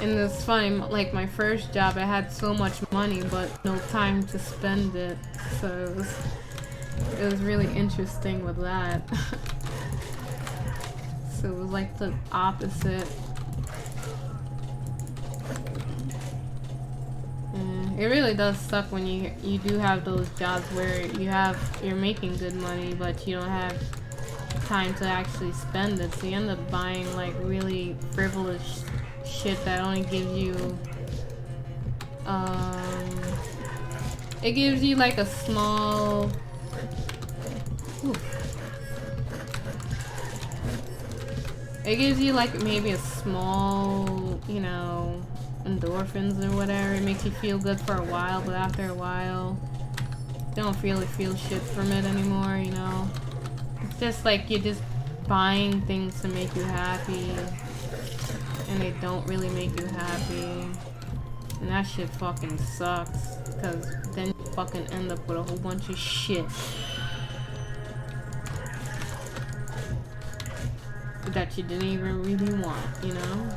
A: And it's funny, like my first job, I had so much money, but no time to spend it. So it was really interesting with that. So it was like the opposite. And it really does suck when you do have those jobs where you're making good money, but you don't have time to actually spend it. So you end up buying like really frivolous shit that only gives you it gives you like a small it gives you like maybe a small, you know, endorphins or whatever. It makes you feel good for a while, but after a while you don't really feel shit from it anymore, you know. It's just like you're just buying things to make you happy, and they don't really make you happy, and that shit fucking sucks, because then you fucking end up with a whole bunch of shit that you didn't even really want, you know?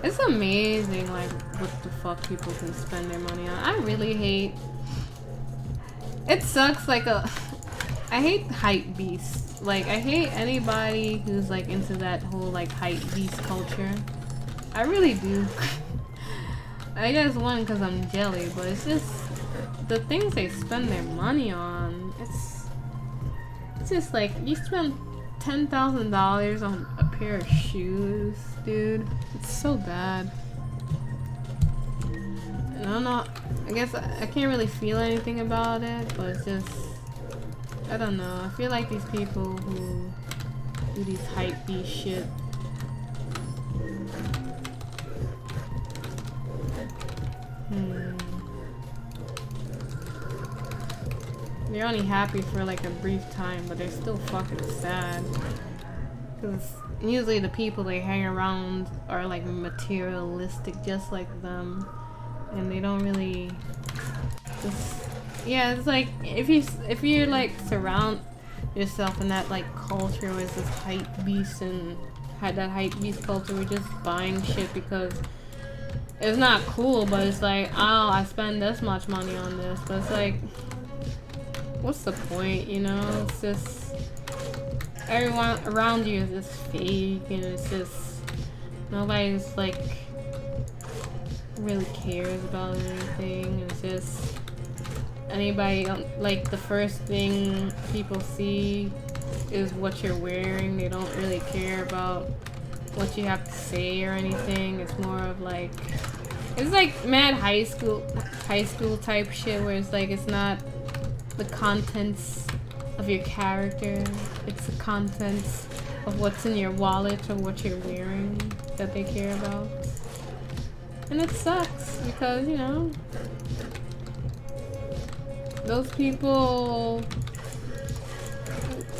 A: It's amazing, like, what the fuck people can spend their money on. I really hate... It sucks, like, I hate hype beasts. Like, I hate anybody who's like into that whole like hype beast culture. I really do. I guess one because I'm jelly, but it's just the things they spend their money on. It's just like you spend $10,000 on a pair of shoes, dude. It's so bad. And I don't know. I guess I can't really feel anything about it, but it's just, I don't know. I feel like these people who do these hype beast shit. They're only happy for like a brief time, but they're still fucking sad. Because usually the people they hang around are like materialistic just like them. And they don't really just, yeah, it's like if you like surround yourself in that like culture with this hype beast and had that hype beast culture, we're just buying shit because it's not cool, but it's like, oh, I spend this much money on this, but it's like, what's the point, you know? It's just everyone around you is just fake, and it's just nobody's like really cares about anything. It's just anybody, like the first thing people see is what you're wearing. They don't really care about what you have to say or anything. It's more of like, it's like mad high school type shit where it's like, it's not the contents of your character, it's the contents of what's in your wallet or what you're wearing that they care about. And it sucks because, you know, those people,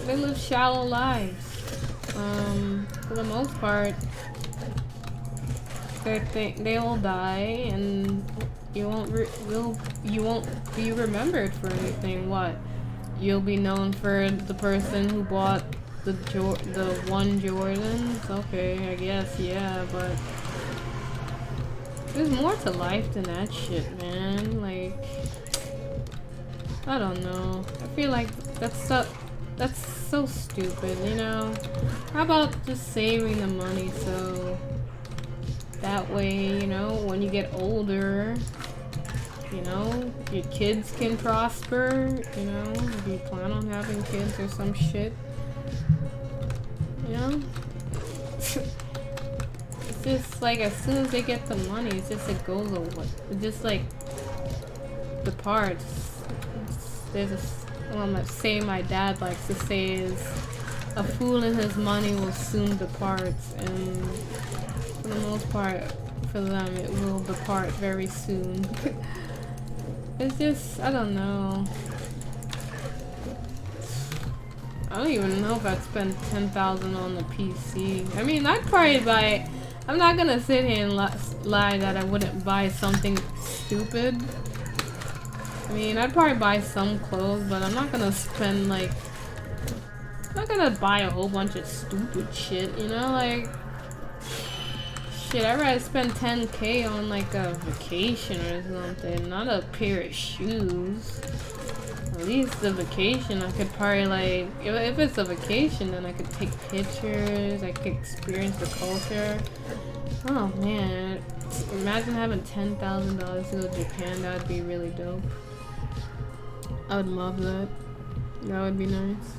A: they live shallow lives. For the most part, they all die, and you won't be remembered for anything. What? You'll be known for the person who bought the one Jordans. Okay, I guess, yeah, but there's more to life than that shit, man. Like, I don't know. I feel like that's so stupid, you know? How about just saving the money so that way, you know, when you get older, you know, your kids can prosper, you know, if you plan on having kids or some shit, you know? It's just like as soon as they get the money, it's just it goes away. It just like departs. There's a saying my dad likes to say is, a fool and his money will soon depart, and for the most part, for them, it will depart very soon. It's just, I don't know. I don't even know if I'd spend $10,000 on the PC. I mean, I'd probably buy. I'm not gonna sit here and lie that I wouldn't buy something stupid. I mean, I'd probably buy some clothes, but I'm not gonna spend like, I'm not gonna buy a whole bunch of stupid shit, you know, like, shit, I'd rather spend 10K on like a vacation or something, not a pair of shoes. At least the vacation, I could probably like, if it's a vacation, then I could take pictures, I could experience the culture. Oh man, imagine having $10,000 to go to Japan, that would be really dope. I would love that. That would be nice.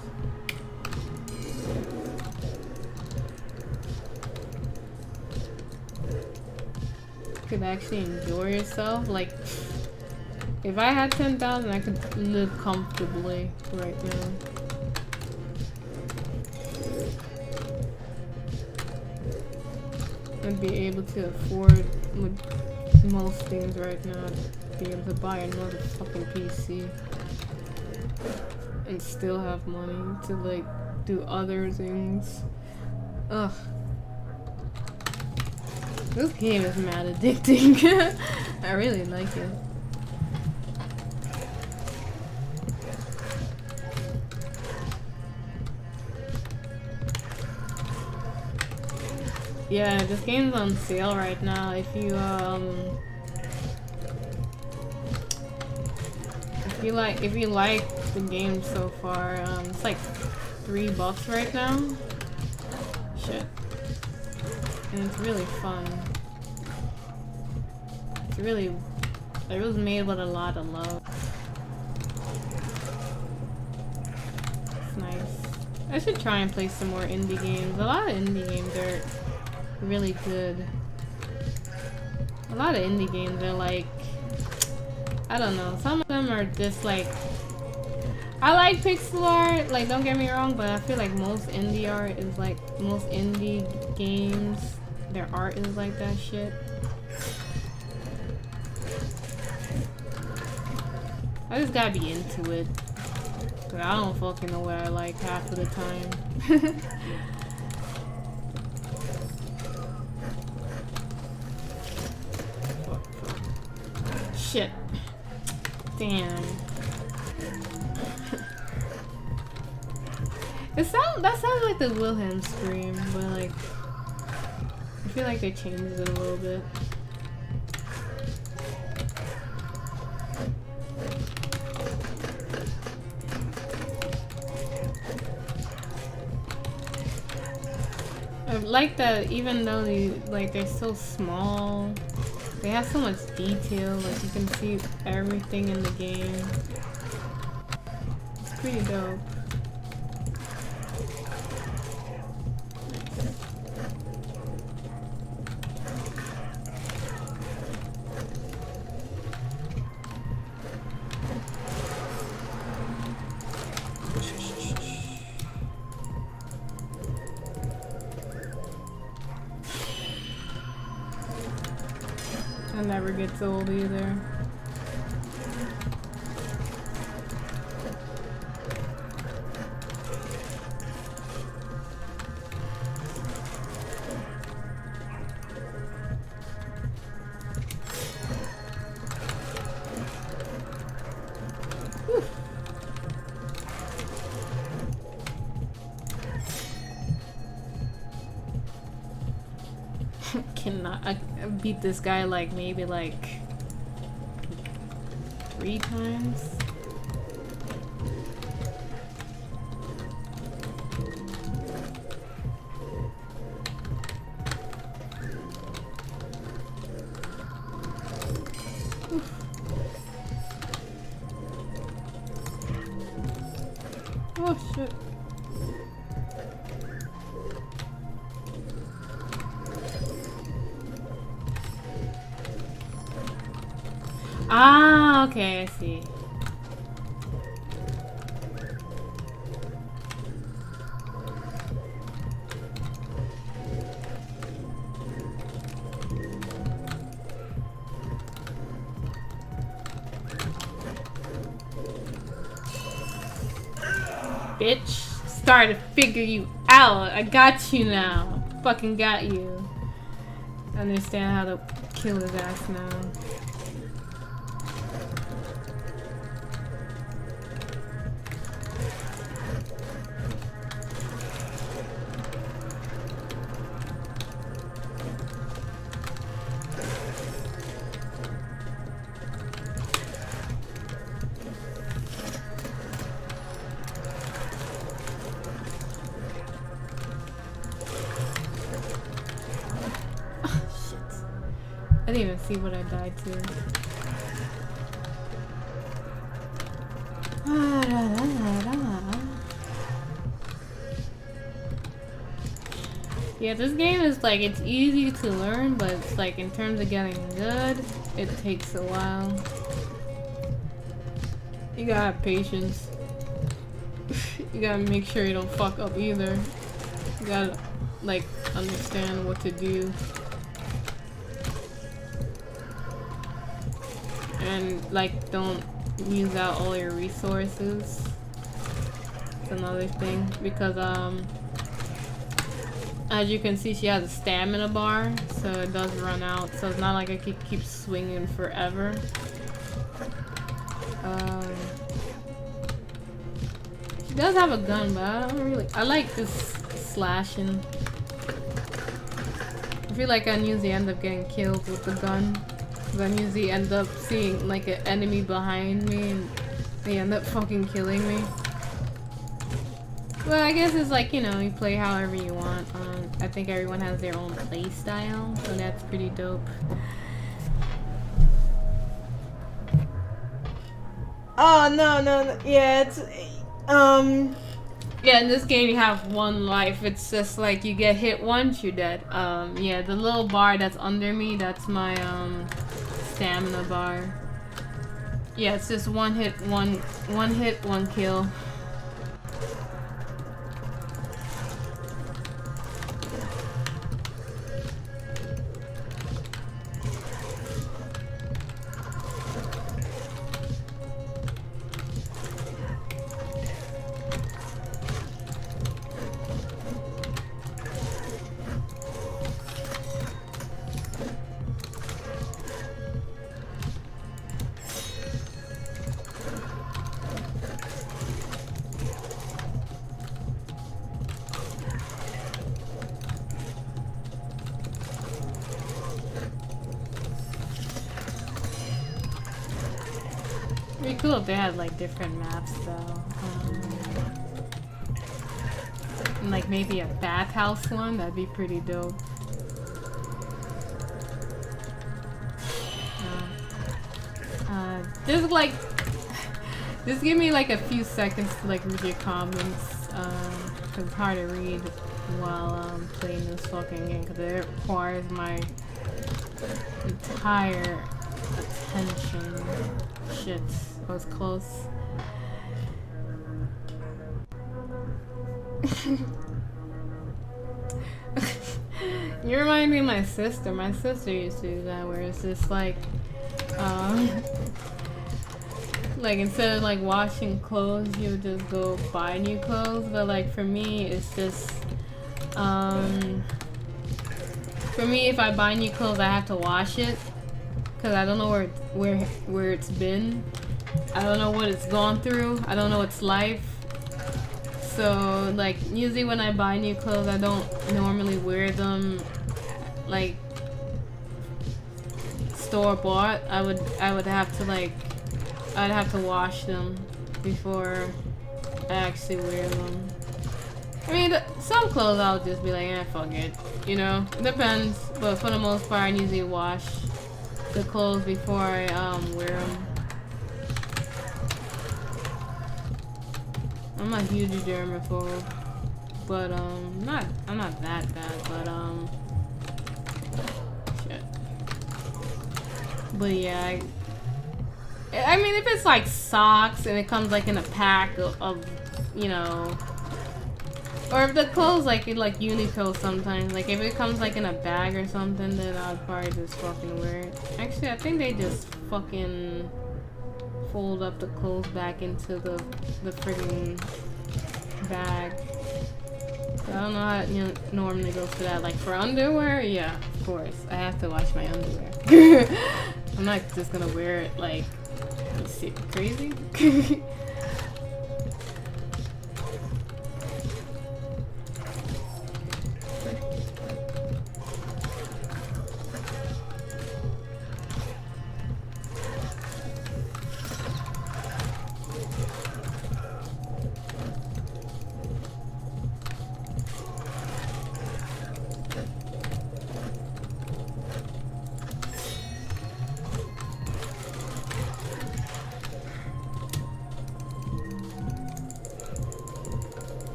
A: You could actually enjoy yourself. Like, if I had 10,000, I could live comfortably right now. I'd be able to afford most things right now. I'd be able to buy another fucking PC. And still have money to like do other things. Ugh. This game is mad addicting. I really like it. Yeah, this game's on sale right now. If you like the game so far. It's like $3 right now. Shit. And it's really fun. It's really, it was made with a lot of love. It's nice. I should try and play some more indie games. A lot of indie games are really good. A lot of indie games are like, I don't know, some of them are just like, I like pixel art, like don't get me wrong, but I feel like most indie art is like, most indie games, their art is like that shit. I just gotta be into it. But I don't fucking know what I like half of the time. Shit. Damn. That sounds like the Wilhelm scream, but like I feel like they changed it a little bit. I like that even though they're so small, they have so much detail, like you can see everything in the game. It's pretty dope. It never gets old either. Whew. I beat this guy like maybe like 3 times. Oof. Oh shit. Ah, okay, I see. Bitch, starting to figure you out. I got you now. Fucking got you. Understand how to kill his ass now. I didn't even see what I died to. Yeah, this game is like, it's easy to learn, but it's like in terms of getting good, it takes a while. You gotta have patience. You gotta make sure you don't fuck up either. You gotta like understand what to do. And like don't use out all your resources. It's another thing because as you can see she has a stamina bar, so it does run out, so it's not like I can keep swinging forever. She does have a gun, but I don't really, I like this slashing. I feel like I usually end up getting killed with the gun. Because I usually end up seeing like an enemy behind me and They end up fucking killing me. Well, I guess it's like, you know, you play however you want. I think everyone has their own play style, so that's pretty dope. Oh, no. Yeah, it's... Yeah, in this game you have one life. It's just like you get hit once, you're dead. Yeah, the little bar that's under me, that's my, stamina bar. Yeah, it's just one hit, one kill. It'd be cool if they had like different maps though. And, like maybe a bathhouse one, that'd be pretty dope. Just like, just give me like a few seconds to like read your comments, cause it's hard to read while playing this fucking game, cause it requires my entire attention. Shit, that was close. You remind me of my sister. My sister used to do that, where it's just like, like instead of like washing clothes, you would just go buy new clothes. But like for me, it's just, for me, if I buy new clothes, I have to wash it, cause I don't know where it's been. I don't know what it's gone through. I don't know its life. So like usually when I buy new clothes, I don't normally wear them like store bought. I would have to like, I'd have to wash them before I actually wear them. I mean, some clothes I'll just be like, eh, fuck it, you know. It depends, but for the most part, I usually wash the clothes before I wear them. I'm a huge germaphobe, but I'm not that bad, but shit. But yeah, I mean, if it's like socks and it comes like in a pack of you know, or if the clothes like Uniqlo sometimes, like if it comes like in a bag or something, then I'd probably just fucking wear it. Actually, I think they just fucking fold up the clothes back into the friggin' bag. So I don't know how it normally goes for that. Like for underwear, yeah, of course. I have to wash my underwear. I'm not just gonna wear it like, you crazy?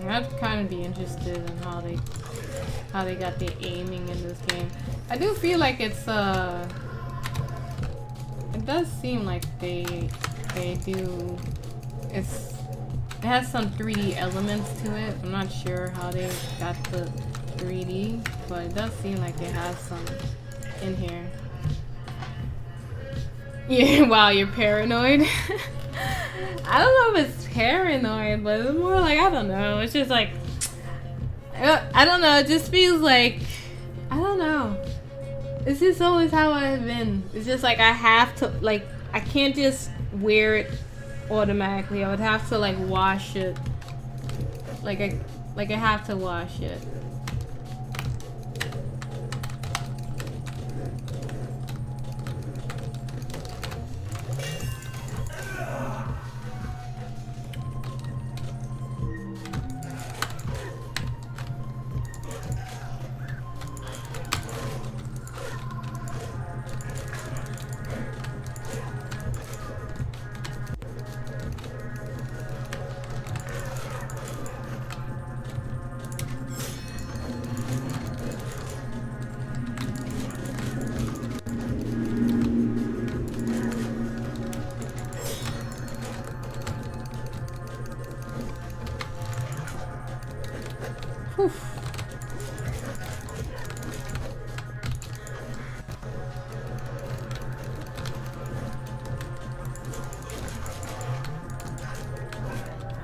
A: I'd kind of be interested in how they got the aiming in this game. I do feel like it's it does seem like they do, it has some 3D elements to it. I'm not sure how they got the 3D, but it does seem like it has some in here. Yeah, wow, you're paranoid. I don't know if it's paranoid, but it's more like, I don't know. It's just like, I don't know. It just feels like, I don't know. It's just always how I've been. It's just like I have to, like, I can't just wear it automatically. I would have to like wash it. Like I have to wash it.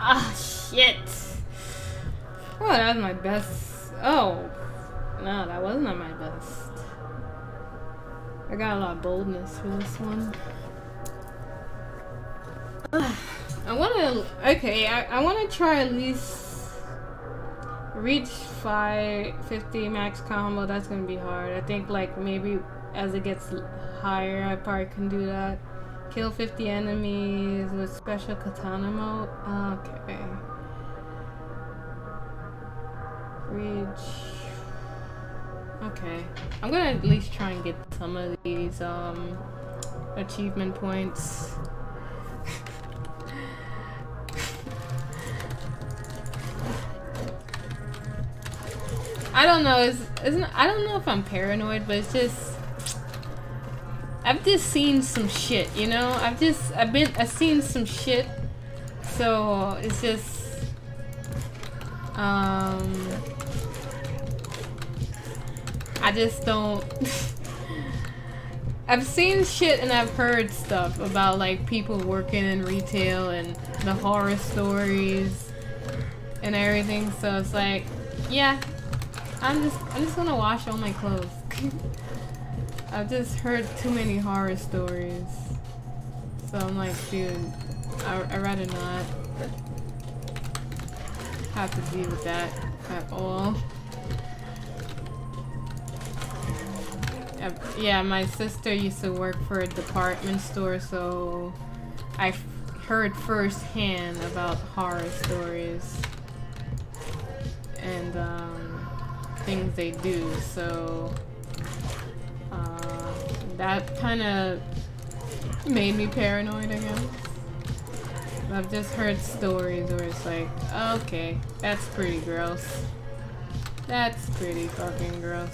A: Ah, shit. Oh, that was my best. Oh, no, that wasn't my best. I got a lot of boldness for this one. I want to try at least reach 550 max combo. That's going to be hard. I think like maybe as it gets higher, I probably can do that. Kill 50 enemies with special katana mode. Okay. Reach. Okay. I'm gonna at least try and get some of these achievement points. I don't know. I don't know if I'm paranoid, but it's just. I've just seen some shit, you know? I've seen some shit. So it's just I just don't I've seen shit and I've heard stuff about like people working in retail and the horror stories and everything, so it's like, yeah, I'm just gonna wash all my clothes. I've just heard too many horror stories. So I'm like, dude, I'd rather not have to deal with that at all. Yeah, my sister used to work for a department store, so I heard firsthand about horror stories and things they do, so that kind of made me paranoid, I guess. I've just heard stories where it's like, okay, that's pretty gross. That's pretty fucking gross.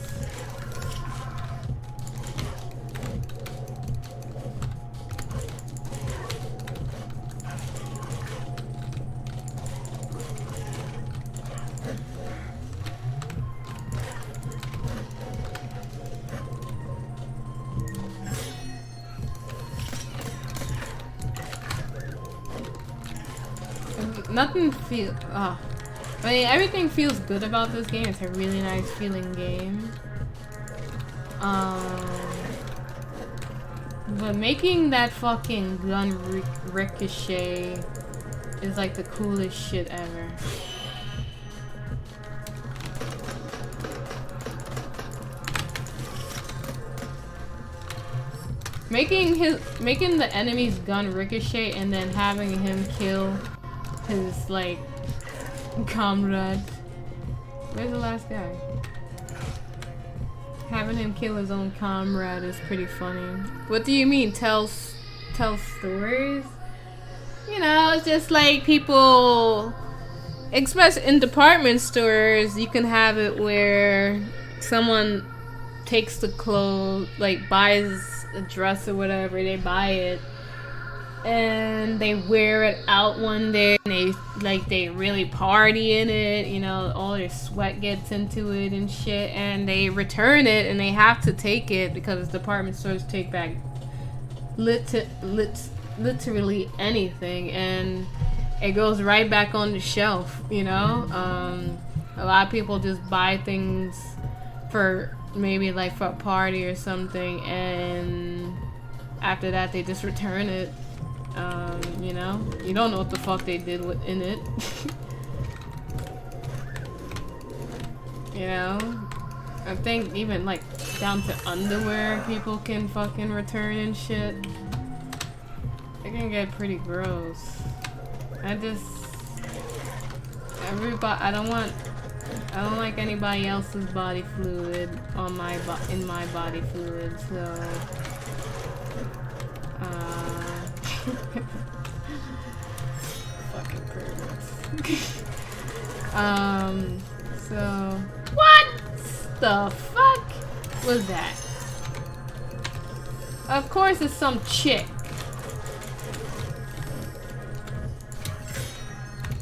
A: Nothing feel. I mean, everything feels good about this game. It's a really nice feeling game. But making that fucking gun ricochet is like the coolest shit ever. Making the enemy's gun ricochet and then having him kill his like comrade. Where's the last guy? Having him kill his own comrade is pretty funny. What do you mean? Tell stories? You know, it's just like people, especially in department stores, you can have it where someone takes the clothes, like buys a dress or whatever, they buy it and they wear it out one day and they really party in it, you know, all their sweat gets into it and shit, and they return it and they have to take it because department stores take back literally anything, and it goes right back on the shelf, you know. A lot of people just buy things for maybe like for a party or something, and after that they just return it. You know, you don't know what the fuck they did in it. You know, I think even like down to underwear people can fucking return and shit. It can get pretty gross. I don't like anybody else's body fluid on in my body fluid, so fucking perverts. So what the fuck was that? Of course it's some chick.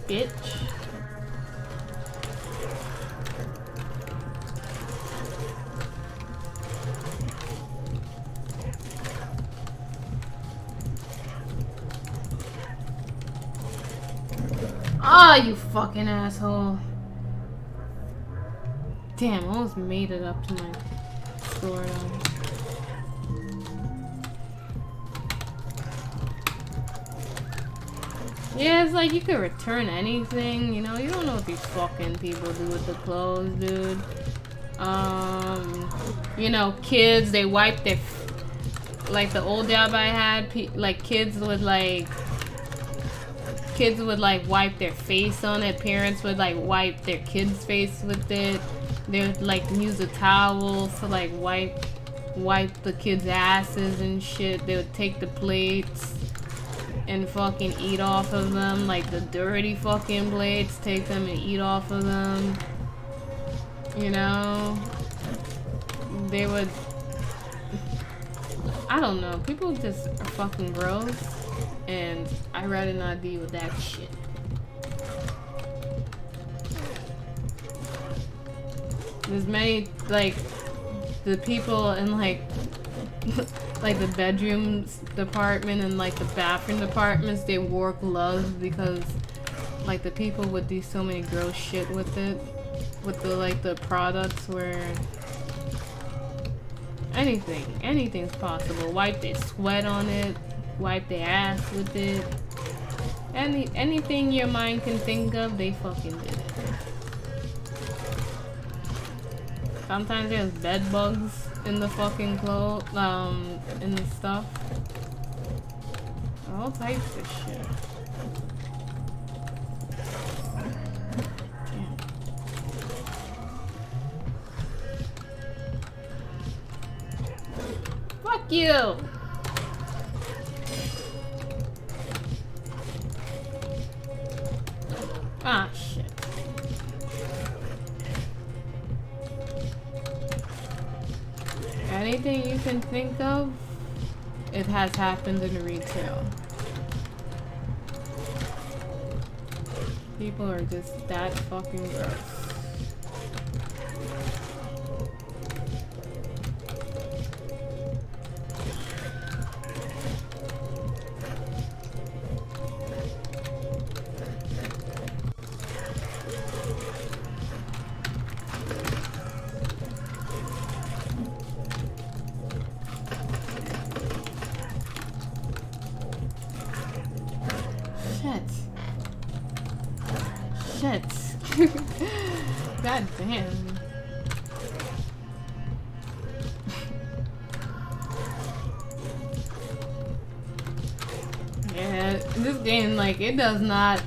A: Bitch. Ah, you fucking asshole. Damn, I almost made it up to my store. Yeah, it's like you could return anything, you know? You don't know what these fucking people do with the clothes, dude. You know, kids, they wipe their... Like the old job I had, like kids would like wipe their face on it. Parents would like wipe their kids' face with it. They would like use a towel to like wipe the kids' asses and shit. They would take the plates and fucking eat off of them, like the dirty fucking plates, take them and eat off of them. You know? They would... I don't know, people just are fucking gross, and I'd rather not deal with that shit. There's many, like, the people in, like, like the bedrooms department and, like, the bathroom departments, they wore gloves because, like, the people would do so many gross shit with it. With the, like, the products where... Anything's possible. Wipe their sweat on it, wipe their ass with it. Anything your mind can think of, they fucking did it. Sometimes there's bed bugs in the fucking clothes, in the stuff. All types of shit. Fuck you! Ah, shit. Anything you can think of, it has happened in retail. People are just that fucking gross. Shit. God damn. Yeah, this game, like, it does not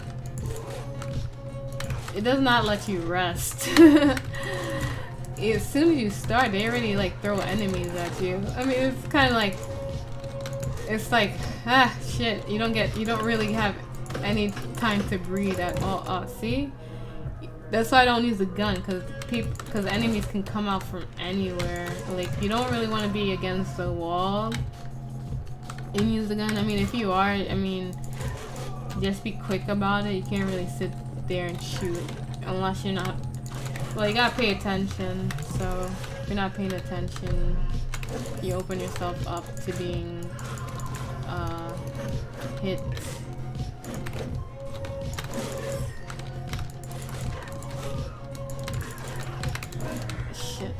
A: let you rest. As soon as you start, they already, like, throw enemies at you. I mean, it's kind of like, it's like, ah, shit, you don't really have any time to breathe at all. Oh, see? That's why I don't use a gun, because enemies can come out from anywhere. Like, you don't really want to be against the wall and use the gun. I mean, if you are, I mean, just be quick about it. You can't really sit there and shoot unless you're not... Well, you gotta pay attention, so if you're not paying attention, you open yourself up to being hit. Shit.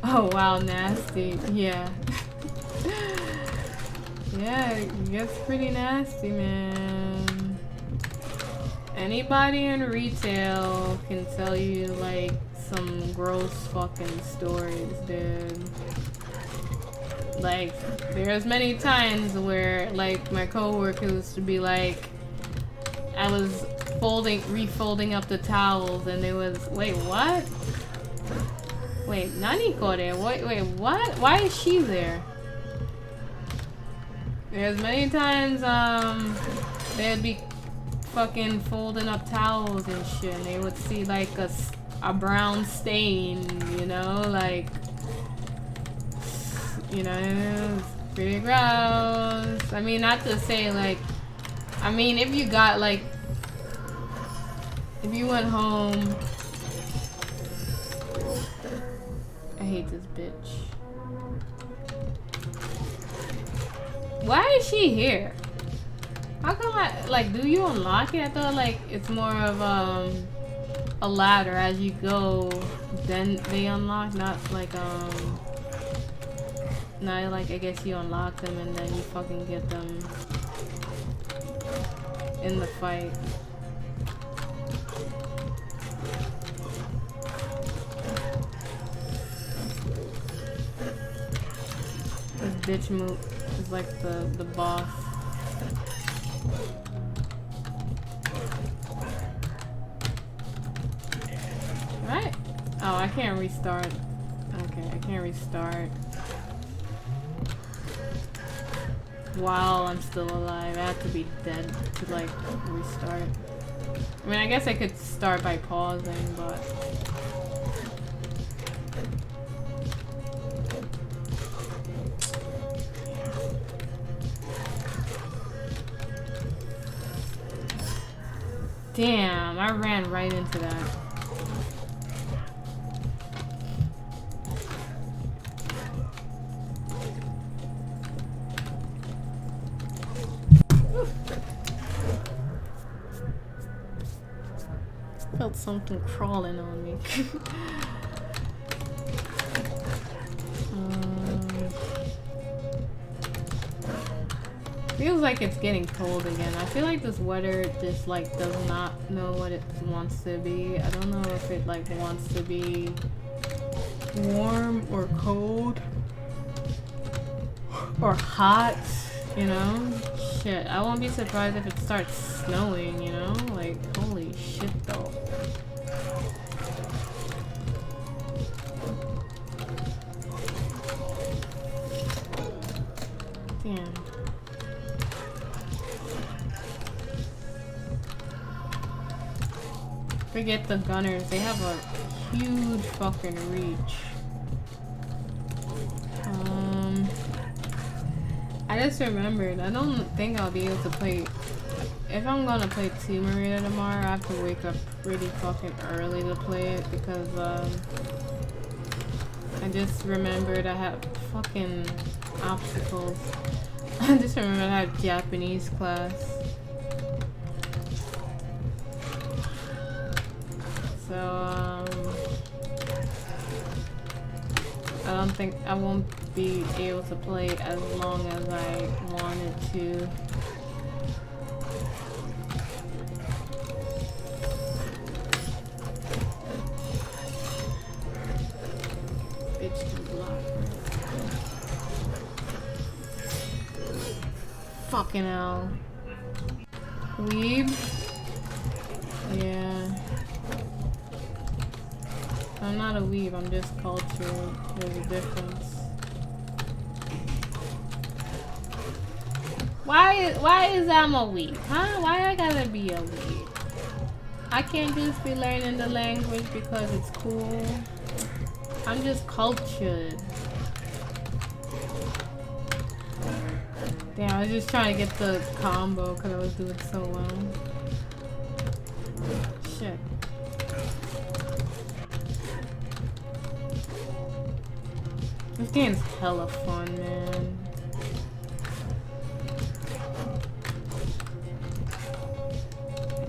A: Oh wow, nasty. Yeah. Yeah, it gets pretty nasty, man. Anybody in retail can tell you like some gross fucking stories, dude. Like, there's many times where like my coworkers would be like, I was refolding up the towels, and they was, wait, what? Wait, Nani Kore? Wait, what? Why is she there? There's many times, they'd be fucking folding up towels and shit, and they would see like a brown stain, you know, like, you know, it's pretty gross. I mean, not to say like, I mean, if you got like, if you went home, I hate this bitch. Why is she here? How come like, do you unlock it? I thought like it's more of a ladder as you go, then they unlock, not like not like, I guess you unlock them and then you fucking get them in the fight. This bitch move is like the boss. Right? Oh, I can't restart. Okay, I can't restart while I'm still alive. I have to be dead to like restart. I mean, I guess I could start by pausing, but damn, I ran right into that. Felt something crawling on me. Feels like it's getting cold again. I feel like this weather just like does not know what it wants to be. I don't know if it like wants to be warm or cold or hot, you know? Shit, I won't be surprised if it starts snowing, you know? Like, holy shit though. Damn. Forget the gunners, they have a huge fucking reach. I just remembered, I don't think I'll be able to play, if I'm gonna play Tomb Raider tomorrow, I have to wake up pretty fucking early to play it because I just remembered I have fucking obstacles. I just remembered I have Japanese class. So, I don't think I won't be able to play as long as I wanted to. Bitch can block. Fucking hell. Weeb? Yeah. I'm not a weeb, I'm just cultured. There's a difference. Why is I'm a weeb? Huh? Why I gotta be a weeb? I can't just be learning the language because it's cool. I'm just cultured. Damn, I was just trying to get the combo because I was doing so well. Shit. This game's hella fun, man.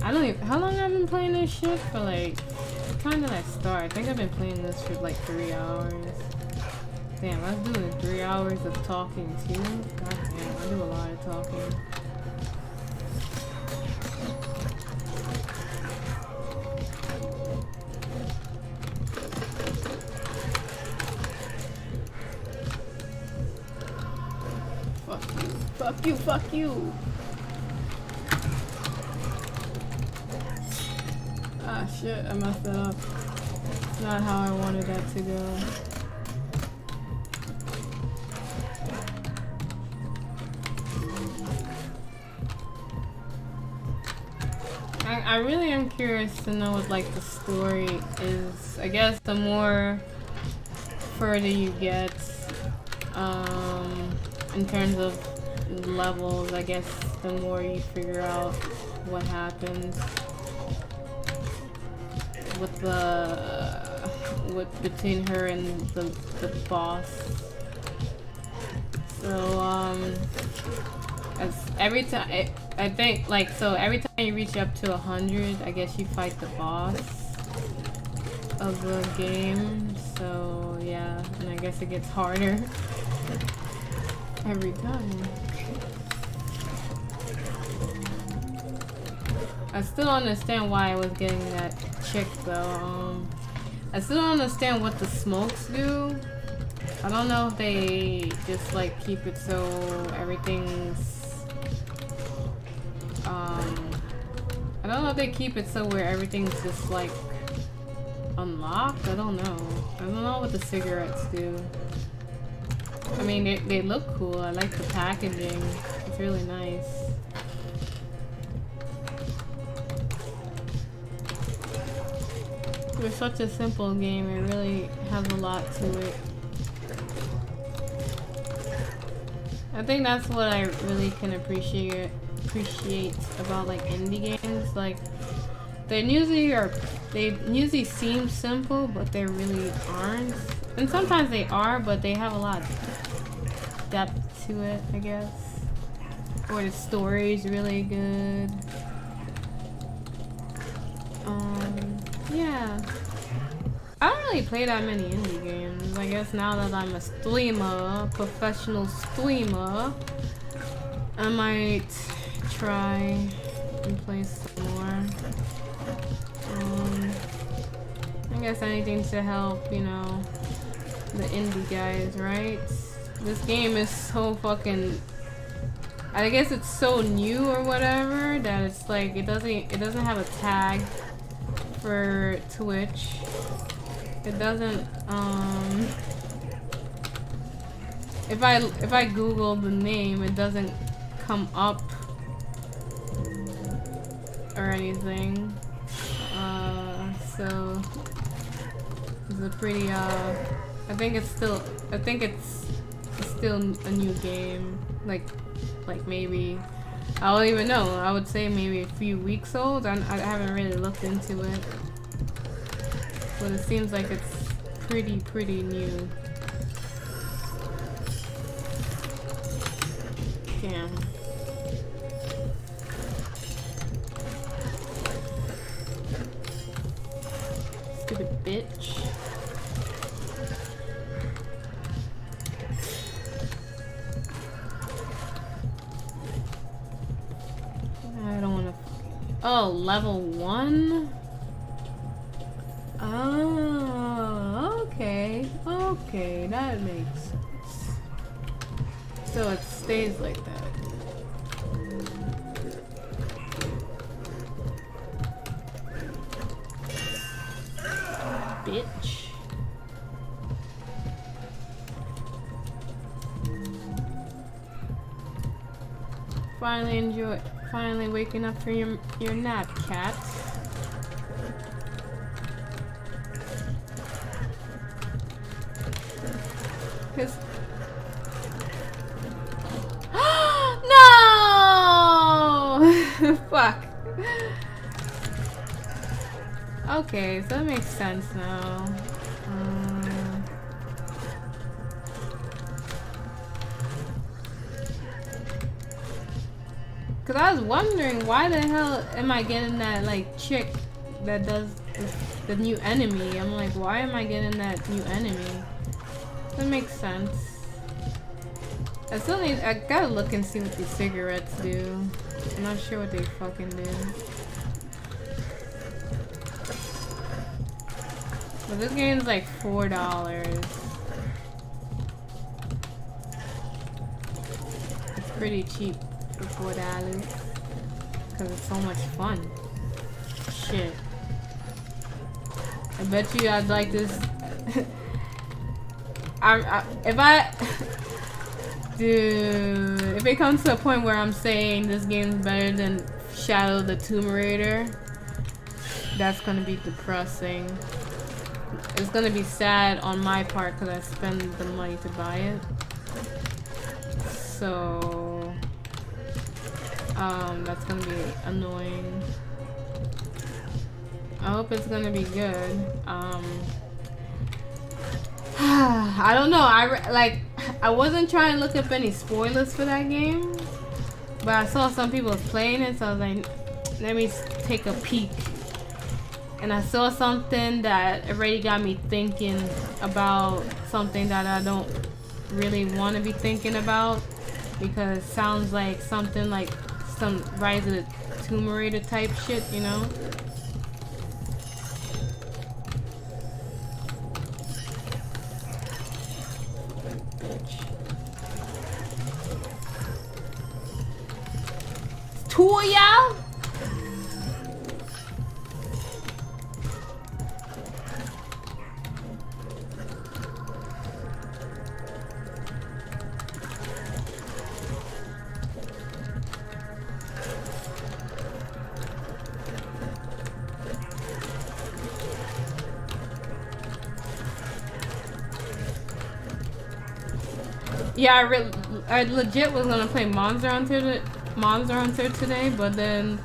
A: I don't even, how long have I been playing this shit? For like time did I start? I think I've been playing this for like 3 hours. Damn, I was doing 3 hours of talking too. God damn, I do a lot of talking. Fuck you, fuck you. Ah shit, I messed that up. It's not how I wanted that to go. I really am curious to know what like the story is. I guess the more further you get, in terms of levels, I guess the more you figure out what happens with between her and the boss. So as every time I think like so every time you reach up to 100, I guess you fight the boss of the game. So yeah, and I guess it gets harder every time. I still don't understand why I was getting that chick though. I still don't understand what the smokes do. I don't know if they just like keep it so everything's I don't know if they keep it so where everything's just like unlocked. I don't know. I don't know what the cigarettes do. I mean, they look cool. I like the packaging. It's really nice. It's such a simple game. It really has a lot to it. I think that's what I really can appreciate about like indie games. Like they usually seem simple, but they really aren't. And sometimes they are, but they have a lot of depth to it, I guess. Or the story's really good. Yeah. I don't really play that many indie games. I guess now that I'm a streamer, professional streamer, I might try and play some more. I guess anything to help, you know, the indie guys, right? This game is so fucking, I guess it's so new or whatever that it's like it doesn't have a tag for Twitch. It doesn't if I Google the name, it doesn't come up or anything. So it's a pretty I think it's still a new game. Like maybe I don't even know. I would say maybe a few weeks old. I haven't really looked into it, but it seems like it's pretty new. Damn. Stupid bitch. I don't wanna. Oh, level 1? Oh, okay. Okay, that makes sense. So it stays like that. Bitch. Finally waking up for your nap, cat. Cause no! Fuck. Okay, so that makes sense now. Cause I was wondering why the hell am I getting that like chick that does the new enemy. I'm like, why am I getting that new enemy? That makes sense. I gotta look and see what these cigarettes do. I'm not sure what they fucking do. But this game's like $4. It's pretty cheap for $4. Because it's so much fun. Shit. I bet you I'd like this. Dude, if it comes to a point where I'm saying this game's better than Shadow the Tomb Raider, that's gonna be depressing. It's gonna be sad on my part because I spend the money to buy it. So, that's gonna be annoying. I hope it's gonna be good. I don't know. I wasn't trying to look up any spoilers for that game, but I saw some people playing it, so I was like, let me take a peek. And I saw something that already got me thinking about something that I don't really want to be thinking about, because it sounds like something like some Rise of the Tomb Raider type shit, you know? Two of y'all? Yeah, I legit was gonna play Monster Hunter today, but then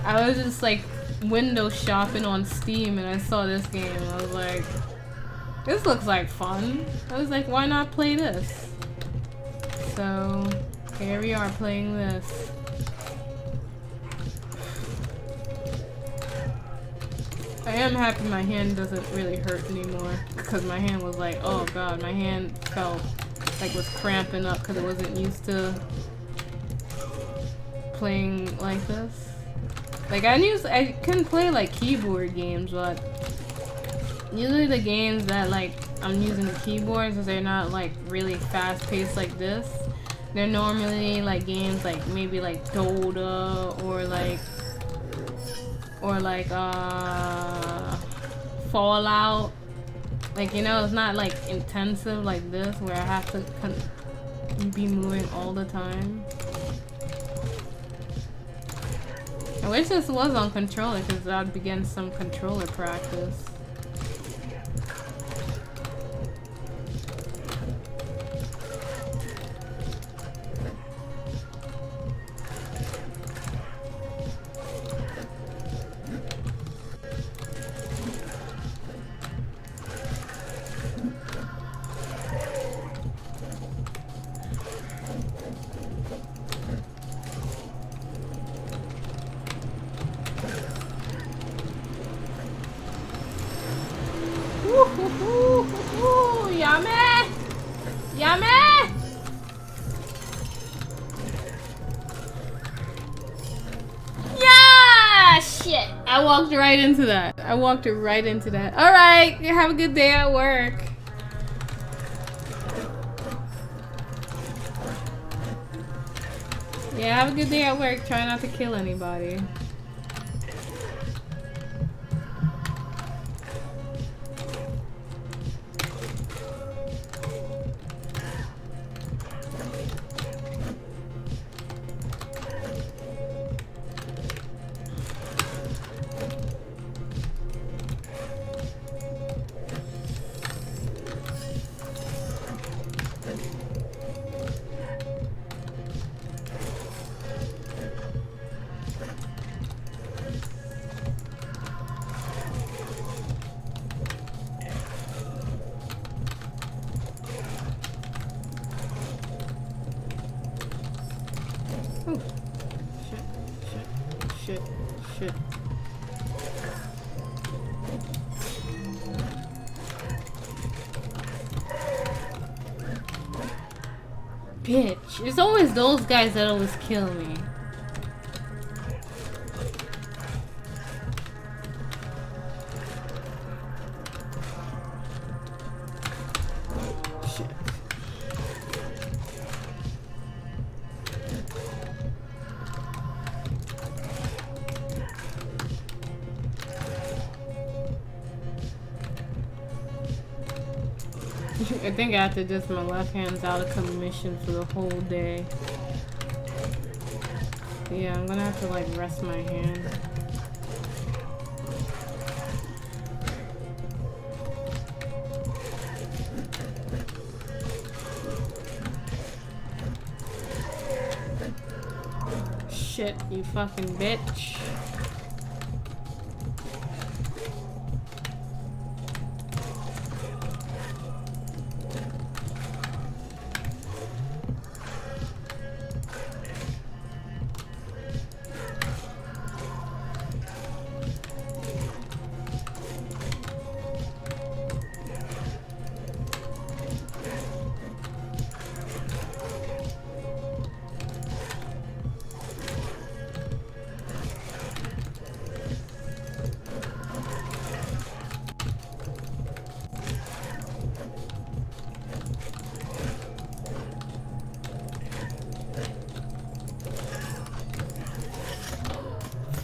A: I was just like window shopping on Steam and I saw this game. I was like, this looks like fun. I was like, why not play this? So here we are playing this. I am happy my hand doesn't really hurt anymore, because my hand was like, oh god, my hand felt like was cramping up because it wasn't used to playing like this. Like I couldn't play like keyboard games, but usually the games that like I'm using the keyboards, because they're not like really fast paced like this. They're normally like games like maybe like Dota or like Fallout. Like, you know, it's not like intensive like this where I have to be moving all the time. I wish this was on controller, because I'd begin some controller practice. Yummy! Yummy! Yeah! Shit! I walked right into that. Alright, you have a good day at work. Yeah, have a good day at work. Try not to kill anybody. Shit. bitch. It's always those guys that always kill me. Shit. I think after this, my left hand's out of commission for the whole day. Yeah, I'm gonna have to like rest my hand. Shit, you fucking bitch.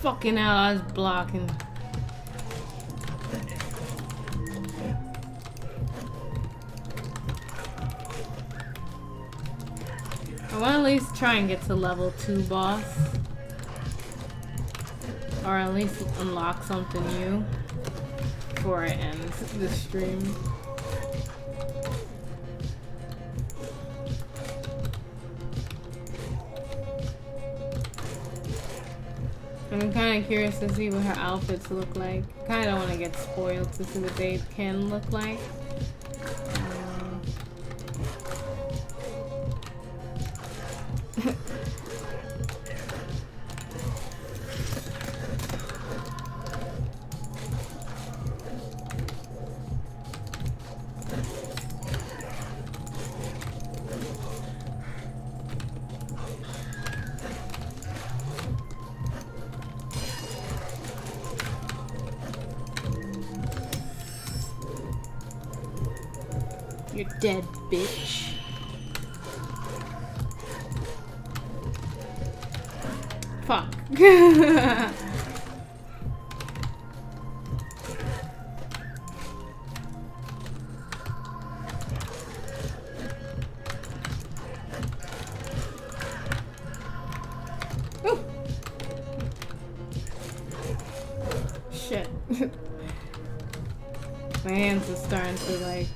A: Fucking hell, I was blocking. I want to at least try and get to level 2 boss. Or at least unlock something new before I end this stream. I'm kind of curious to see what her outfits look like. Kind of don't want to get spoiled to see what they can look like. You're dead, bitch. Fuck. Ooh. Shit. My hands are starting to like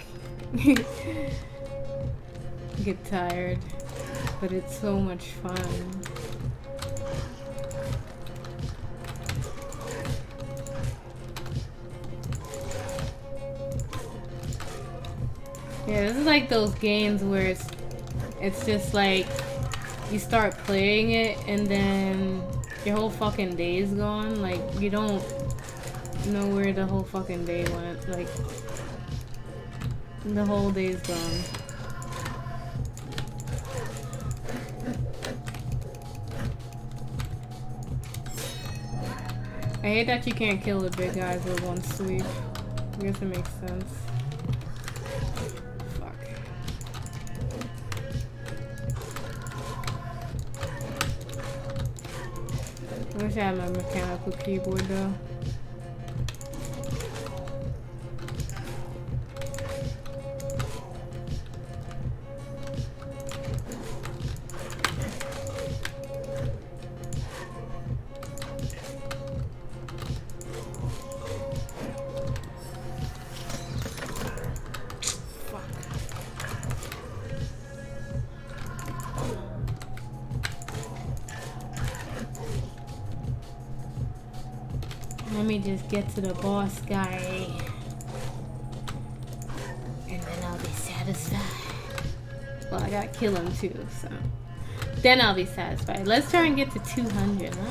A: get tired, but it's so much fun. Yeah, this is like those games where it's just like you start playing it and then your whole fucking day is gone. Like you don't know where the whole fucking day went. Like the whole day's gone. I hate that you can't kill the big guys with one sweep. I guess it makes sense. Fuck. I wish I had my mechanical keyboard though. Let me just get to the boss guy. And then I'll be satisfied. Well, I gotta kill him too, so. Then I'll be satisfied. Let's try and get to 200, huh?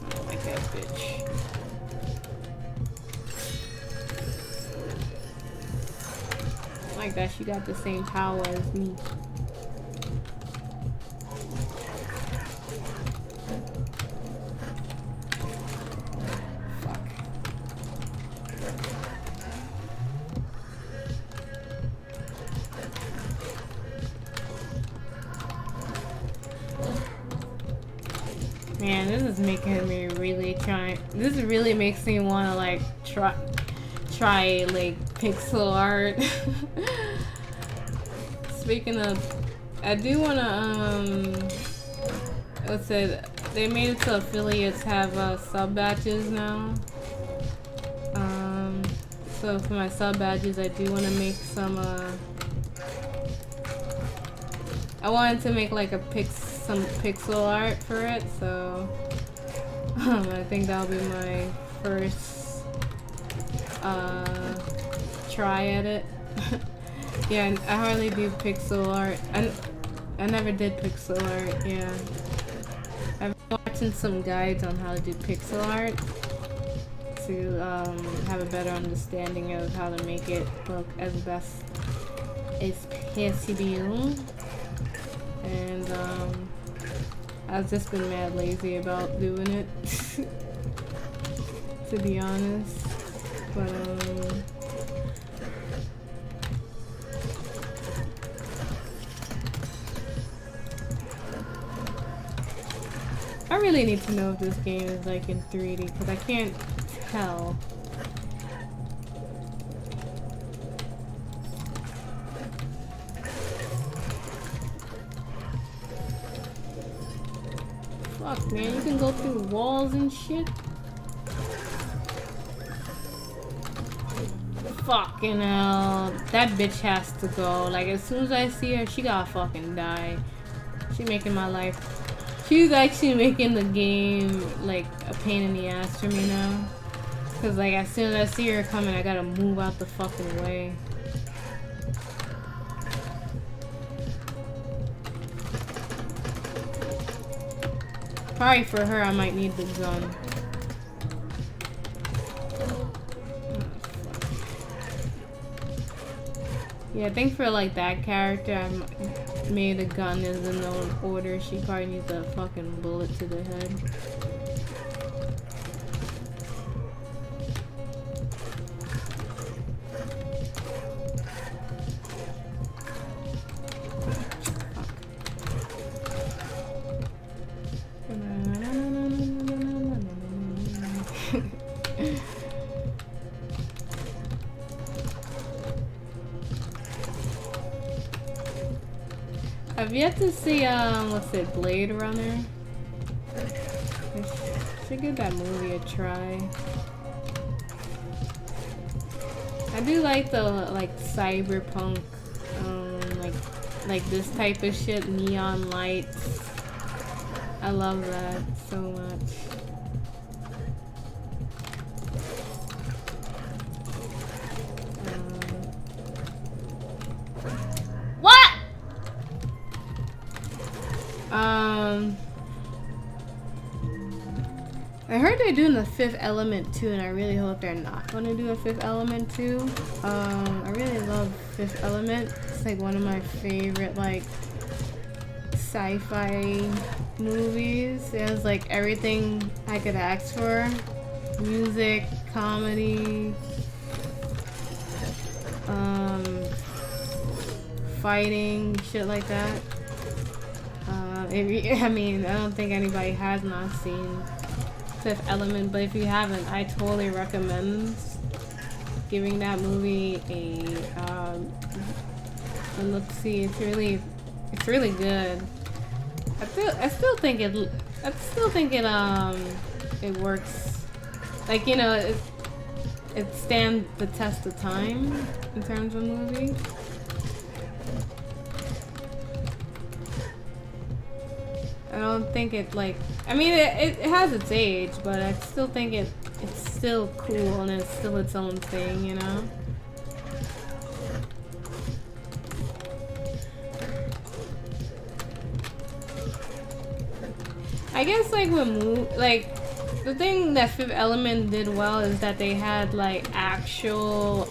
A: I like that bitch. like that she got the same power as me. Fuck. Man, this is making me really try. This really makes me want to like try like pixel art. Speaking of, I do want to let's say they made it so affiliates have sub badges now. So for my sub badges, I do want to make some. I wanted to make like some pixel art for it, so I think that'll be my first try at it. Yeah, I hardly do pixel art. I never did pixel art. Yeah, I've been watching some guides on how to do pixel art to have a better understanding of how to make it look as best as possible. And I've just been mad lazy about doing it, to be honest. But I really need to know if this game is like in 3D because I can't tell. Fuck, man, you can go through walls and shit. Fucking hell. That bitch has to go. Like, as soon as I see her, she gotta fucking die. She making my life. She's actually making the game, like, a pain in the ass for me now. Cause, like, as soon as I see her coming, I gotta move out the fucking way. Probably for her, I might need the gun. Yeah, I think for like that character, I made the gun is in no order. She probably needs a fucking bullet to the head. I've yet to see, what's it, Blade Runner? I should give that movie a try. I do like the, like, cyberpunk, like this type of shit, neon lights. I love that so much. I heard they're doing the Fifth Element too, and I really hope they're not going to do a Fifth Element too. I really love Fifth Element. It's like one of my favorite like sci-fi movies. It has like everything I could ask for: music, comedy, fighting, shit like that. I mean, I don't think anybody has not seen Fifth Element, but if you haven't, I totally recommend giving that movie a look. See, it's really good. I still think it works. Like, you know, it stands the test of time in terms of movie. I don't think it like. I mean, it has its age, but I still think it's still cool and it's still its own thing, you know. I guess like the thing that Fifth Element did well is that they had like actual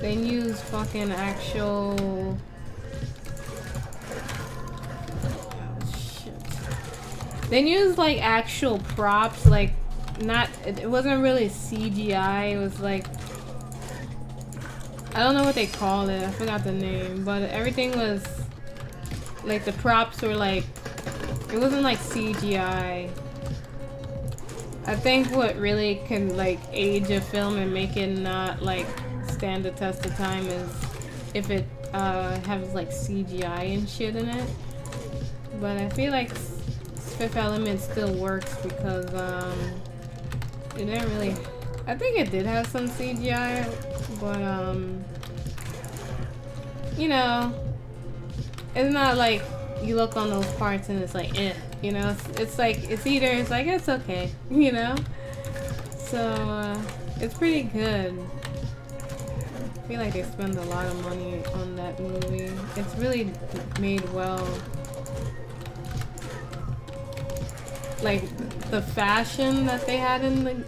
A: They use fucking actual. They used like actual props, like not. It wasn't really CGI. It was like I don't know what they call it. I forgot the name, but everything was like the props were like it wasn't like CGI. I think what really can like age a film and make it not like stand the test of time is if it has like CGI and shit in it. But I feel like Fifth Element still works because it didn't really. I think it did have some CGI, but you know, it's not like you look on those parts and it's like you know, it's like it's okay, you know. So it's pretty good. I feel like they spend a lot of money on that movie. It's really made well. Like the fashion that they had in the,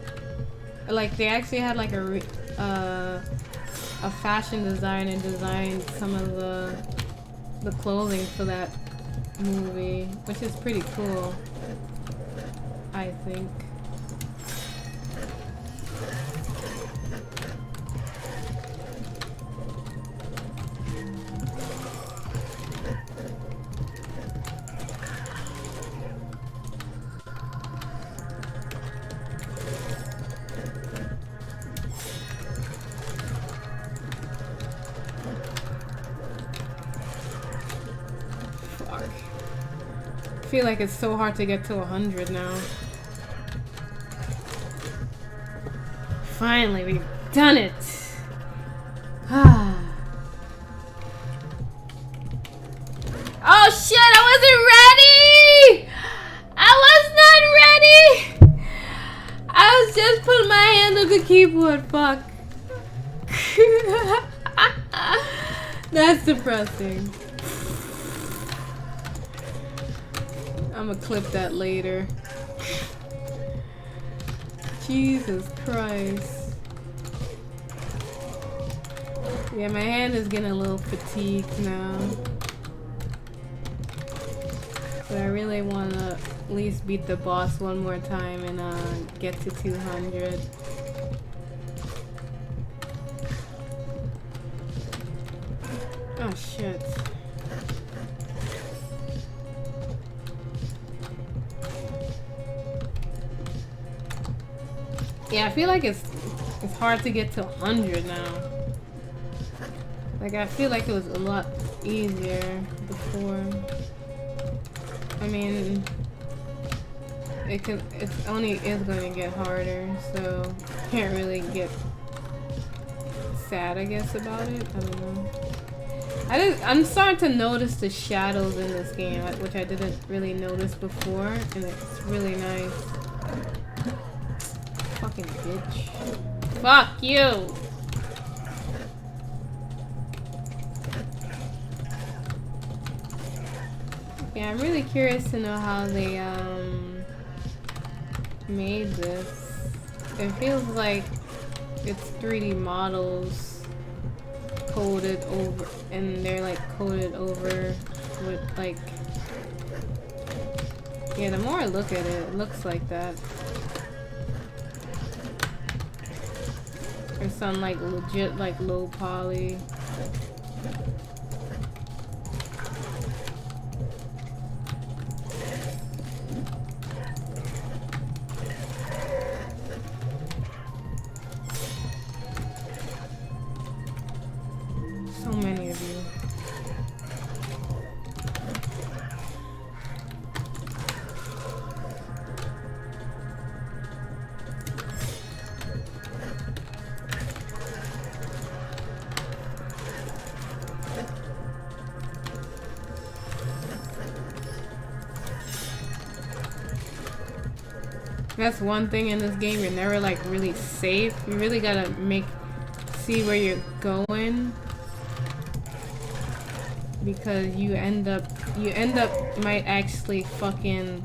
A: like they actually had like a fashion designer designed some of the clothing for that movie, which is pretty cool, I think. I feel like it's so hard to get to 100 now. Finally, we've done it! Oh shit, I wasn't ready! I was not ready! I was just putting my hand on the keyboard, fuck. That's depressing. I'm gonna clip that later. Jesus Christ. Yeah, my hand is getting a little fatigued now. But I really want to at least beat the boss one more time and get to 200. Oh shit. Yeah, I feel like it's hard to get to 100 now. Like I feel like it was a lot easier before. I mean, it's only is going to get harder, so can't really get sad, I guess, about it. I don't know. I'm starting to notice the shadows in this game, which I didn't really notice before, and it's really nice. Fucking bitch. Fuck you! Yeah, I'm really curious to know how they made this. It feels like it's 3D models coded over, and they're like coded over with like, yeah, the more I look at it, it looks like that. Or some like legit like low poly. So many of you. That's one thing in this game, you're never like really safe. You really gotta see where you're going, because you end up might actually fucking